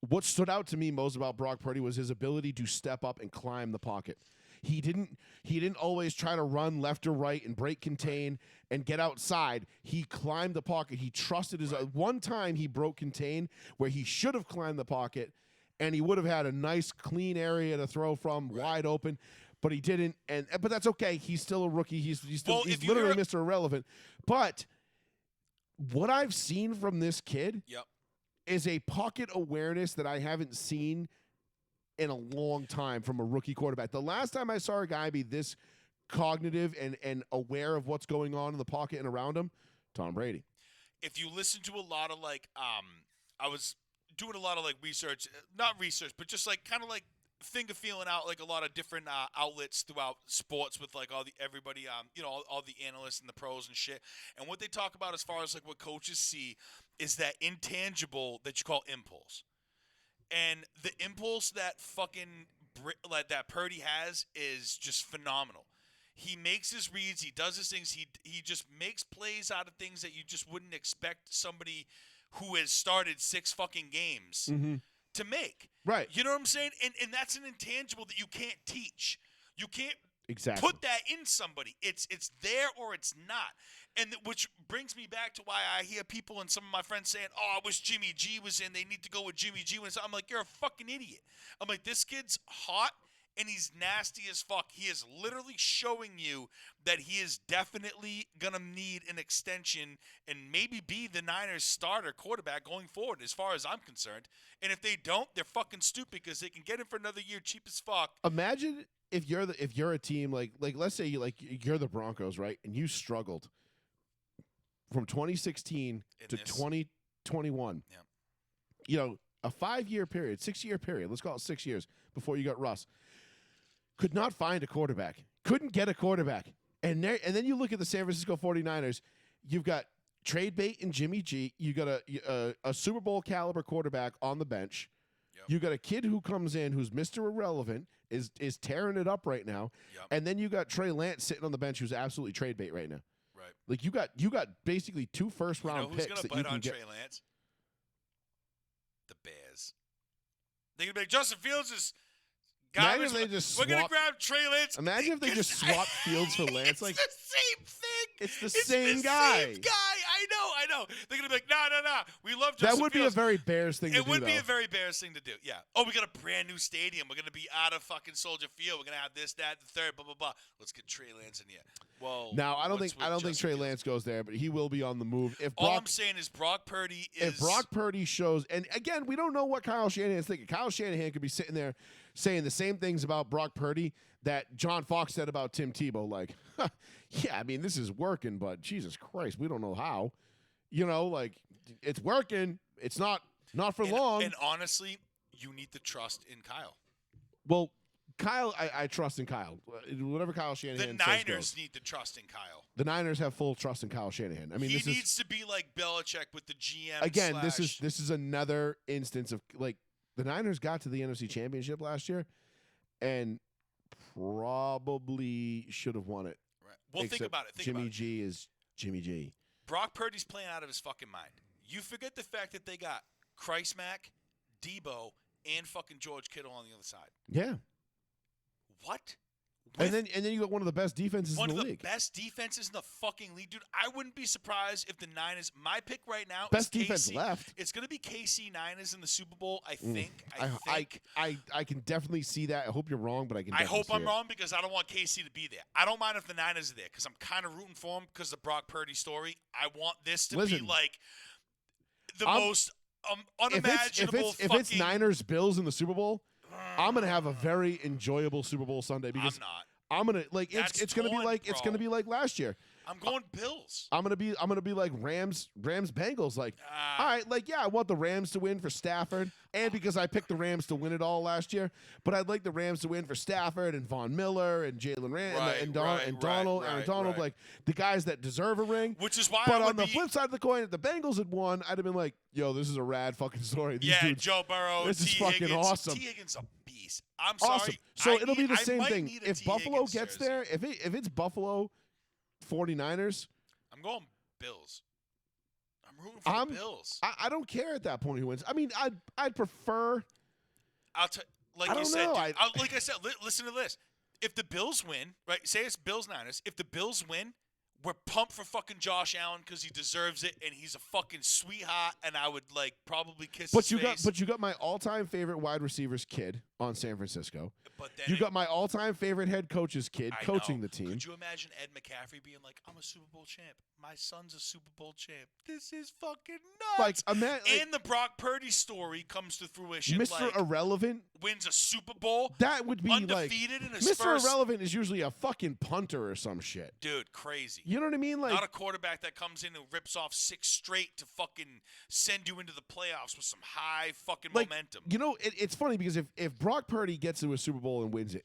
What stood out to me most about Brock Purdy was his ability to step up and climb the pocket. He didn't always try to run left or right and break contain and get outside. He climbed the pocket. He trusted his one time he broke contain where he should have climbed the pocket and he would have had a nice clean area to throw from wide open, but he didn't. But that's okay. He's still a rookie. He's literally Mr. Irrelevant. But what I've seen from this kid is a pocket awareness that I haven't seen in a long time from a rookie quarterback. The last time I saw a guy be this cognitive and aware of what's going on in the pocket and around him, Tom Brady. If you listen to a lot of like, I was doing a lot of like research, not research, but just like kind of like finger feeling out like a lot of different outlets throughout sports with like everybody, all the analysts and the pros and shit. And what they talk about as far as like what coaches see is that intangible that you call impulse. And the impulse that that Purdy has is just phenomenal. He makes his reads. He does his things. He just makes plays out of things that you just wouldn't expect somebody who has started 6 fucking games to make. Right. You know what I'm saying? And that's an intangible that you can't teach. You can't put that in somebody. It's there or it's not. And which brings me back to why I hear people and some of my friends saying, "Oh, I wish Jimmy G was in. They need to go with Jimmy G." I'm like, "You're a fucking idiot." I'm like, "This kid's hot and he's nasty as fuck. He is literally showing you that he is definitely going to need an extension and maybe be the Niners starter quarterback going forward, as far as I'm concerned. And if they don't, they're fucking stupid because they can get him for another year cheap as fuck. Imagine if you're a team like let's say you're the Broncos, right? And you struggled from 2016 to 2021. Yeah. You know, a 5-year period, 6-year period, let's call it 6 years before you got Russ. Could not find a quarterback. Couldn't get a quarterback. And then you look at the San Francisco 49ers, you've got trade bait and Jimmy G. You got a Super Bowl caliber quarterback on the bench. Yep. You got a kid who comes in who's Mr. Irrelevant, is tearing it up right now. Yep. And then you got Trey Lance sitting on the bench who's absolutely trade bait right now. Right. Like you got basically 2 first-round who's picks gonna that bite you can on get. Trey Lance? The Bears. They're going to be like, Justin Fields is Imagine garbage. if they just We're going to swap- grab Trey Lance. Imagine if they just swapped Fields for Lance. It's Like the same thing. it's the same guy. Same guy. I know. They're going to be like, no. We love Justin That would be a Fields. very Bears thing to do. It would be though. a very Bears thing to do, yeah. Oh, we got a brand new stadium. We're going to be out of fucking Soldier Field. We're going to have this, that, the third, blah, blah, blah. Let's get Trey Lance in here. Well, Now I don't what's think with Trey Justin Fields? Lance goes there, but he will be on the move. If All Brock, I'm saying is Brock Purdy is. if Brock Purdy shows, and again, we don't know what Kyle Shanahan's thinking. Kyle Shanahan could be sitting there saying the same things about Brock Purdy that John Fox said about Tim Tebow. Like, yeah, I mean, this is working, but Jesus Christ, we don't know how. You know, like it's working. It's not for long. And honestly, you need to trust in Kyle. Well, Kyle, I trust in Kyle. Whatever Kyle The Shanahan says Niners goes. need to trust in Kyle. The Niners have full trust in Kyle Shanahan. I mean, He this needs is to be like Belichick with the GM. again. This slash- is another instance of like the Niners got to the NFC Championship last year, and probably should have won it. Right. Well, think Except about it. Think Jimmy about it. G is Jimmy G. Brock Purdy's playing out of his fucking mind. You forget the fact that they got Christ Mack, Debo, and fucking George Kittle on the other side. Yeah, What? and then you got one of the best defenses One in of the the league. best defenses in the fucking league, dude. I wouldn't be surprised if the Niners. My pick right now Best is defense KC. left. It's going to be KC Niners in the Super Bowl. I think. I I think. I can definitely see that. I hope you're wrong, but I can. I definitely hope see I'm it. wrong because I don't want KC to be there. I don't mind if the Niners are there because I'm kind of rooting for them because of the Brock Purdy story. I want this to Listen, be like the I'm- most unimaginable. If it's Niners Bills in the Super Bowl, I'm gonna have a very enjoyable Super Bowl Sunday because I'm not. I'm gonna like That's it's gonna be torn, like it's bro. gonna be like last year. I'm going Bills. I'm gonna be like Rams Bengals. Like, all right, like yeah, I want the Rams to win for Stafford, and because I picked the Rams to win it all last year. But I'd like the Rams to win for Stafford and Von Miller and Jalen Donald, Aaron Donald, like the guys that deserve a ring. Which is why. But I would on the be, flip side of the coin, if the Bengals had won, I'd have been like, yo, this is a rad fucking story. These yeah, dudes, Joe Burrow. this is T. fucking Higgins. awesome. T. Higgins a beast. I'm awesome. sorry. So I it'll be need- the I same might thing. need a If T. Buffalo Higgins gets jersey. there, if it's Buffalo 49ers, I'm going Bills. I'm rooting for the Bills. I don't care at that point who wins. I mean, I'd prefer. I'll tell. Like I you don't said, know. dude, like I said, listen to this. If the Bills win, right? Say it's Bills Niners. If the Bills win, we're pumped for fucking Josh Allen because he deserves it and he's a fucking sweetheart. And I would like probably kiss But his face. you got my all-time favorite wide receivers kid on San Francisco. But then You it- got my all-time favorite head coach's kid I coaching know. the team. Could you imagine Ed McCaffrey being like, "I'm a Super Bowl champ. My son's a Super Bowl champ. This is fucking nuts." And the Brock Purdy story comes to fruition. Mr. Like, Irrelevant. wins a Super Bowl. That would be like undefeated in his Mr. first. Irrelevant is usually a fucking punter or some shit. Dude, crazy. You know what I mean? Like Not a quarterback that comes in and rips off 6 straight to fucking send you into the playoffs with some high fucking momentum. You know, it's funny because if Brock Purdy gets to a Super Bowl and wins it,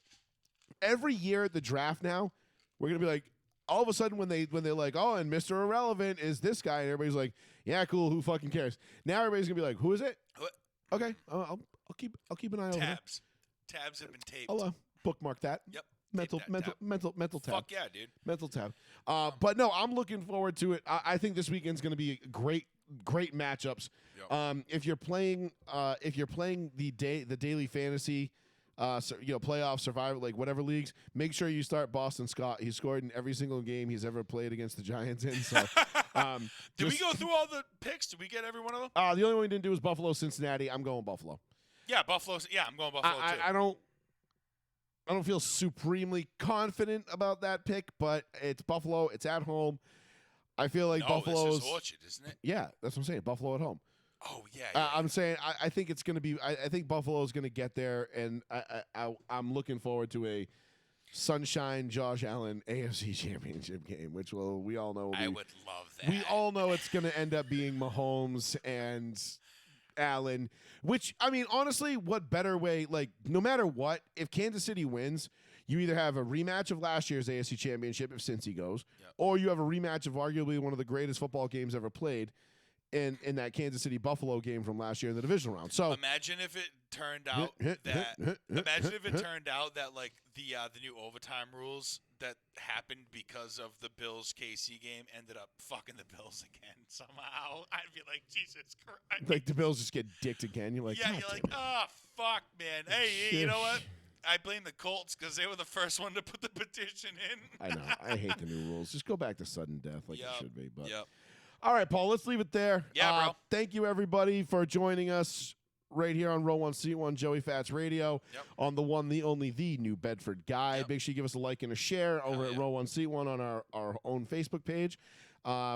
every year at the draft now, we're gonna be like, all of a sudden when they're like, oh, and Mr. Irrelevant is this guy, and everybody's like, yeah, cool, who fucking cares? Now everybody's gonna be like, who is it? What? Okay, I'll keep an eye over there. Tabs have been taped. I'll bookmark that. Yep. Mental Tape that tab. mental tab. Fuck yeah, dude. Mental tab. But no, I'm looking forward to it. I think this weekend's going to be great matchups. Yep. If you're playing the daily fantasy, playoff survival, like whatever leagues, make sure you start Boston Scott. He scored in every single game he's ever played against the Giants in. So, Did we go through all the picks? Did we get every one of them? the only one we didn't do was Buffalo Cincinnati. I'm going Buffalo. Yeah, Buffalo. Yeah, I'm going Buffalo too. I don't. don't feel supremely confident about that pick, but it's Buffalo. It's at home. I feel like No, Buffalo's. this is Orchard, isn't it? Yeah, that's what I'm saying. Buffalo at home. Oh yeah. I'm saying I think it's going to be. I think Buffalo is going to get there, and I'm looking forward to a Sunshine Josh Allen AFC Championship game, which we all know. I would love that. We all know it's going to end up being Mahomes and Allen. Which I mean, honestly, what better way? Like, no matter what, if Kansas City wins, you either have a rematch of last year's AFC Championship if Cincy goes, or you have a rematch of arguably one of the greatest football games ever played. In that Kansas City Buffalo game from last year in the divisional round. So imagine if it turned out that like the new overtime rules that happened because of the Bills KC game ended up fucking the Bills again somehow. I'd be like, Jesus Christ. Like the Bills just get dicked again. You're like, yeah, God you're damn like, oh fuck, man. Hey, you know what? I blame the Colts because they were the first one to put the petition in. I know. I hate the new rules. Just go back to sudden death like it should be. But Yep. all right, Paul, let's leave it there. Yeah, bro. Thank you, everybody, for joining us right here on Row 1 Seat 1 Joey Fats Radio on the one, the only, the New Bedford Guy. Make sure you give us a like and a share over at Row 1 Seat 1 on our own Facebook page.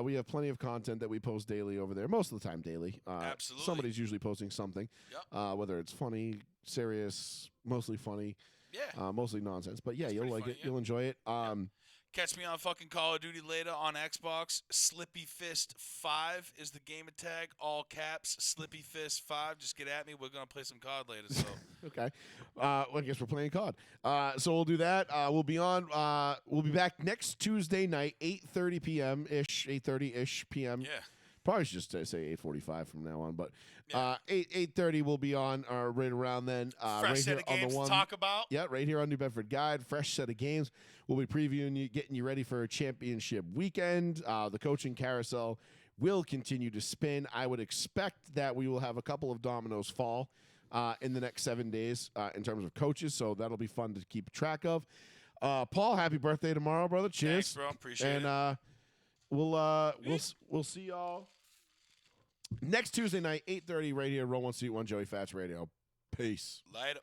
We have plenty of content that we post daily over there, most of the time daily. Absolutely. Somebody's usually posting something, whether it's funny, serious, mostly funny, mostly nonsense. But yeah, you'll like funny, it. You'll enjoy it. Catch me on fucking Call of Duty later on Xbox. Slippy Fist 5 is the gamer tag. All caps. Slippy Fist 5. Just get at me. We're gonna play some COD later. So okay. Well, I guess we're playing COD. So we'll do that. We'll be on. We'll be back next Tuesday night, 8:30 p.m. ish, 8:30 p.m. yeah. Probably should just say 8:45 from now on, but 8:30 we'll be on right around then. Fresh right set here of games on the one, to talk about. Yeah, right here on New Bedford Guide. Fresh set of games. We'll be previewing you, getting you ready for a championship weekend. The coaching carousel will continue to spin. I would expect that we will have a couple of dominoes fall in the next 7 days in terms of coaches, so that'll be fun to keep track of. Paul, happy birthday tomorrow, brother. Cheers. Thanks, bro. Appreciate it. And we'll see y'all next Tuesday night, 8:30, right here, Row 1 Seat 1 Joey Fats Radio. Peace. Later.